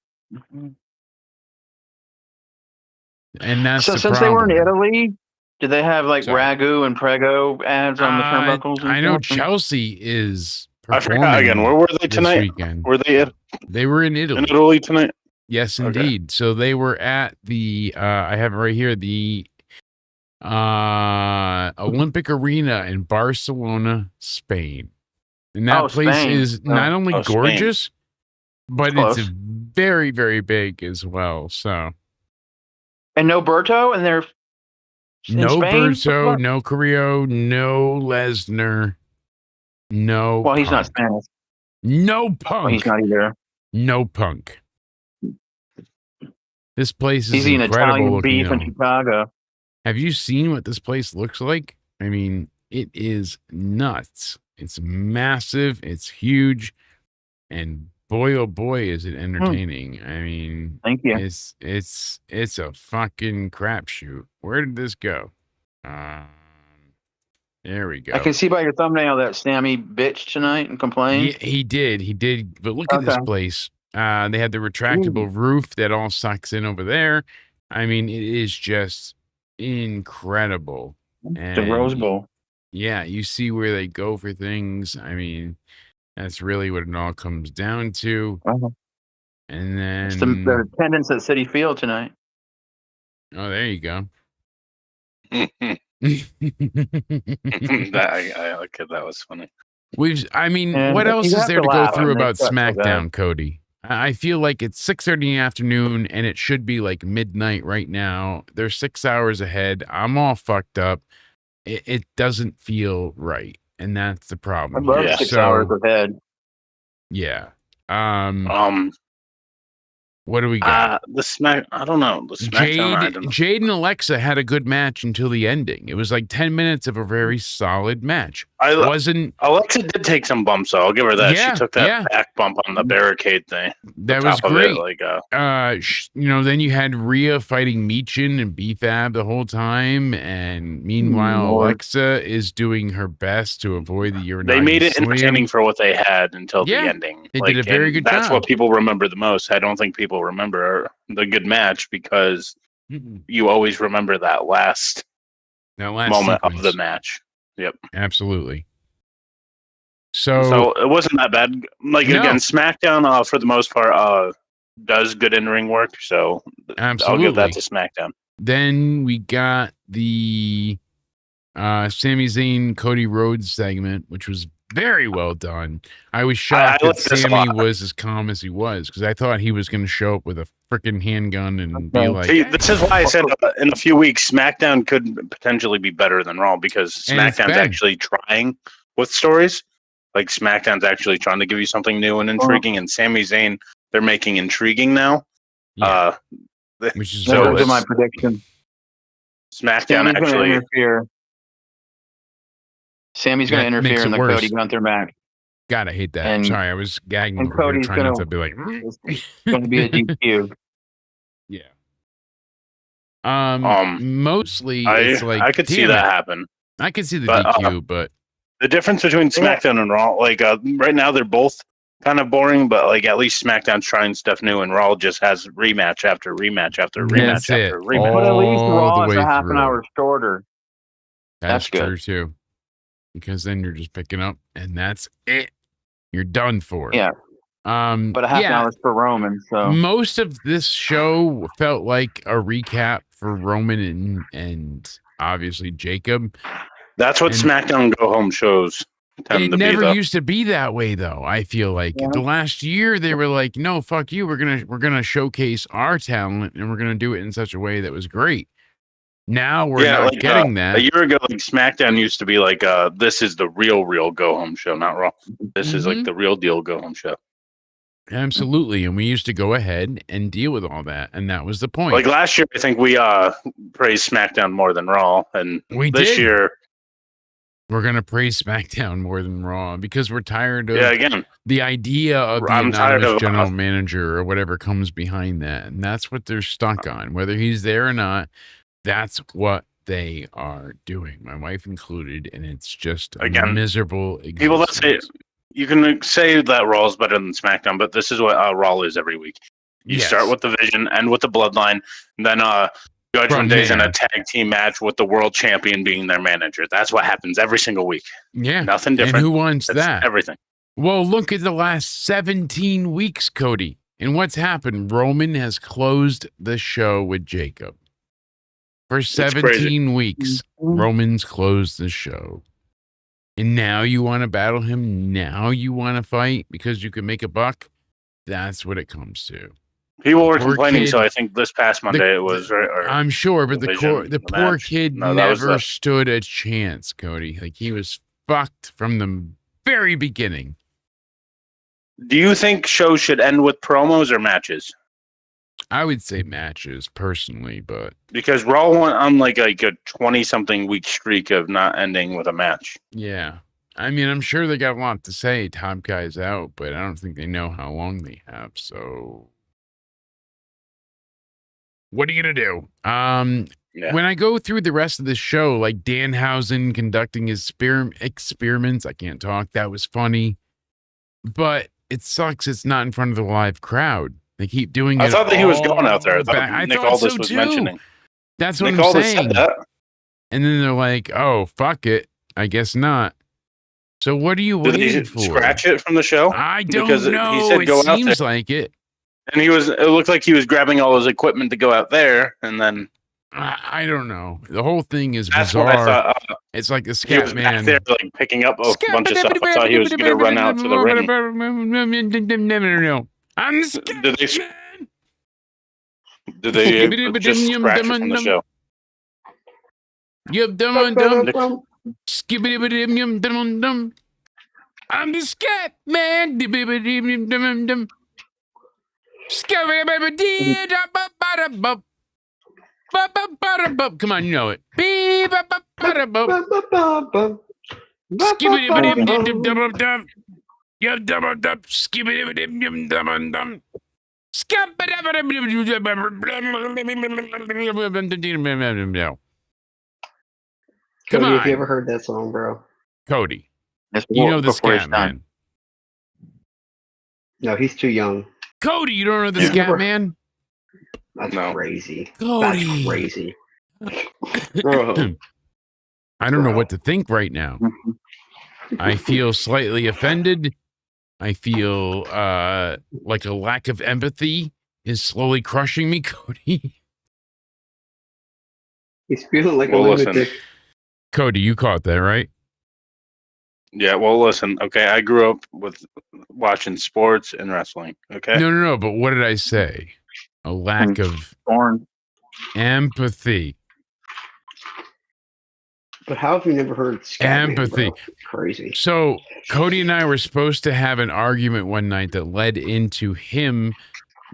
And that's so. Since they were in Italy, did they have like Ragu and Prego ads on the turnbuckles? I know Chelsea is. I forgot again. Where were they tonight? Were they? They were in Italy. In Italy tonight. Yes, indeed. Okay. So they were at the. I have it right here. The Olympic Arena in Barcelona, Spain. And that place Spain. Is not only gorgeous, Spain. But it's very, very big as well. So. And no Berto, and they're no Berto, no Carrillo, no Lesnar, no. Well, he's not Spanish. No Punk. Well, he's not either. No Punk. This place is he's eating Italian beef in Chicago. Have you seen what this place looks like? I mean, it is nuts. It's massive. It's huge, and boy, oh boy, is it entertaining. I mean, thank you. It's a fucking crapshoot. Where did this go? There we go. I can see by your thumbnail that Sammy bitched tonight and complained. He did. But look at this place. They had the retractable roof that all sucks in over there. I mean, it is just incredible. The Rose Bowl. Yeah, you see where they go for things. I mean, that's really what it all comes down to. And then it's the attendance at Citi Field tonight. Oh, there you go. That was funny. What else is there to go through about SmackDown, Cody? I feel like it's 6:30 in the afternoon and it should be like midnight right now. They're 6 hours ahead. I'm all fucked up. It doesn't feel right. And that's the problem. I love 6 hours ahead. Yeah. What do we got? I don't know. The SmackDown. Jade and Alexa had a good match until the ending. It was like 10 minutes of a very solid match. Alexa did take some bumps, though. I'll give her that. Yeah, she took that back bump on the barricade thing. That was great. Then you had Rhea fighting Michin and B-Fab the whole time, and meanwhile Alexa is doing her best to avoid the urinary. They made it entertaining for what they had until the ending. They did a very good job. That's what people remember the most. I don't think people remember the good match because you always remember that last moment of the match. Yep, absolutely. So it wasn't that bad. Like again, SmackDown for the most part does good in ring work. So absolutely. I'll give that to SmackDown. Then we got the Sami Zayn Cody Rhodes segment, which was very well done. I was shocked that Sami was as calm as he was because I thought he was going to show up with a freaking handgun and be like. See, this is why I said in a few weeks SmackDown could potentially be better than Raw because SmackDown's actually trying with stories. Like SmackDown's actually trying to give you something new and intriguing, and Sami Zayn they're making intriguing now. Yeah. Which is those are my predictions. SmackDown actually interfere. Sammy's going to interfere in the Cody Gunther match. God, I hate that. And, sorry, I was gagging. And Cody's trying to be like, it's going to be a DQ. Yeah. Mostly, it's like I could see that happen. I could see the DQ, but the difference between SmackDown and Raw, like right now, they're both kind of boring, but like at least SmackDown's trying stuff new, and Raw just has rematch after rematch after rematch after rematch. But at least Raw is a half an hour shorter. That's true too. Because then you're just picking up, and that's it. You're done for. Yeah. But a half an hour for Roman. So most of this show felt like a recap for Roman and obviously Jacob. That's what SmackDown Go Home shows. It never used to be that way, though. I feel like the last year they were like, "No, fuck you. We're gonna showcase our talent, and we're gonna do it in such a way that was great." Now we're not getting that. A year ago, like SmackDown used to be like, "This is the real Go Home show, not Raw. This is like the real deal Go Home show." Absolutely, and we used to go ahead and deal with all that, and that was the point. Like last year, I think we praised SmackDown more than Raw, and this year we're gonna praise SmackDown more than Raw because we're tired of the idea of the anonymous general manager or whatever comes behind that, and that's what they're stuck on, whether he's there or not. That's what they are doing, my wife included, and it's just a miserable existence. People that say you can say that Raw is better than SmackDown, but this is what Raw is every week. You start with the Vision, end with the Bloodline, and then Judgment Day's in a tag team match with the world champion being their manager. That's what happens every single week. Yeah, nothing different. And who wants that? Everything. Well, look at the last 17 weeks, Cody, and what's happened. Roman has closed the show with Jacob. For 17 weeks, Roman's closed the show. And now you want to battle him? Now you want to fight because you can make a buck? That's what it comes to. People were complaining, so I think this past Monday it was. I'm sure, but the poor kid never stood a chance, Cody. Like, he was fucked from the very beginning. Do you think shows should end with promos or matches? I would say matches personally, but because Raw went on like a 20-something week streak of not ending with a match. Yeah, I mean, I'm sure they got a lot to say. Top Guy's out, but I don't think they know how long they have. So, what are you gonna do? When I go through the rest of the show, like Danhausen conducting his experiments, I can't talk. That was funny, but it sucks. It's not in front of the live crowd. They keep doing it. I thought that he was going out there. I Nick Aldis was mentioning. That's what I'm saying. And then they're like, "Oh, fuck it. I guess not." So what are you waiting for? Scratch it from the show? I don't know. He said go out there. Like it. And it looked like he was grabbing all his equipment to go out there, and then I don't know. The whole thing is bizarre. What I thought, it's like the scat man back there, like picking up a bunch of stuff. I thought he was going to run out to the ring. I'm scared. Did they just scratch it from the show? I'm the scat man. Come on, you know it. Come on. Have you ever heard that song, bro? Cody. You know the Scat Man. No, he's too young. Cody, you don't know the Scat Man? That's crazy. Cody. That's crazy. I don't know what to think right now. I feel slightly offended. I feel like a lack of empathy is slowly crushing me, Cody. He's feeling like a lunatic. Cody, you caught that, right? Yeah, well, listen. Okay, I grew up with watching sports and wrestling. Okay. No. But what did I say? A lack of empathy. But how have you never heard empathy? Crazy. So Cody and I were supposed to have an argument one night that led into him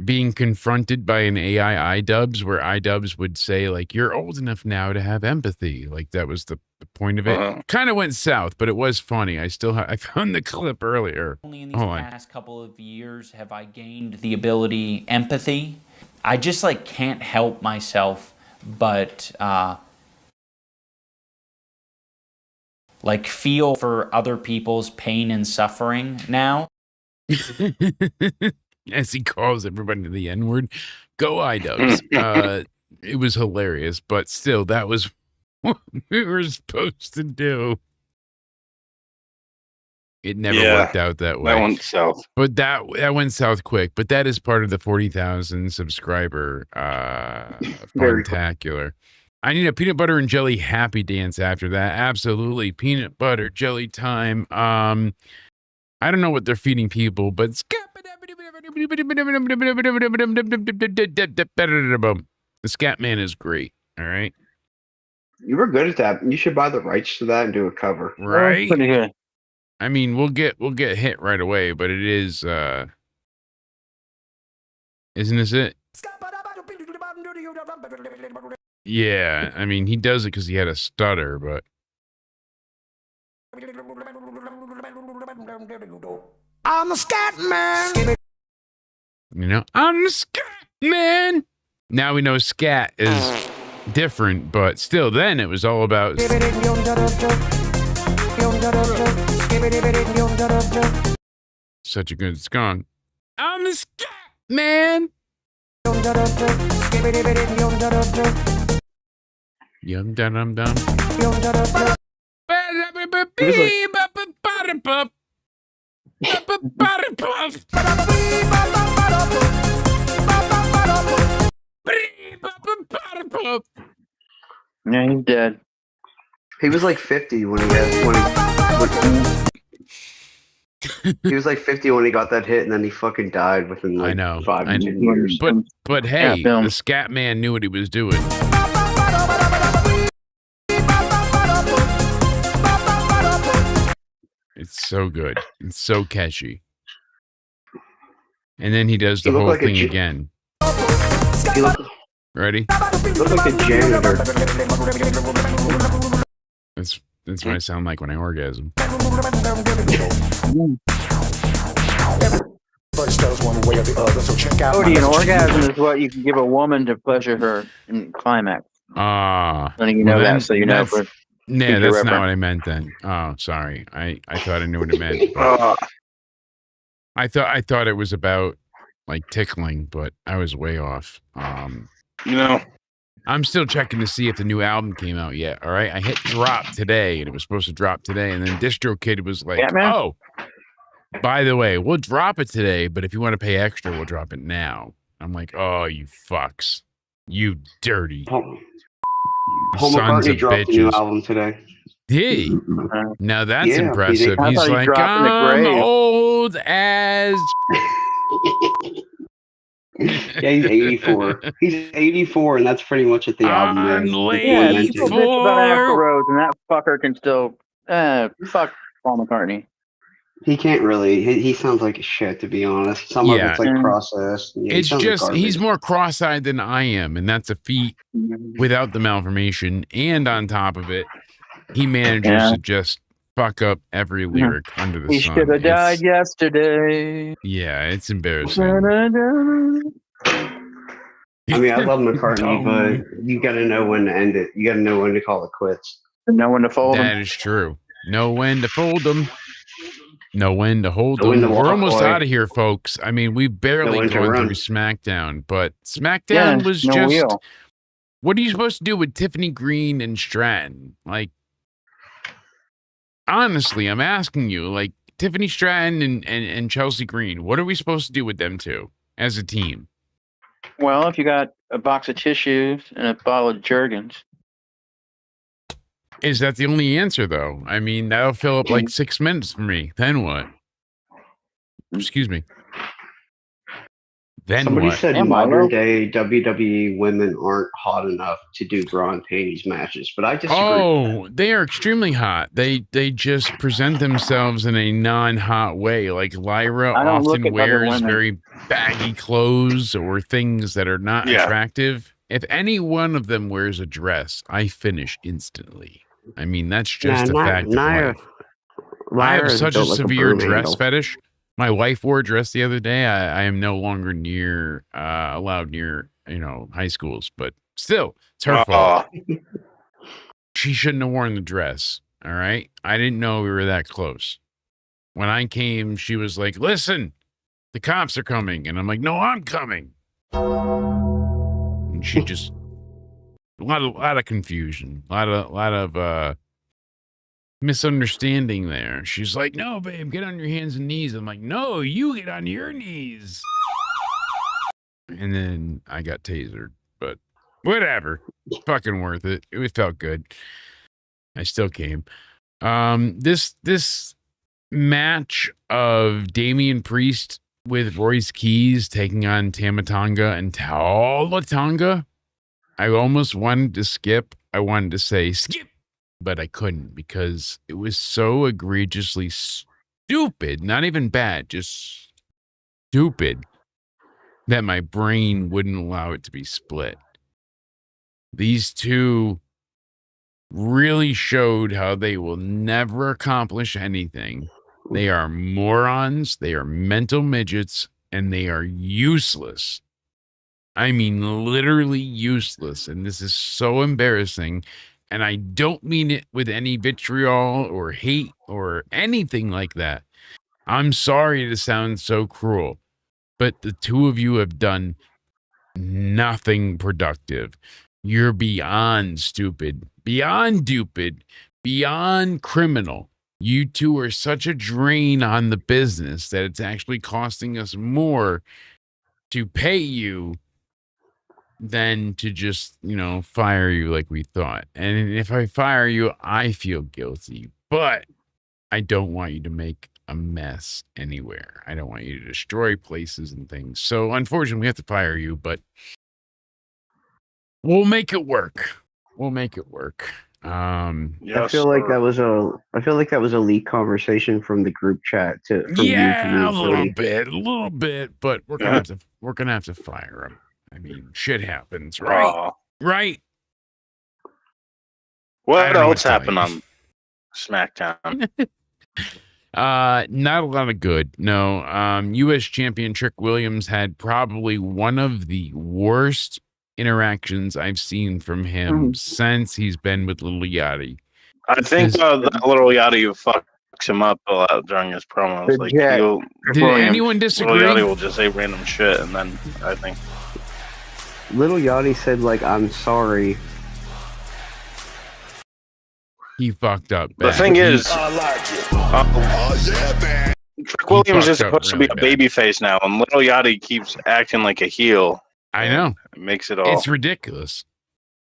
being confronted by an AI iDubbbz, where iDubbbz would say, like, you're old enough now to have empathy. Like, that was the point of it. Kind of went south, but it was funny. I found the clip earlier. Only in these past couple of years have I gained the ability empathy. I just like can't help myself but like feel for other people's pain and suffering now. As he calls everybody the N-word. Go iDubbbz. It was hilarious, but still, that was what we were supposed to do. It never worked out that way. That went south. But that went south quick. But that is part of the 40,000 subscriber spectacular. I need a peanut butter and jelly happy dance after that. Absolutely. Peanut butter jelly time. I don't know what they're feeding people, but the Scat Man is great. All right. You were good at that. You should buy the rights to that and do a cover. Right. Pretty good. I mean, we'll get hit right away, but it is isn't this it? Yeah, I mean, he does it because he had a stutter, but I'm the Scat Man. you know, I'm the Scat Man. Now we know scat is different, but still, then it was all about such a good song. I'm the Scat Man. Yum dum dum dum. Yeah, he's dead. He was like 50 when he was like 50 when he got that hit, and then he fucking died within like 5 to 10 years. But hey, the Scat Man knew what he was doing. It's so good. It's so catchy. And then he does the whole thing again. Ready? He looked like a janitor. That's what I sound like when I orgasm. Cody, an orgasm is what you can give a woman to pleasure her in climax. Letting you know that, so you know. Yeah, that's not what I meant then. Oh, sorry. I thought I knew what it meant. I thought it was about like tickling, but I was way off. You know, I'm still checking to see if the new album came out yet. All right, I hit drop today, and it was supposed to drop today, and then DistroKid was like, "Oh, by the way, we'll drop it today, but if you want to pay extra, we'll drop it now." I'm like, "Oh, you fucks, you dirty Paul sons McCartney of dropped a new bitches." album today. Did he? Now that's Yeah, impressive. I He's thought he like, dropped in the I'm grave." old as. Yeah, he's 84. He's 84, and that's pretty much what the album is. Yeah, people bitch about Axl Rose, and that fucker can still fuck Paul McCartney. He can't really. He sounds like shit, to be honest. Some of it's like processed. Yeah, It's just he's more cross-eyed than I am, and that's a feat without the malformation. And on top of it, he manages to just fuck up every lyric under the He sun. should have died yesterday. Yeah, it's embarrassing. I mean, I love McCartney, but you got to know when to end it. You got to know when to call it quits. Know when to fold That is true. Know when to fold them. Know when to hold Know when them. to We're walk almost away. out of here, folks. I mean, we barely Know when to gone run. through SmackDown, but SmackDown was just. What are you supposed to do with Tiffany Green and Stratton? Like, Honestly, I'm asking you, like Tiffany Stratton and Chelsea Green, what are we supposed to do with them two as a team? Well, if you got a box of tissues and a bottle of Jergens. Is that the only answer, though? I mean, that'll fill up like 6 minutes for me. Then what? Excuse me. Then Somebody what? said modern day WWE women aren't hot enough to do bra and panties matches, but I disagree. Oh, they are extremely hot. They just present themselves in a non-hot way. Like Lyra often wears very baggy clothes or things that are not attractive. If any one of them wears a dress, I finish instantly. I mean, that's just a fact of life. I have such a severe dress fetish. My wife wore a dress the other day. I am no longer allowed near, high schools, but still, it's her fault. She shouldn't have worn the dress. All right. I didn't know we were that close. When I came, she was like, listen, the cops are coming. And I'm like, no, I'm coming. And she just, a lot of confusion, a lot of misunderstanding there. She's like, no, babe, get on your hands and knees. I'm like, no, you get on your knees. And then I got tasered, but whatever. Fucking worth it. It felt good. I still came. This match of Damian Priest with Royce Keys taking on Tamatonga and Talatonga, I almost wanted to skip. I wanted to say skip, but I couldn't because it was so egregiously stupid, not even bad, just stupid, that my brain wouldn't allow it to be split. These two really showed how they will never accomplish anything. They are morons, they are mental midgets, and they are useless. I mean, literally useless. And this is so embarrassing. And I don't mean it with any vitriol or hate or anything like that. I'm sorry to sound so cruel, but the two of you have done nothing productive. You're beyond stupid, beyond criminal. You two are such a drain on the business that it's actually costing us more to pay you than to just, fire you like we thought. And if I fire you, I feel guilty, but I don't want you to make a mess anywhere. I don't want you to destroy places and things. So unfortunately, we have to fire you, but we'll make it work. I feel like that was a leak conversation from the group chat a little bit, but we're gonna have to fire him. I mean, shit happens, right? Right. What else happened on SmackDown? Not a lot of good. No. U.S. champion Trick Williams had probably one of the worst interactions I've seen from him since he's been with Little Yachty. I think that Little Yachty fucks him up a lot during his promos. Like, did anyone disagree? Little Yachty will just say random shit, and then I think Little Yachty said, like, I'm sorry. He fucked up bad. The thing is, Trick Williams is supposed to be a babyface now, and Little Yachty keeps acting like a heel. I know. It makes it all. It's ridiculous.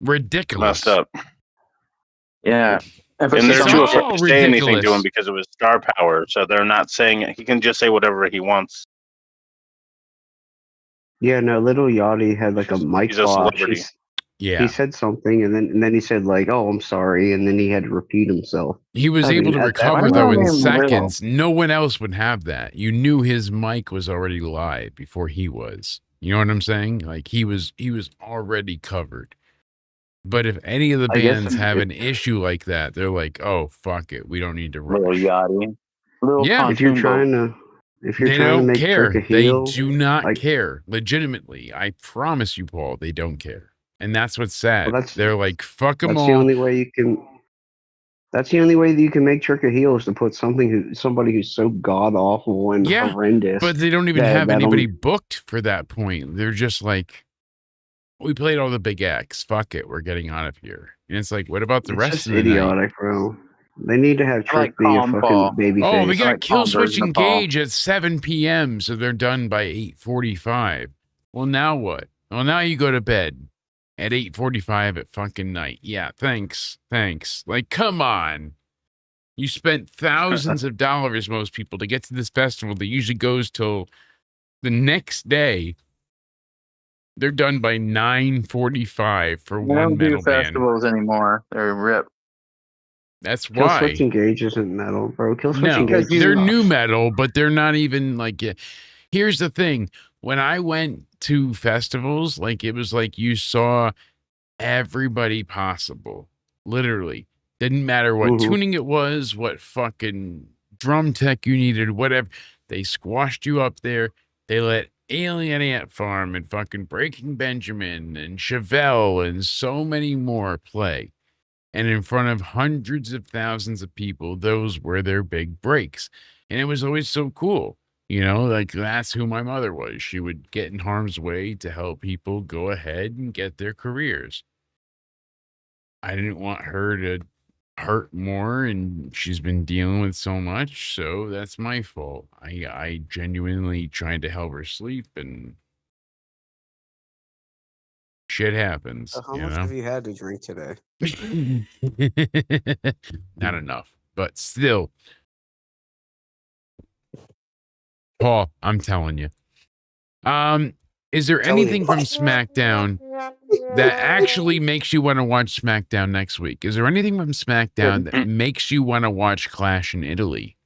Messed up. Yeah. And they're too afraid to say anything to him because of his star power, so they're not saying it. He can just say whatever he wants. Yeah, no, Little Yachty had like a mic He's a celebrity. He said something, and then he said like, "Oh, I'm sorry," and then he had to repeat himself. He was able to recover though in seconds. No one else would have that. You knew his mic was already live before he was. You know what I'm saying? Like he was already covered. But if any of the bands have an issue like that, they're like, "Oh, fuck it, we don't need to rush." Little Yachty. If you're trying to make Trick a heel, they do not care. Legitimately, I promise you, Paul, they don't care. And that's what's sad. They're like, fuck them all. That's the only way you can make Trick a heel is to put somebody who's so god awful and horrendous. But they don't even have anybody booked for that point. They're just like, we played all the big acts. Fuck it, we're getting out of here. And it's like, what about the rest of the idiotic, night? bro? They need to have Trick be a fucking baby face. Oh, we got Kill Switch Engage at 7 p.m., so they're done by 8:45. Well, now what? Well, now you go to bed at 8:45 at fucking night. Yeah, thanks. Like, come on. You spent thousands of dollars, most people, to get to this festival that usually goes till the next day. They're done by 9:45 for one metal band. They don't do festivals anymore. They're ripped. That's Kill why. Switch Engage isn't metal, bro. Kill Switch Engage. They're new metal, but they're not even like. Here's the thing: when I went to festivals, like it was like you saw everybody possible. Literally, didn't matter what tuning it was, what fucking drum tech you needed, whatever. They squashed you up there. They let Alien Ant Farm and fucking Breaking Benjamin and Chevelle and so many more play. And in front of hundreds of thousands of people, those were their big breaks. And it was always so cool. You know, like that's who my mother was. She would get in harm's way to help people go ahead and get their careers. I didn't want her to hurt more, and she's been dealing with so much, so that's my fault. I genuinely tried to help her sleep, and shit happens. So how much have you had to drink today? Not enough, but still. Paul, I'm telling you. Is there anything from SmackDown that actually makes you want to watch SmackDown next week? Is there anything from SmackDown that makes you want to watch Clash in Italy?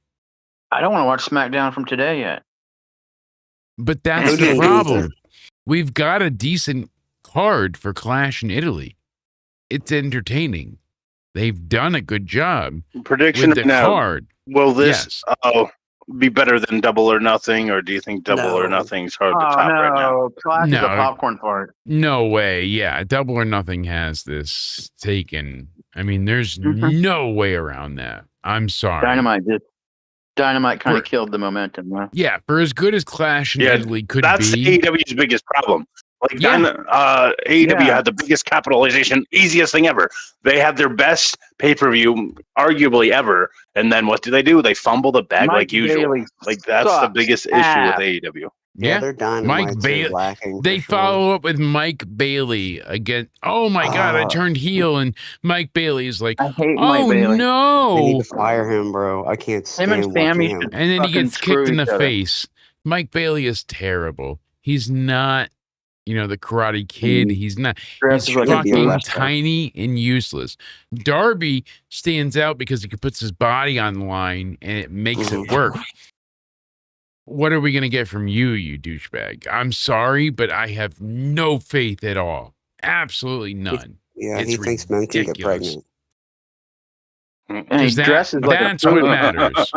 I don't want to watch SmackDown from today yet. But that's the problem. We've got a decent card for Clash in Italy. It's entertaining. They've done a good job. Prediction with the now. card. Will this be better than Double or Nothing, or do you think Double or Nothing's hard to top right now? Clash is a popcorn part. No way. Yeah, Double or Nothing has this taken. I mean, there's no way around that. I'm sorry. Dynamite kind of killed the momentum. Huh? Yeah, for as good as Clash in Italy could that's be. That's AEW's biggest problem. Like AEW had the biggest capitalization, easiest thing ever. They had their best pay-per-view, arguably ever, and then what do? They fumble the bag like usual. Like that's the biggest issue with AEW. Yeah, their Dynamites Mike Bailey. lacking. They follow up with Mike Bailey again. Oh my God, I turned heel, and Mike Bailey is like, I hate Mike Bailey. No, They need to fire him, bro. I can't stand and Femi him. And then he gets kicked in the each other. face. Mike Bailey is terrible. He's not, the Karate Kid. He's not. He's like fucking tiny and useless. Darby stands out because he puts his body on the line and it makes it work. What are we going to get from you, you douchebag? I'm sorry, but I have no faith at all. Absolutely none. Yeah, It's he thinks men can get ridiculous. pregnant. And he dresses like That's a what fool. matters.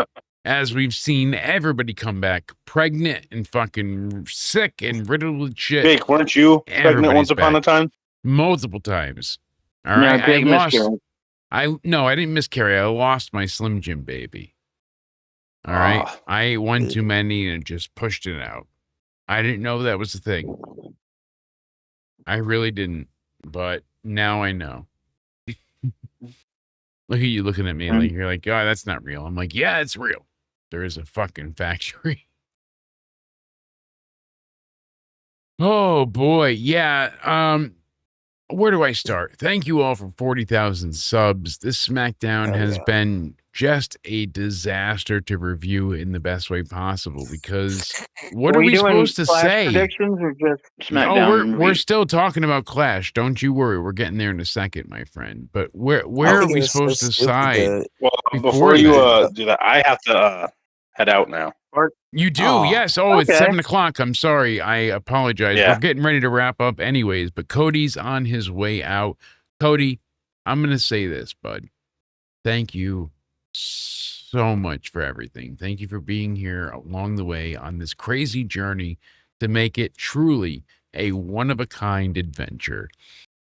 As we've seen everybody come back pregnant and fucking sick and riddled with shit. Jake, weren't you pregnant Everybody's once upon a back. time? Multiple times. All Yeah, right. big I miscarriage. didn't miscarry. I lost my Slim Jim baby. All right. I ate one too many and just pushed it out. I didn't know that was a thing. I really didn't. But now I know. Look at you looking at me like you're like, oh, that's not real. I'm like, yeah, it's real. There is a fucking factory. Oh boy. Yeah. Where do I start? Thank you all for 40,000 subs. This SmackDown has been just a disaster to review in the best way possible because what are we supposed to say? Predictions or just SmackDown? We're still talking about Clash. Don't you worry. We're getting there in a second, my friend. But where are we supposed to side? Well, before you do that, I have to head out now. You do, yes. Oh, it's 7 o'clock. I'm sorry. I apologize. Yeah. We're getting ready to wrap up anyways, but Cody's on his way out. Cody, I'm going to say this, bud. Thank you so much for everything. Thank you for being here along the way on this crazy journey to make it truly a one-of-a-kind adventure.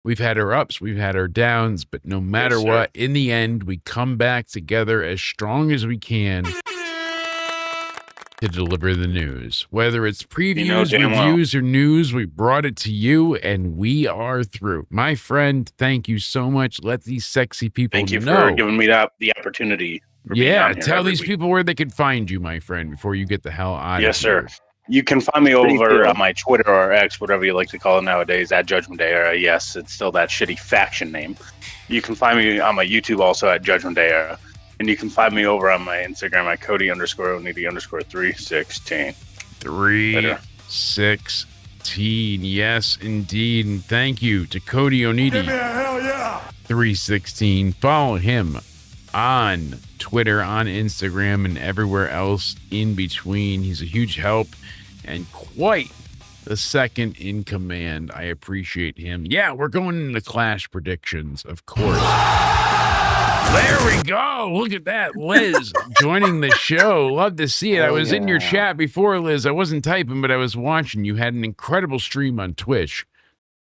We've had our ups, we've had our downs, but no matter what, in the end, we come back together as strong as we can. to deliver the news. Whether it's previews, You know damn well. reviews, or news, we brought it to you, and we are through. My friend, thank you so much. Let these sexy people Thank you know. for giving me the opportunity. For being Yeah, on here tell every these week. people where they can find you, my friend, before you get the hell out Yes, of here. sir. You can find me over on my Twitter or X, whatever you like to call it nowadays, at Judgment Day Era. Yes, it's still that shitty faction name. You can find me on my YouTube also at Judgment Day Era. And you can find me over on my Instagram at Cody_Onidi_316. 316. Yes, indeed. And thank you to Cody Onidi. Give me a hell yeah! 316. Follow him on Twitter, on Instagram, and everywhere else in between. He's a huge help and quite the second in command. I appreciate him. Yeah, we're going into Clash predictions, of course. There we go. Look at that. Liz joining the show. Love to see it. I was in your chat before, Liz. I wasn't typing, but I was watching. You had an incredible stream on Twitch.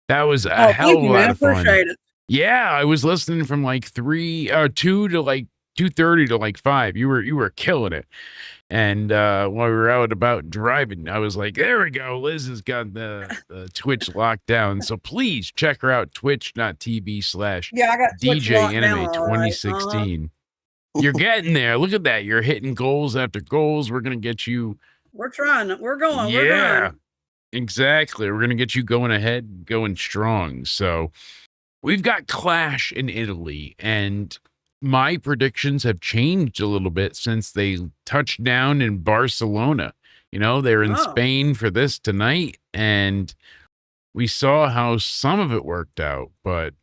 That was a hell of a lot of fun. Appreciate it. Yeah, I was listening from like 2 to like 2:30 to like 5. You were killing it. And while we were out about driving, I was like, there we go. Liz has got the Twitch locked down. So please check her out, twitch.tv/ Yeah, I got Twitch DJ locked Anime down, all right. 2016. You're getting there. Look at that. You're hitting goals after goals. We're going to get you. We're trying. We're going. We're Yeah, going. exactly. We're going to get you going ahead, going strong. So we've got Clash in Italy, and my predictions have changed a little bit since they touched down in Barcelona. You know, they're in Spain for this tonight, and we saw how some of it worked out, but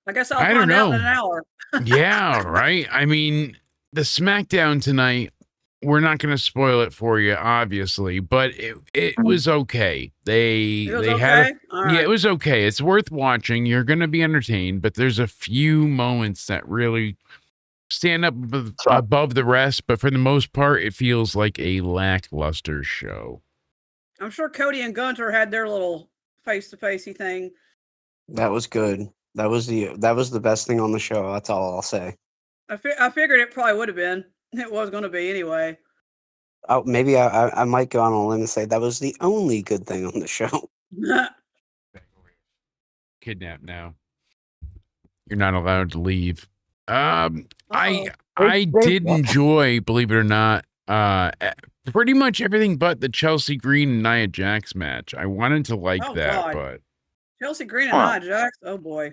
I guess I'll I don't find out know. in an hour. Yeah, right. I mean, the SmackDown tonight, we're not going to spoil it for you, obviously, but it was okay. They was had okay? All right. yeah, it was okay. It's worth watching. You're going to be entertained, but there's a few moments that really stand up above the rest. But for the most part, it feels like a lackluster show. I'm sure Cody and Gunther had their little face-to-facey thing. That was good. That was the best thing on the show. That's all I'll say. I figured it probably would have been. It was going to be anyway. Oh, maybe I might go on a limb and say that was the only good thing on the show. Kidnapped now. You're not allowed to leave. I did enjoy, believe it or not, pretty much everything but the Chelsea Green and Nia Jax match. I wanted to like that, God. but Chelsea Green and Nia Jax. Oh boy.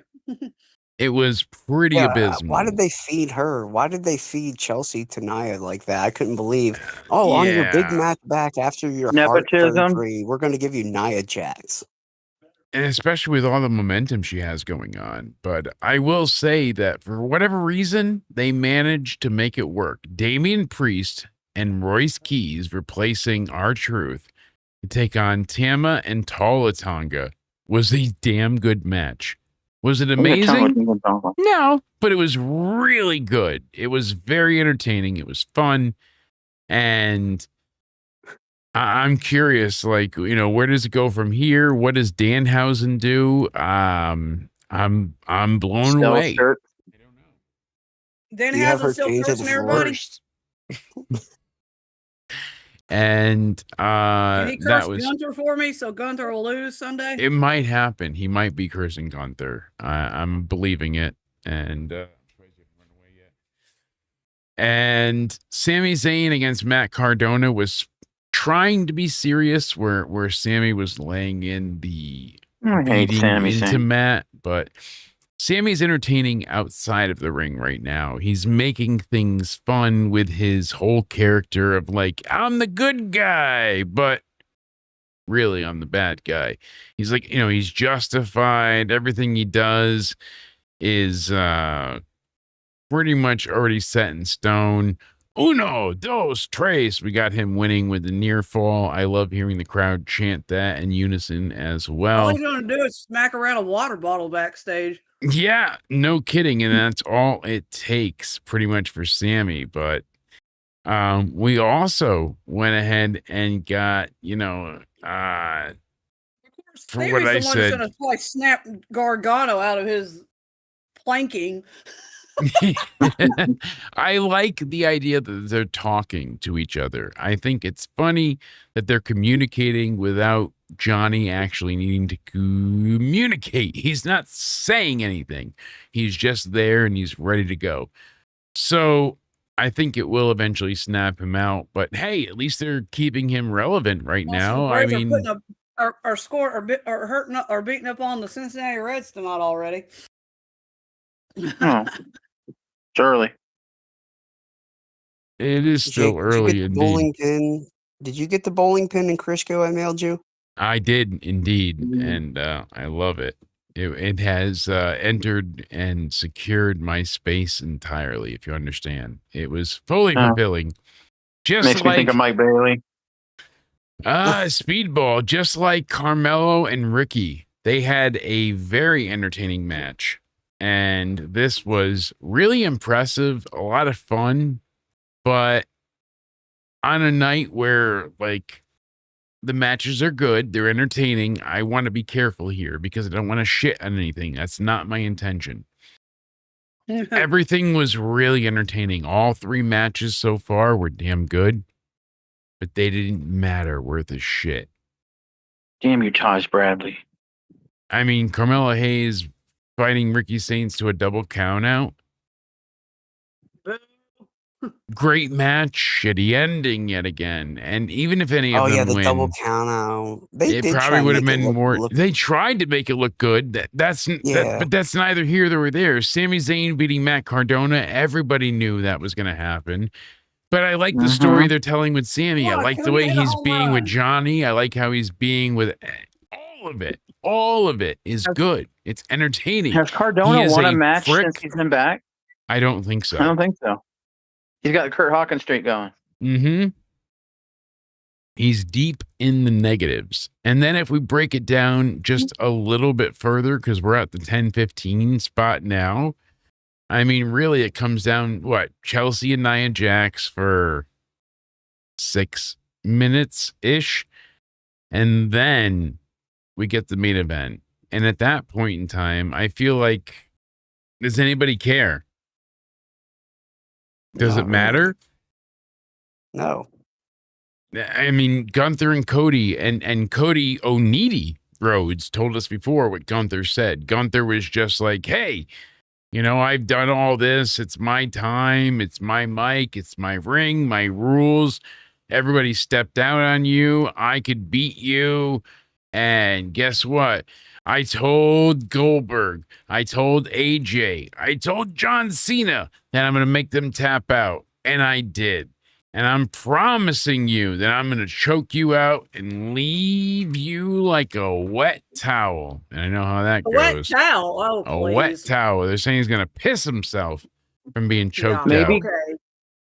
it was pretty abysmal. Why did they feed her? Why did they feed Chelsea to Nia like that? I couldn't believe. Oh, on your big match back after your heart surgery, we're going to give you Nia Jax. And especially with all the momentum she has going on. But I will say that for whatever reason, they managed to make it work. Damian Priest and Royce Keys replacing R-Truth to take on Tama and Tala Tonga was a damn good match. Was it amazing? No, but it was really good. It was very entertaining. It was fun. And I'm curious, like, you know, where does it go from here? What does Danhausen do? I'm blown away. Dan has a silk cursing everybody. And Can he curse that was Gunther for me so Gunther will lose Sunday? it might happen. He might be cursing Gunther. I'm believing it. And Sami Zayn against Matt Cardona was trying to be serious, where Sammy was laying in the beating into Matt, but Sammy's entertaining outside of the ring right now. He's making things fun with his whole character of like, I'm the good guy, but really I'm the bad guy. He's like, you know, he's justified. Everything he does is pretty much already set in stone. Uno, dos, tres. We got him winning with the near fall. I love hearing the crowd chant that in unison as well. All he's going to do is smack around a water bottle backstage. Yeah, no kidding. And that's all it takes pretty much for Sammy. But we also went ahead and got, you know, for what I said. Going to probably snap Gargano out of his planking. I like the idea that they're talking to each other. I think it's funny that they're communicating without Johnny actually needing to communicate. He's not saying anything. He's just there and he's ready to go. So I think it will eventually snap him out. But hey, at least they're keeping him relevant right now. I mean, or score or hurting or beating up on the Cincinnati Reds tonight already. Oh, it's early. It is still early indeed. Did you get the bowling pin in Crisco I mailed you? I did indeed, and I love it. It has entered and secured my space entirely, if you understand. It was fully fulfilling. Just Makes me think of Mike Bailey. Speedball, just like Carmelo and Ricky. They had a very entertaining match. And this was really impressive, a lot of fun, but on a night where, like, the matches are good, they're entertaining, I want to be careful here because I don't want to shit on anything. That's not my intention. Everything was really entertaining. All 3 matches so far were damn good, but they didn't matter worth a shit. Damn you, Taj Bradley. I mean, Carmelo Hayes fighting Ricky Saints to a double count out. Great match, shitty ending yet again. And even if any of them the win, double count out. It probably would have been more. They tried to make it look good. But that's neither here nor there. Sami Zayn beating Matt Cardona. Everybody knew that was going to happen. But I like the story they're telling with Sammy. I like the way he's being with Johnny. I like how he's being with all of it. All of it is good. It's entertaining. Has Cardona won a match since he's been back? I don't think so. I don't think so. He's got the Kurt Hawkins streak going. Mm-hmm. He's deep in the negatives. And then if we break it down just a little bit further, because we're at the 10-15 spot now, I mean, really, it comes down, Chelsea and Nia Jax for 6 minutes-ish. And then we get the main event. And at that point in time, I feel like, does anybody care? Does it matter? No. I mean, Gunther and Cody and Cody Oneidi Rhodes told us before what Gunther said. Gunther was just like, hey, I've done all this. It's my time. It's my mic. It's my ring, my rules. Everybody stepped out on you. I could beat you. And guess what? I told Goldberg, I told AJ, I told John Cena that I'm going to make them tap out. And I did. And I'm promising you that I'm going to choke you out and leave you like a wet towel. And I know how that goes. Wet towel? Oh, please. A wet towel. They're saying he's going to piss himself from being choked out. Okay.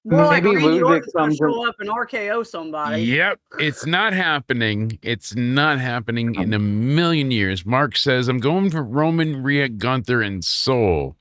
More like Ludwig Orton's going to show up and RKO somebody. Yep. It's not happening. It's not happening in a million years. Mark says, I'm going for Roman, Rhea, Gunther, and Soul.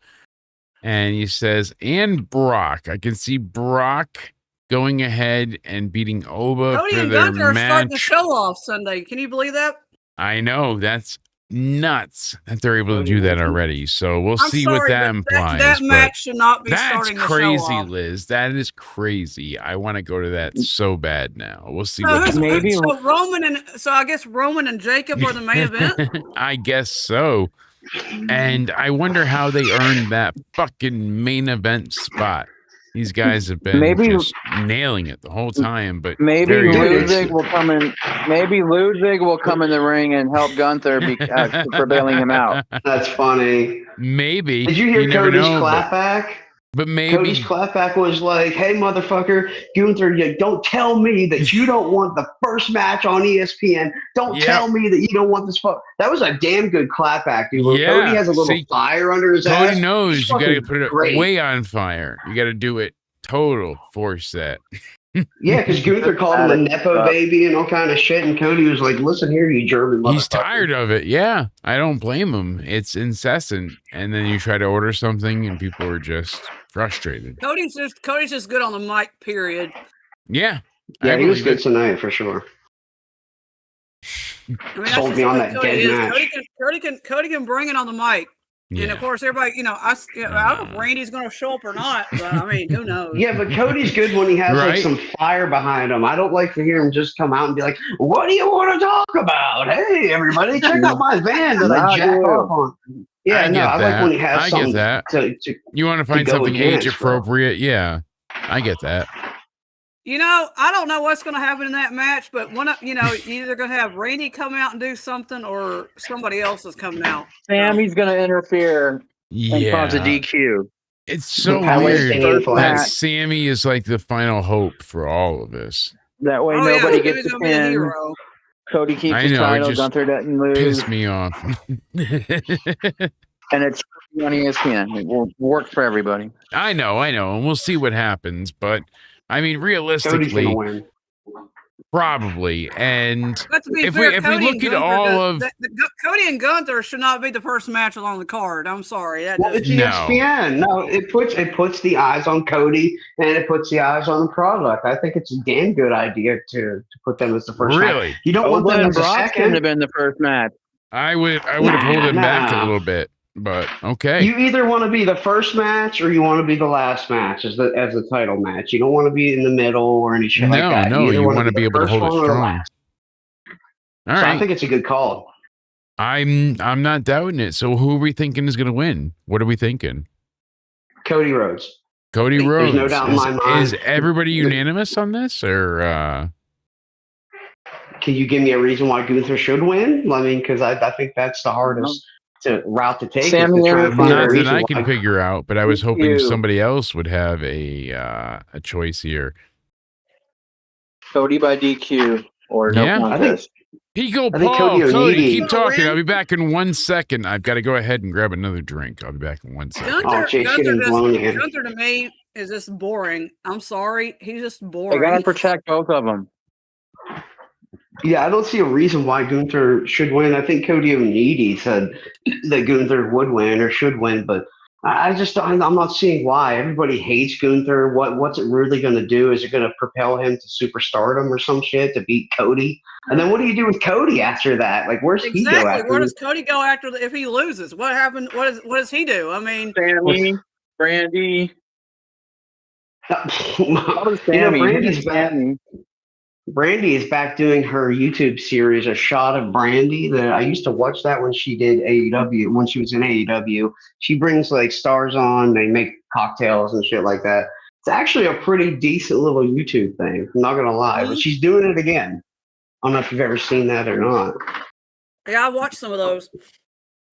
And he says, and Brock. I can see Brock going ahead and beating Oba Cody for and their Gunther are match. starting the show off Sunday. Can you believe that? I know. That's nuts that they're able to do that already. So we'll see what that implies. That match should not be starting the show crazy, off. Liz. That is crazy. I want to go to that so bad now. We'll see So, what happens. so I guess Roman and Jacob are the main event. I guess so. And I wonder how they earned that fucking main event spot. These guys have been just nailing it the whole time, but maybe Ludwig will come in. Maybe Ludwig will come in the ring and help Gunther for bailing him out. That's funny. Maybe. Did you hear Cody's clapback? But maybe Cody's clapback was like, "Hey, motherfucker, Gunther, you don't tell me that you don't want the first match on ESPN. Don't tell me that you don't want this." That was a damn good clapback, dude. Cody has a little fire under his ass. Cody knows you got to put it way on fire. You got to do it total force set. Yeah, because Gunther called him a Nepo baby and all kind of shit, and Cody was like, "Listen here, you German motherfucker." He's tired of it. Yeah, I don't blame him. It's incessant, and then you try to order something, and people are just frustrated. Cody's just good on the mic. Period. Yeah, he was good tonight for sure. I mean, sold me on that dead match. Cody can bring it on the mic. And of course, everybody, I don't know if Randy's going to show up or not, but I mean, who knows? Yeah, but Cody's good when he has like some fire behind him. I don't like to hear him just come out and be like, "What do you want to talk about? Hey, everybody, check out my van that I jack off on." Yeah, I like when he has something. You want to find something age appropriate? Yeah, I get that. I don't know what's going to happen in that match, but you're either going to have Randy come out and do something, or somebody else is coming out. Sammy's going to interfere and cause a DQ. It's so weird that Sammy is like the final hope for all of this. That way, nobody gets the pin. Cody keeps his title. Gunther doesn't lose. Piss me off. And it's on ESPN. It will work for everybody. I know, and we'll see what happens, but. I mean, realistically, probably. And if we look at all of Cody and Gunther should not be the first match along the card. I'm sorry. It's ESPN. No, it puts the eyes on Cody and it puts the eyes on the product. I think it's a damn good idea to put them as the first match. You don't want them as a second. Should have been the first match. I would have pulled it back a little bit. But okay, you either want to be the first match or you want to be the last match as the title match. You don't want to be in the middle or any shit like that. No, you want to be able to hold it strong. All right, I think it's a good call. I'm not doubting it. So who are we thinking is going to win? What are we thinking? Cody Rhodes. Cody Rhodes. There's no doubt in my mind. Is everybody unanimous on this, or? Can you give me a reason why Gunther should win? I mean, because I think that's the hardest. Route to take. Not that I can figure out, but I was hoping somebody else would have a choice here. Cody by DQ or no contest. Cody, keep talking. I'll be back in 1 second. I've got to go ahead and grab another drink. I'll be back in 1 second. Gunther to me is just boring. I'm sorry, he's just boring. They gotta protect both of them. Yeah, I don't see a reason why Gunther should win. I think Cody O'Needy said that Gunther would win or should win, but I'm not seeing why. Everybody hates Gunther. What's it really going to do? Is it going to propel him to superstardom or some shit to beat Cody? And then what do you do with Cody after that? Like, where's he go after? Where does Cody go after if he loses? What happened? What does he do? I mean, Sammy, Brandy. Brandy's back. Brandy is back doing her YouTube series, A Shot of Brandy. That I used to watch that when she did AEW, when she was in AEW. She brings like stars on, they make cocktails and shit like that. It's actually a pretty decent little YouTube thing. I'm not gonna lie, but she's doing it again. I don't know if you've ever seen that or not. Yeah, I watched some of those.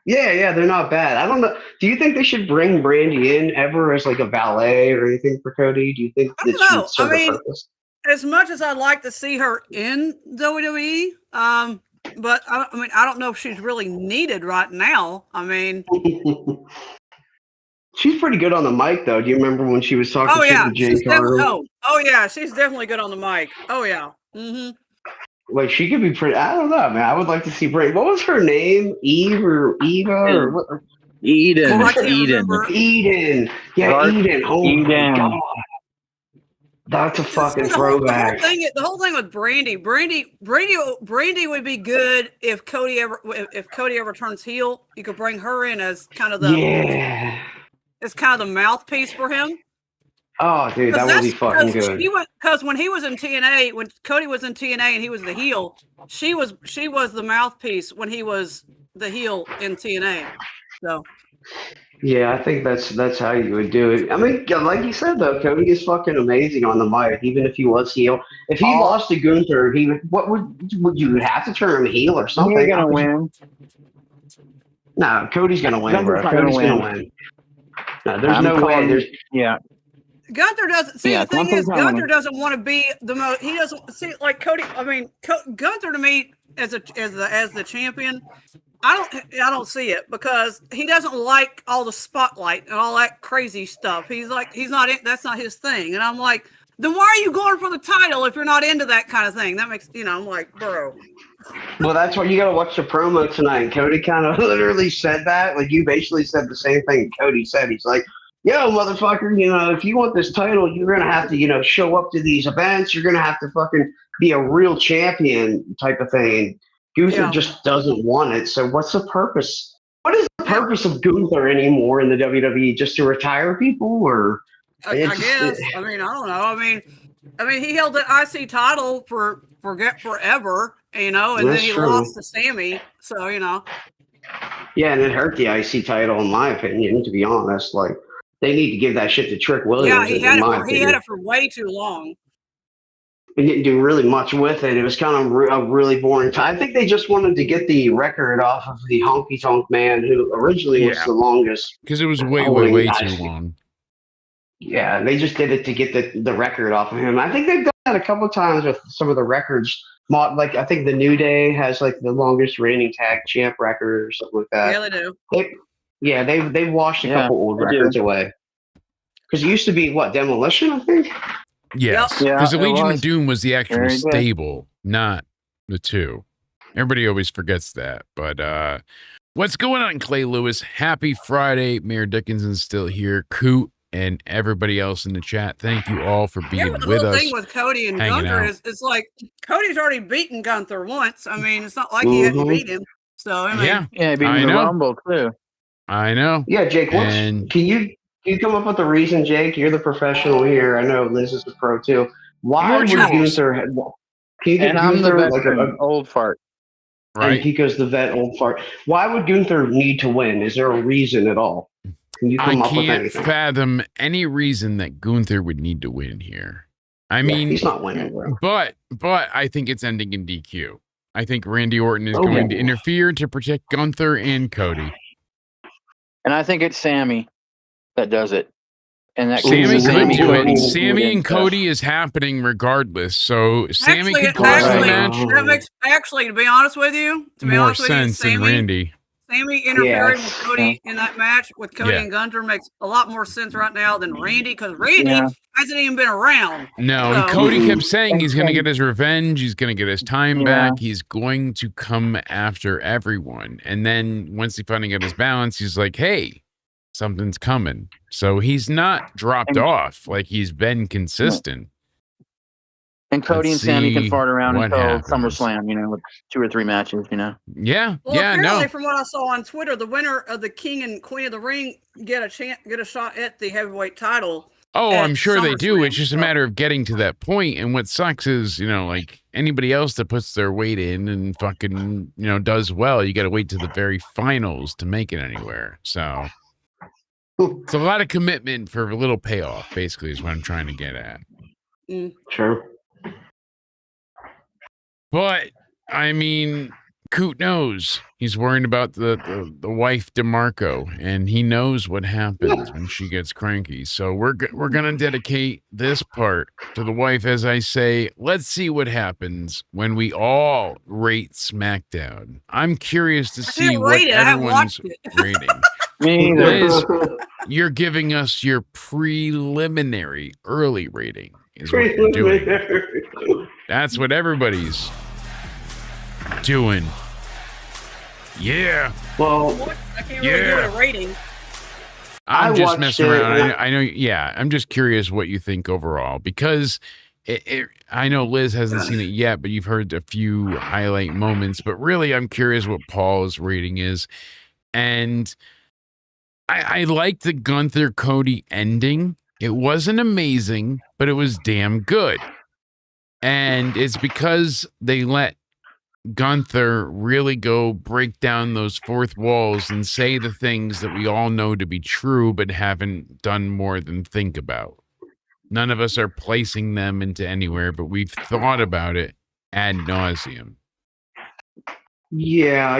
Yeah, they're not bad. I don't know. Do you think they should bring Brandy in ever as like a valet or anything for Cody? Do you think that she would serve a purpose? As much as I'd like to see her in WWE, but I don't know if she's really needed right now. I mean, she's pretty good on the mic, though. Do you remember when she was talking to Jade Cargill? Oh yeah, she's definitely good on the mic. Oh yeah. Mm-hmm. Like she could be pretty. I don't know, man. I would like to see Brandy. What was her name? Eve or Eva or what? Eden. Eden. Yeah, Eden. Oh my God. That's a fucking throwback. The whole thing with Brandy would be good if Cody ever turns heel. You could bring her in as kind of the mouthpiece for him. Oh, dude, that would be fucking good. Because when he was in TNA, when Cody was in TNA and he was the heel, she was the mouthpiece when he was the heel in TNA. So. Yeah, I think that's how you would do it. I mean, like you said though, Cody is fucking amazing on the mic. Even if he was heel, if he lost to Gunther, would you have to turn him heel or something? He's gonna win. No, Cody's gonna win, bro. Cody's gonna win. No, there's no way. Gunther doesn't see. The thing is, Gunther doesn't want to be the most. He doesn't see like Cody. I mean, Gunther to me as the champion. I don't see it because he doesn't like all the spotlight and all that crazy stuff. He's not. That's not his thing. And I'm like, then why are you going for the title if you're not into that kind of thing? That makes I'm like, bro. Well, that's why you got to watch the promo tonight. Cody kind of literally said that. Like you basically said the same thing Cody said. He's like, yo, motherfucker, if you want this title, you're gonna have to, show up to these events. You're gonna have to fucking be a real champion type of thing. Gunther just doesn't want it. So what's the purpose? What is the purpose of Gunther anymore in the WWE? Just to retire people, or I guess. I mean, I don't know. I mean, he held the IC title for forever, and then he lost to Sammy. So Yeah, and it hurt the IC title, in my opinion. To be honest, like they need to give that shit to Trick Williams. Yeah, he had it for way too long. He didn't do really much with it. It was kind of a really boring time. I think they just wanted to get the record off of the Honky Tonk Man, who originally was the longest. Because it was way too long. Yeah, they just did it to get the record off of him. I think they've done that a couple of times with some of the records. Like I think the New Day has like the longest reigning tag champ record or something like that. Yeah, they do. They've washed a couple old records away. Because it used to be Demolition, I think. Yes, because the Legion of Doom was the actual stable, not the two. Everybody always forgets that. But what's going on, Clay Lewis? Happy Friday. Mayor Dickinson's still here. Coot and everybody else in the chat. Thank you all for being with us. The whole thing with Cody and Gunther is it's like Cody's already beaten Gunther once. I mean, it's not like he hadn't beat him. So I mean, he beat him in the Rumble too. I know. Yeah, Jake. Can you come up with a reason, Jake? You're the professional here. I know Liz is the pro too. Why would Gunther? Can you get I'm Gunther the veteran, like old fart? Right. And Pico's the vet, old fart. Why would Gunther need to win? Is there a reason at all? Can you come up with anything? I can't fathom any reason that Gunther would need to win here. I mean, he's not winning, bro. But I think it's ending in DQ. I think Randy Orton is going to interfere to protect Gunther and Cody. And I think it's Sammy that does it. And that Sammy could do it. Sammy and Cody is happening regardless. So Sammy could cause the match. That makes to be honest with you, more sense than Randy. Sammy interfering with Cody in that match with Cody and Gunther makes a lot more sense right now than Randy, because Randy hasn't even been around. No, and Cody kept saying he's going to get his revenge. He's going to get his time back. He's going to come after everyone. And then once he finally got his balance, he's like, hey, something's coming. So he's not dropped off. Like, he's been consistent. And Cody and Sammy can fart around until SummerSlam, with 2 or 3 matches, Yeah, well, apparently, from what I saw on Twitter, the winner of the King and Queen of the Ring get a shot at the heavyweight title. Oh, I'm sure they do. It's just a matter of getting to that point. And what sucks is, like anybody else that puts their weight in and fucking, does well, you got to wait to the very finals to make it anywhere. So it's a lot of commitment for a little payoff, basically, is what I'm trying to get at. Sure. But I mean, Coot knows. He's worried about the wife DeMarco, and he knows what happens when she gets cranky. So we're gonna dedicate this part to the wife, as I say. Let's see what happens when we all rate SmackDown. I'm curious to see what everyone's rating. Liz, you're giving us your preliminary early rating. Is what you're doing. That's what everybody's doing. Yeah. Well, I can't really give it a rating. I'm just messing around. I know. Yeah, I'm just curious what you think overall, because I know Liz hasn't seen it yet, but you've heard a few highlight moments. But really, I'm curious what Paul's rating is, and I like the Gunther Cody ending. It wasn't amazing, but it was damn good. And it's because they let Gunther really go break down those fourth walls and say the things that we all know to be true, but haven't done more than think about. None of us are placing them into anywhere, but we've thought about it ad nauseum. Yeah,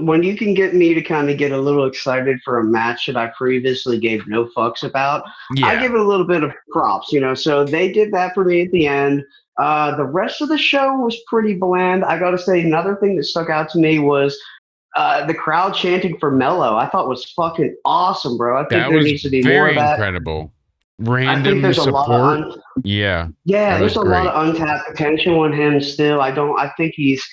when you can get me to kind of get a little excited for a match that I previously gave no fucks about, I give it a little bit of props, So they did that for me at the end. The rest of the show was pretty bland. I got to say, another thing that stuck out to me was the crowd chanting for Mello. I thought was fucking awesome, bro. I think there needs to be more of that. Incredible. Random support. Yeah, there's a lot of untapped potential in him still. I think he's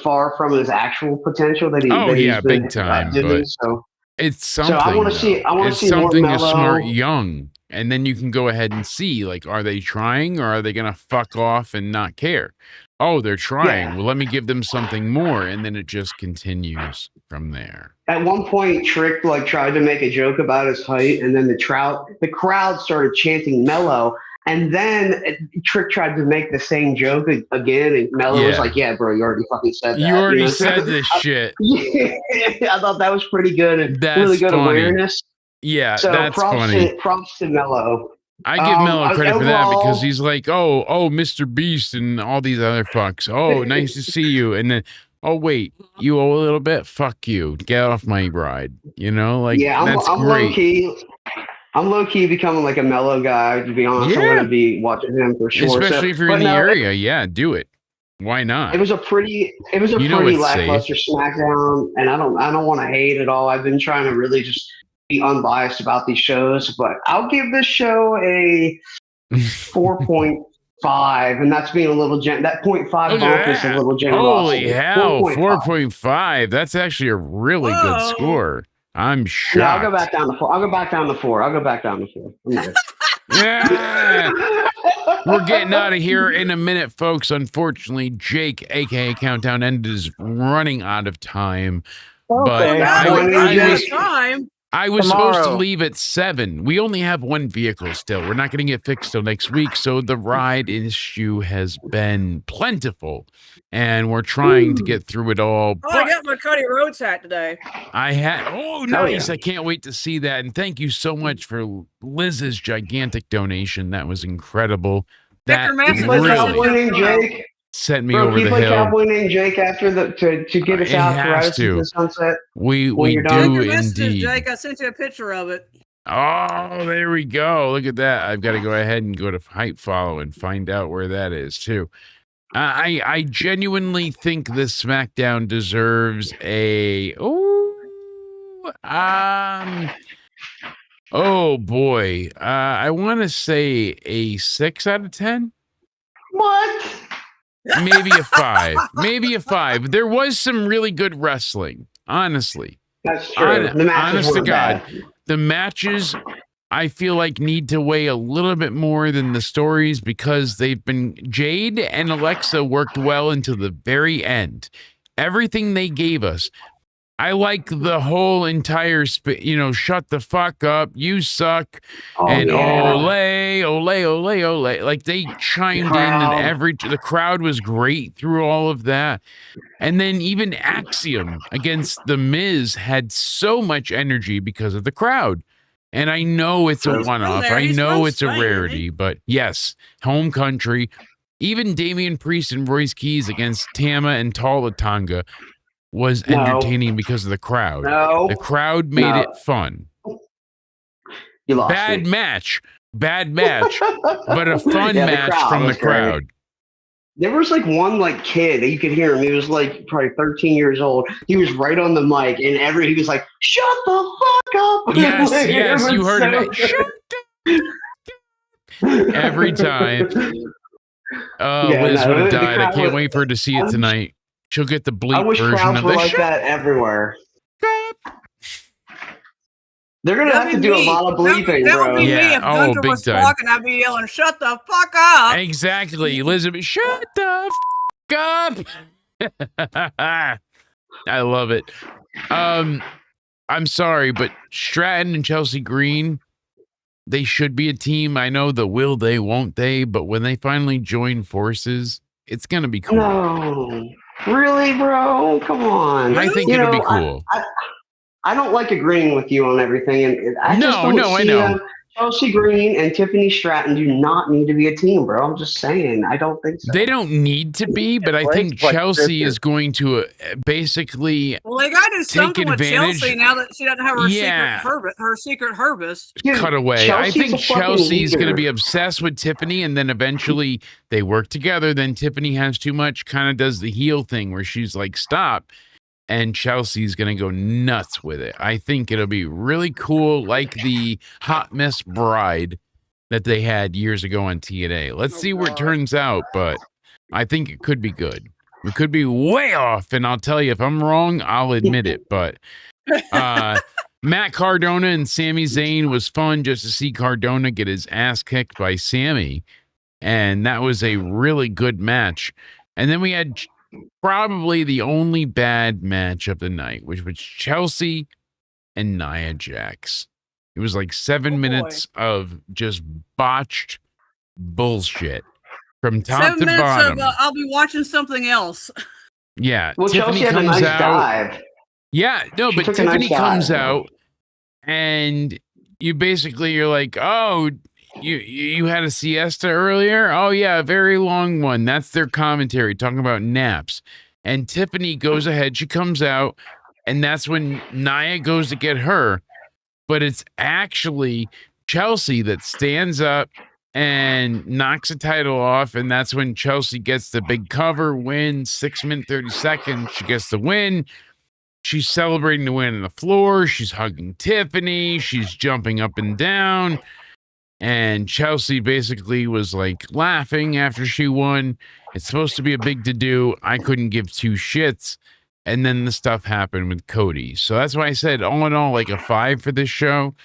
far from his actual potential that he's big time. But so it's something. So I want to see. It's something a smart young And then you can go ahead and see, like, are they trying or are they going to fuck off and not care? Oh, they're trying. Yeah. Well, let me give them something more. And then it just continues from there. At one point, Trick like tried to make a joke about his height, and then the crowd started chanting Mello. And then Trick tried to make the same joke again, and Mello was like, "Yeah, bro, you already fucking said that. You already said this shit." Yeah, I thought that was pretty good and really good awareness. Yeah, so that's props funny. Props to Mello. I give Mello credit for that because he's like, oh, Mr. Beast and all these other fucks. Oh, nice to see you. And then, oh, wait, you owe a little bit? Fuck you. Get off my ride. You know, like, yeah, that's I'm great. Low-key. I'm low-key becoming like a Mello guy, to be honest. I'm going to be watching him for sure. Especially if you're in the area. Yeah, do it. Why not? It was a pretty lackluster SmackDown, and I don't want to hate at all. I've been trying to really just be unbiased about these shows, but I'll give this show a 4.5, and that's being a little that 0.5 bump is a little generous. Holy hell, 4.5. That's actually a really good score. I'm shocked. Yeah, I'll go back down to 4. I'm good. Yeah. We're getting out of here in a minute, folks. Unfortunately, Jake, aka Countdown Ended, is running out of time. Okay. But I was supposed to leave at 7. We only have one vehicle still. We're not going to get fixed till next week. So the ride issue has been plentiful. And we're trying to get through it all. Oh, I got my Cody Rhodes hat today. I had. Oh, nice. Yeah. I can't wait to see that. And thank you so much for Liz's gigantic donation. That was incredible. That really Jake. Sent me over the hill. Cowboy named Jake after to get us out to the sunset. We do indeed. Jake, I sent you a picture of it. Oh, there we go. Look at that. I've got to go ahead and go to Hype Follow and find out where that is too. I genuinely think this SmackDown deserves a oh boy. I want to say a 6 out of 10. What? Maybe a 5. Maybe a 5. There was some really good wrestling, honestly. That's true. Honest to God. The matches, I feel like, need to weigh a little bit more than the stories because they've been... Jade and Alexa worked well until the very end. Everything they gave us. I like the whole entire, shut the fuck up, you suck, and ole. Like they chimed in, and the crowd was great through all of that. And then even Axiom against The Miz had so much energy because of the crowd. And I know it's a one-off. I know it's a rarity, but yes, home country. Even Damian Priest and Royce Keys against Tama and Tala Tonga was entertaining because of the crowd. The crowd made it fun. You lost bad match, but a fun match from the crowd. There was like one kid that you could hear him. He was like probably 13 years old. He was right on the mic, and he was like, "Shut the fuck up!" Yes, you heard it. Shut the every time. Liz would have died. I can't wait for her to see it tonight. She'll get the bleep version of this. Like that everywhere. They're gonna have to do a lot of bleeping, that bro. Would be me if Gunther was talking, I'd be yelling, "Shut the fuck up!" Exactly, Elizabeth. Shut the fuck up. I love it. I'm sorry, but Stratton and Chelsea Green, they should be a team. I know the will they, won't they, but when they finally join forces, it's gonna be cool. No. Really, bro? Come on. I think it'll be cool. I don't like agreeing with you on everything, and I know. Chelsea Green and Tiffany Stratton do not need to be a team, bro. I'm just saying. I don't think so. They don't need to be, but I think Chelsea is going to basically they got to do something with Chelsea now that she doesn't have her secret Herbis. Cut away. I think Chelsea's going to be obsessed with Tiffany, and then eventually they work together. Then Tiffany has too much, kind of does the heel thing where she's like, stop. And Chelsea's going to go nuts with it. I think it'll be really cool, like the Hot Mess Bride that they had years ago on TNA. Let's see where it turns out, but I think it could be good. We could be way off, and I'll tell you, if I'm wrong, I'll admit it. But Matt Cardona and Sami Zayn was fun just to see Cardona get his ass kicked by Sami. And that was a really good match. And then we had probably the only bad match of the night, which was Chelsea and Nia Jax. It was like 7 minutes of just botched bullshit from top 7 to minutes bottom. of I'll be watching something else. Yeah. Well, Tiffany Chelsea had a comes nice out. dive. Yeah, no, She but took a Tiffany nice comes dive. out and you're like, oh, you had a siesta earlier? Oh yeah, a very long one. That's their commentary talking about naps. And Tiffany goes ahead, she comes out, and that's when Nia goes to get her. But it's actually Chelsea that stands up and knocks the title off, and that's when Chelsea gets the big cover, win, 6 minutes, 30 seconds. She gets the win. She's celebrating the win on the floor. She's hugging Tiffany. She's jumping up and down. And Chelsea basically was like laughing after she won. It's supposed to be a big to-do. I couldn't give two shits. And then the stuff happened with Cody. So that's why I said, all in all, like a 5 for this show.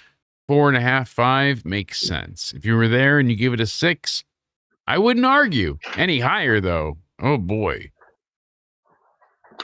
4.5, 5 makes sense. If you were there and you give it a 6, I wouldn't argue. Any higher, though, oh boy.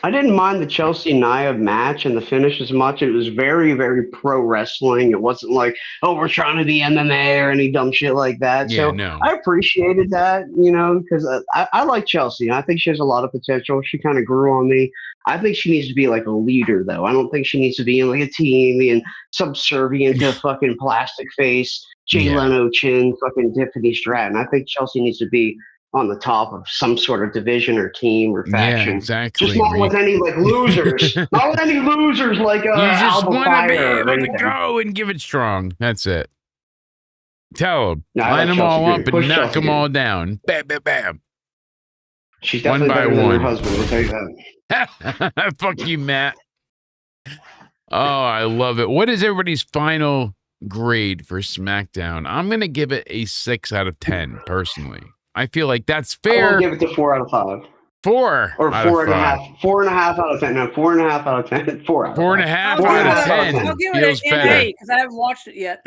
I didn't mind the Chelsea Nia match and the finish as much. It was very, very pro wrestling. It wasn't like, oh, we're trying to be MMA or any dumb shit like that. Yeah, so no. I appreciated that, you know, because I like Chelsea. I think she has a lot of potential. She kind of grew on me. I think she needs to be like a leader, though. I don't think she needs to be in like a team being subservient to fucking plastic face, Jay Leno chin, fucking Tiffany Stratton. I think Chelsea needs to be on the top of some sort of division or team or faction. Yeah, exactly. Just not with any like losers. Not with any losers like you just Alba want to Fire be or able to anything. go and give it strong. That's it. Tell them. No, I line like them Chelsea all good. up and Push knock Chelsea them good. all down. Bam, bam, bam. She's One definitely by better than her one. husband. I'll tell you that. Fuck you, Matt. Oh, I love it. What is everybody's final grade for SmackDown? I'm going to give it a 6 out of 10, personally. I feel like that's fair. I'll give it to 4 out of 5. 4 Or out of 4.5. 4.5 out of 10. No, 4.5 out of 10. 4 out of 4.5 5. out of 10. I'll give Feels it an better. 8 because I haven't watched it yet.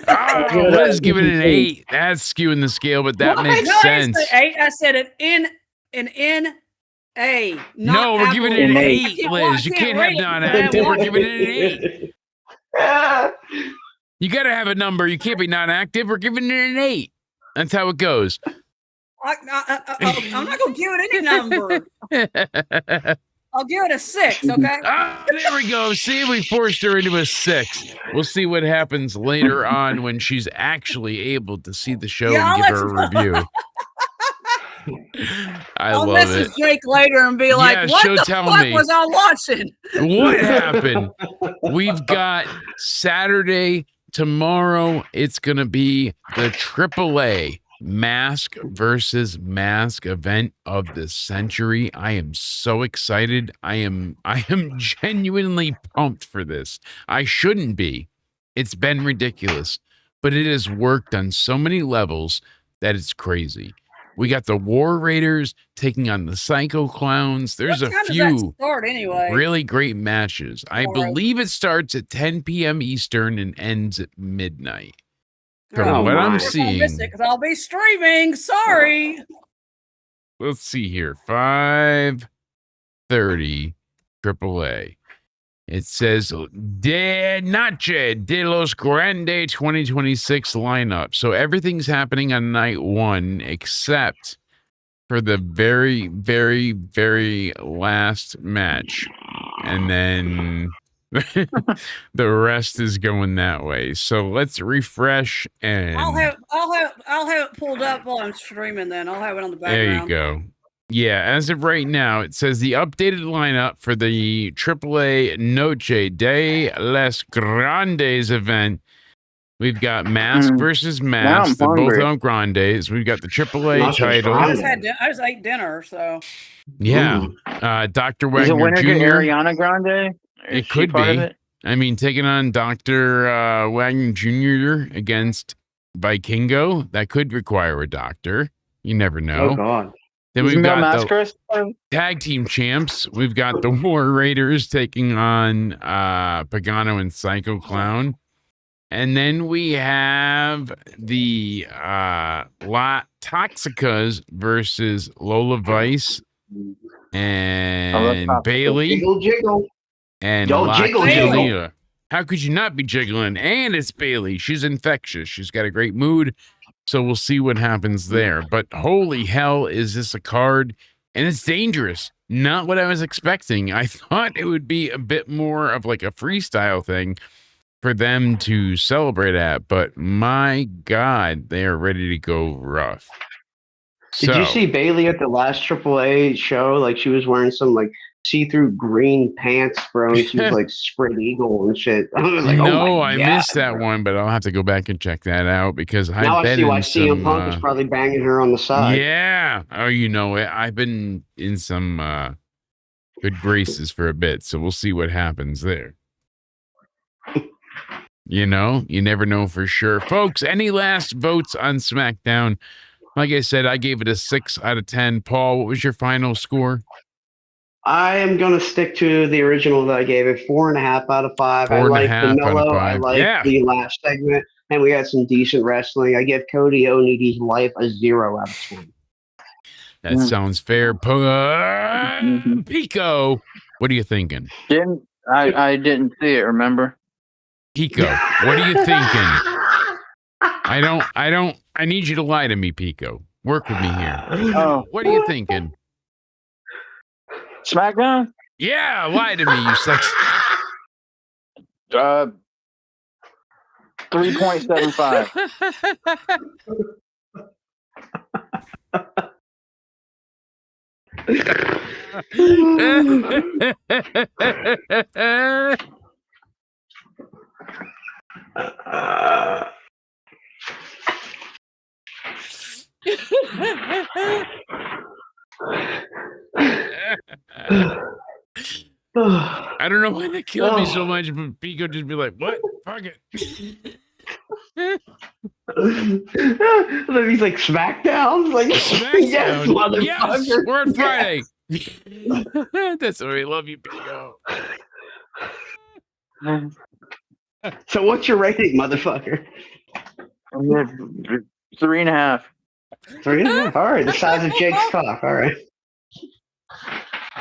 Oh, Liz giving it an 8. That's skewing the scale, but that makes No, sense. I didn't say 8. I said an N-A. No, we're giving it an 8, Liz. You can't have non-active. We're giving it an 8. You got to have a number. You can't be non-active. We're giving it an 8. That's how it goes. I'm not going to give it any number. I'll give it a 6, okay? Ah, there we go. See, we forced her into a 6. We'll see what happens later on when she's actually able to see the show and give her a review. I'll love message it. Jake later and be like, Yeah, what she'll the tell fuck me. was I watching? What happened? We've got Saturday. Tomorrow, it's going to be the AAA mask versus mask event of the century. I am so excited. I am genuinely pumped for this. I shouldn't be. It's been ridiculous, but it has worked on so many levels that it's crazy. We got the War Raiders taking on the Psycho Clowns. There's What a time does that few start anyway? really great matches. I believe it starts at 10 p.m. Eastern and ends at midnight. From what I'm seeing, Because I'll be streaming. Sorry. let's see here. 5:30 AAA. It says De Noche de los Grande 2026 lineup. So everything's happening on night 1 except for the very, very, very last match. And then the rest is going that way. So let's refresh and I'll have it pulled up while I'm streaming. Then I'll have it on the background. there you go. Yeah, as of right now, it says the updated lineup for the AAA Noche de los Grandes event. We've got Mask versus Mask. They're both on Grandes. We've got the AAA title. I just ate dinner, so Yeah. Dr. Is it Wagner winner to Jr. Ariana Grande? It could be. I mean, taking on Dr. Wagner Jr. against Vikingo, that could require a doctor. You never know. Oh, God. Then we've got the tag team champs. We've got the War Raiders taking on Pagano and Psycho Clown. And then we have the La Toxicas versus Lola Vice and Bailey. Jiggle, jiggle. And Don't jiggle, jiggle. How could you not be jiggling? And it's Bailey. She's infectious. She's got a great mood. So we'll see what happens there. But holy hell, is this a card? And it's dangerous. Not what I was expecting. I thought it would be a bit more of like a freestyle thing for them to celebrate at. But my God, they are ready to go rough. Did you see Bailey at the last AAA show? Like she was wearing some like see-through green pants, bro. And she was like spread eagle and shit. I was like, no, oh I missed that one, but I'll have to go back and check that out because now I see why CM Punk is probably banging her on the side. Yeah. Oh, you know it. I've been in some good graces for a bit, so we'll see what happens there. You know, you never know for sure. Folks, any last votes on SmackDown? Like I said, I gave it a 6 out of 10. Paul, what was your final score? I am going to stick to the original that I gave it 4.5 out of 5. I like the mellow. I like the last segment, and we had some decent wrestling. I give Cody Oneidi's life a 0 out of 10. That sounds fair. Pico, what are you thinking? I didn't see it, remember? Pico, what are you thinking? I need you to lie to me, Pico. Work with me here. Oh. What are you thinking? SmackDown? Yeah, lie to me, you sex. 3.75. I don't know why that killed me so much, but Pico just be like, what? Fuck it. Then he's like, SmackDown? Like, SmackDown. Yes, we're on Friday. That's why we love you, Pico. So what's your rating, motherfucker? 3.5. 3.5? All right, the size of Jake's cock. All right.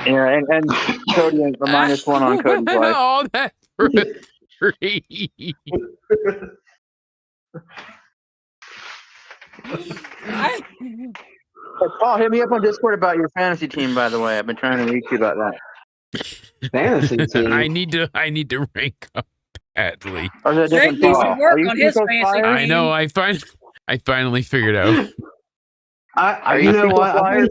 Yeah, and Cody is a -1 on Cody's life. All that for a 3. Paul, hit me up on Discord about your fantasy team, by the way. I've been trying to reach you about that. Fantasy team? I need to rank up badly. Or is that Jake needs to work on his fantasy team. I know. I finally figured out. You know what? I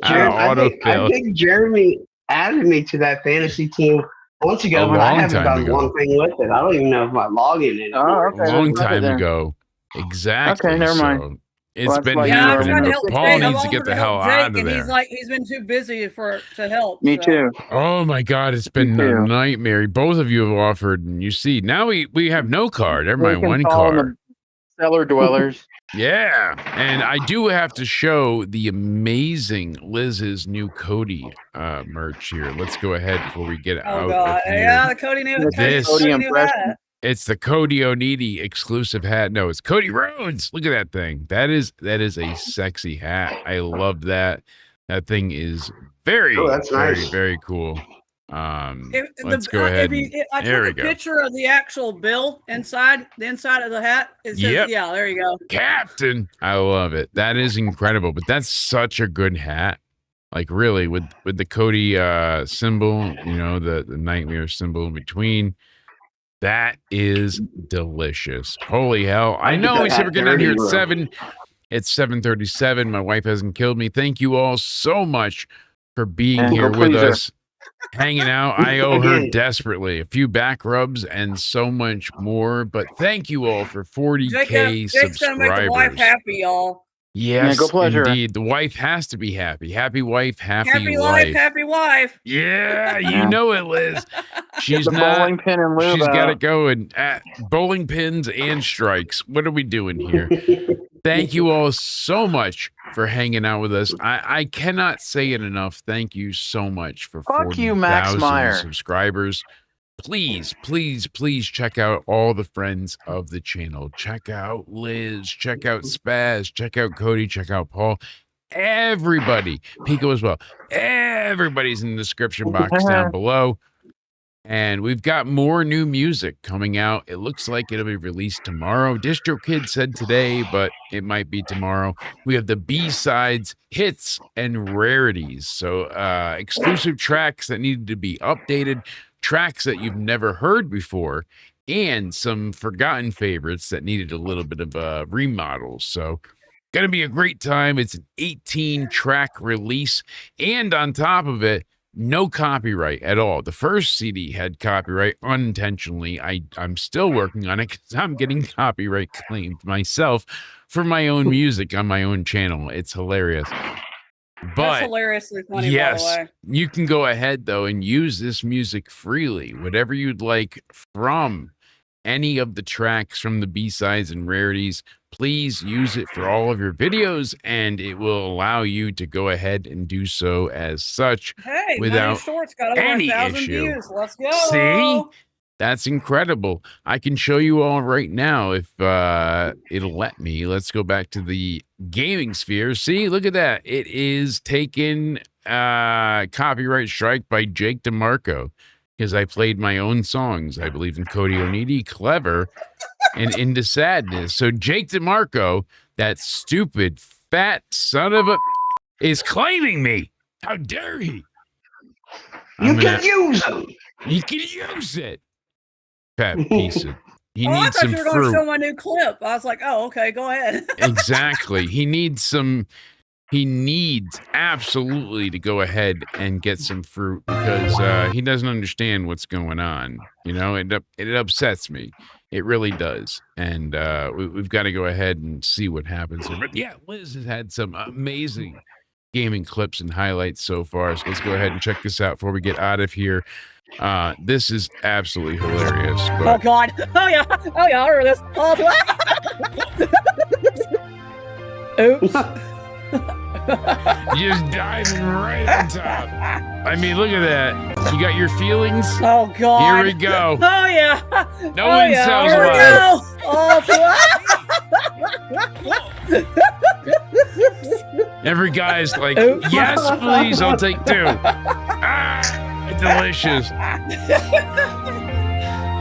think Jeremy added me to that fantasy team once ago, but I haven't done one thing with it. I don't even know if my login is. Oh, okay. A long time ago. Exactly. Okay, never mind. So it's been happening. But Paul needs to get the hell out of there. He's been too busy to help. Me too. Oh my God, it's been a nightmare. Both of you have offered, and you see now we have no card. Never mind, one card. Cellar dwellers. Yeah, and I do have to show the amazing Liz's new Cody merch here. Let's go ahead before we get out of here. Yeah, the Cody new hat. It's the Cody Oneidi exclusive hat. No, it's Cody Rhodes. Look at that thing. That is a sexy hat. I love that. That thing is very, very, very cool. Let's go ahead. I took a picture of the actual bill inside, the inside of the hat. It says, yeah, there you go. Captain. I love it. That is incredible. But that's such a good hat. Like really, with the Cody symbol, you know, the nightmare symbol in between. That is delicious. Holy hell. I know we said we're getting out here at 7. It's 7:37. My wife hasn't killed me. Thank you all so much for being here with us. Hanging out. I owe her desperately. A few back rubs and so much more. But thank you all for 40K subscribers. Jake's gonna make the wife happy, y'all. Yes, indeed. The wife has to be happy. Happy wife, happy life. Happy wife. Yeah, you know it, Liz. She's bowling pin and lube. She's got it going. Bowling pins and strikes. What are we doing here? Thank you all so much for hanging out with us. I cannot say it enough. Thank you so much for Fuck you, Max Meyer. 40,000 subscribers. Please, please, please check out all the friends of the channel. Check out Liz, check out Spaz, check out Cody, check out Paul. Everybody, Pico as well. Everybody's in the description box down below. And we've got more new music coming out. It looks like it'll be released tomorrow. DistroKid said today, but it might be tomorrow. We have the B-sides, hits, and rarities. So exclusive tracks that needed to be updated, tracks that you've never heard before, and some forgotten favorites that needed a little bit of remodels. So going to be a great time. It's an 18-track release. And on top of it, no copyright at all. The first CD had copyright unintentionally. I'm still working on it because I'm getting copyright claimed myself for my own music on my own channel. It's hilarious. But that's hilariously funny, yes, by the way. You can go ahead, though, and use this music freely. Whatever you'd like from any of the tracks from the B-sides and rarities, please use it for all of your videos, and it will allow you to go ahead and do so as such Hey, without Shorts got over any 1,000 issue. views. Let's go. See? That's incredible. I can show you all right now if it'll let me. Let's go back to the gaming sphere. See, look at that. It is taken copyright strike by Jake DeMarco because I played my own songs. I believe in Cody Onidi, Clever, and Into Sadness. So Jake DeMarco, that stupid, fat son of a, is claiming me. How dare he? You can use him. He can use it. Fat piece of. He I needs thought some you were going to fruit. show my new clip. I was like, oh, okay, go ahead. Exactly. He needs some. He needs absolutely to go ahead and get some fruit because he doesn't understand what's going on. You know, it upsets me. It really does. And we've got to go ahead and see what happens here. But yeah, Liz has had some amazing gaming clips and highlights so far. So let's go ahead and check this out before we get out of here. This is absolutely hilarious. Oh But God! Oh yeah! Oh yeah! I heard this. Oh, oops! just diving right on top. I mean, look at that. You got your feelings? Oh God! Here we go. Oh yeah! No oh, incels here we allowed. go. Oh, Every guy's like, yes, please, I'll take two. Ah, delicious.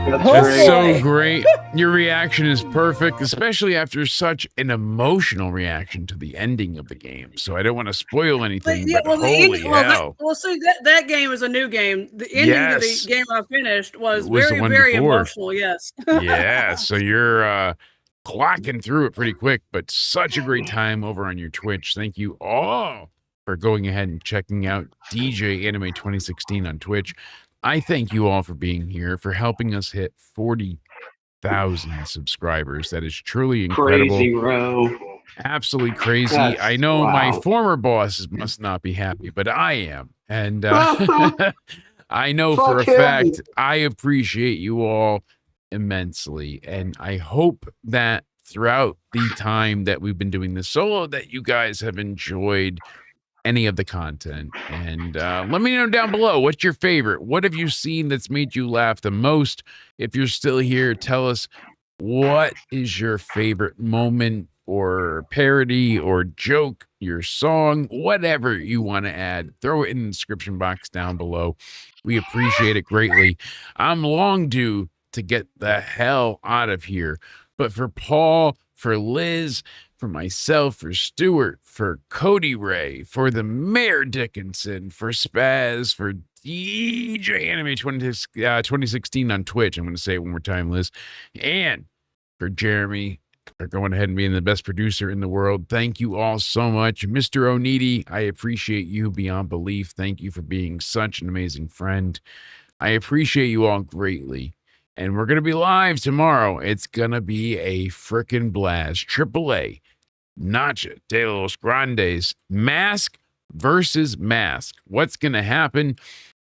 That's so great. Your reaction is perfect, especially after such an emotional reaction to the ending of the game. So I don't want to spoil anything, but holy hell. See, that game is a new game. The ending of the game I finished was very, very before. emotional, yes. Yeah, so you're clocking through it pretty quick, but such a great time over on your Twitch. Thank you all for going ahead and checking out DJ Anime 2016 on Twitch. I thank you all for being here, for helping us hit 40,000 subscribers. That is truly incredible. Crazy, bro. Absolutely crazy. That's, I know wow. my former bosses must not be happy, but I am. And I know for a fact I appreciate you all immensely. And I hope that throughout the time that we've been doing this solo that you guys have enjoyed any of the content. And let me know down below, what's your favorite? What have you seen that's made you laugh the most? If you're still here, tell us, what is your favorite moment or parody or joke, your song, whatever you want to add. Throw it in the description box down below. We appreciate it greatly. I'm long due to get the hell out of here. But for Paul, for Liz, for myself, for Stuart, for Cody Ray, for the Mayor Dickinson, for Spaz, for DJ Anime 2016 on Twitch. I'm going to say it one more time, Liz. And for Jeremy, for going ahead and being the best producer in the world. Thank you all so much. Mr. Onidi, I appreciate you beyond belief. Thank you for being such an amazing friend. I appreciate you all greatly. And we're going to be live tomorrow. It's going to be a frickin' blast. AAA, Nacha de los Grandes, mask versus mask. What's going to happen?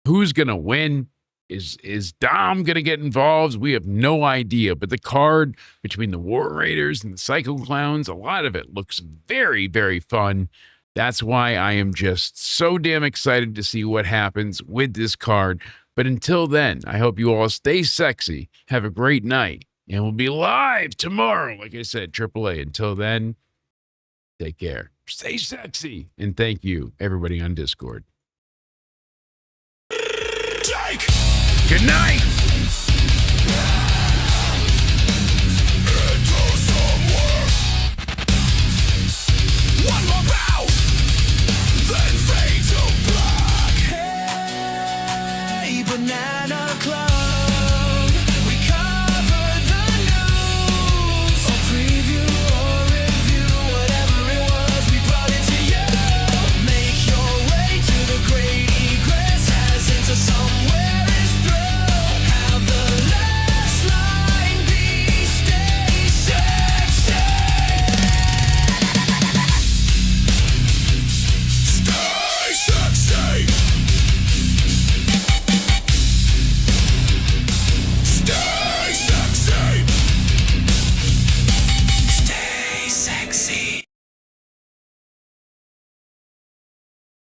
Who's going to win? Is Dom going to get involved? We have no idea. But the card between the War Raiders and the Psycho Clowns, a lot of it looks very, very fun. That's why I am just so damn excited to see what happens with this card. But until then, I hope you all stay sexy. Have a great night. And we'll be live tomorrow. Like I said, AAA. Until then, take care. Stay sexy. And thank you, everybody on Discord. Jake! Good night.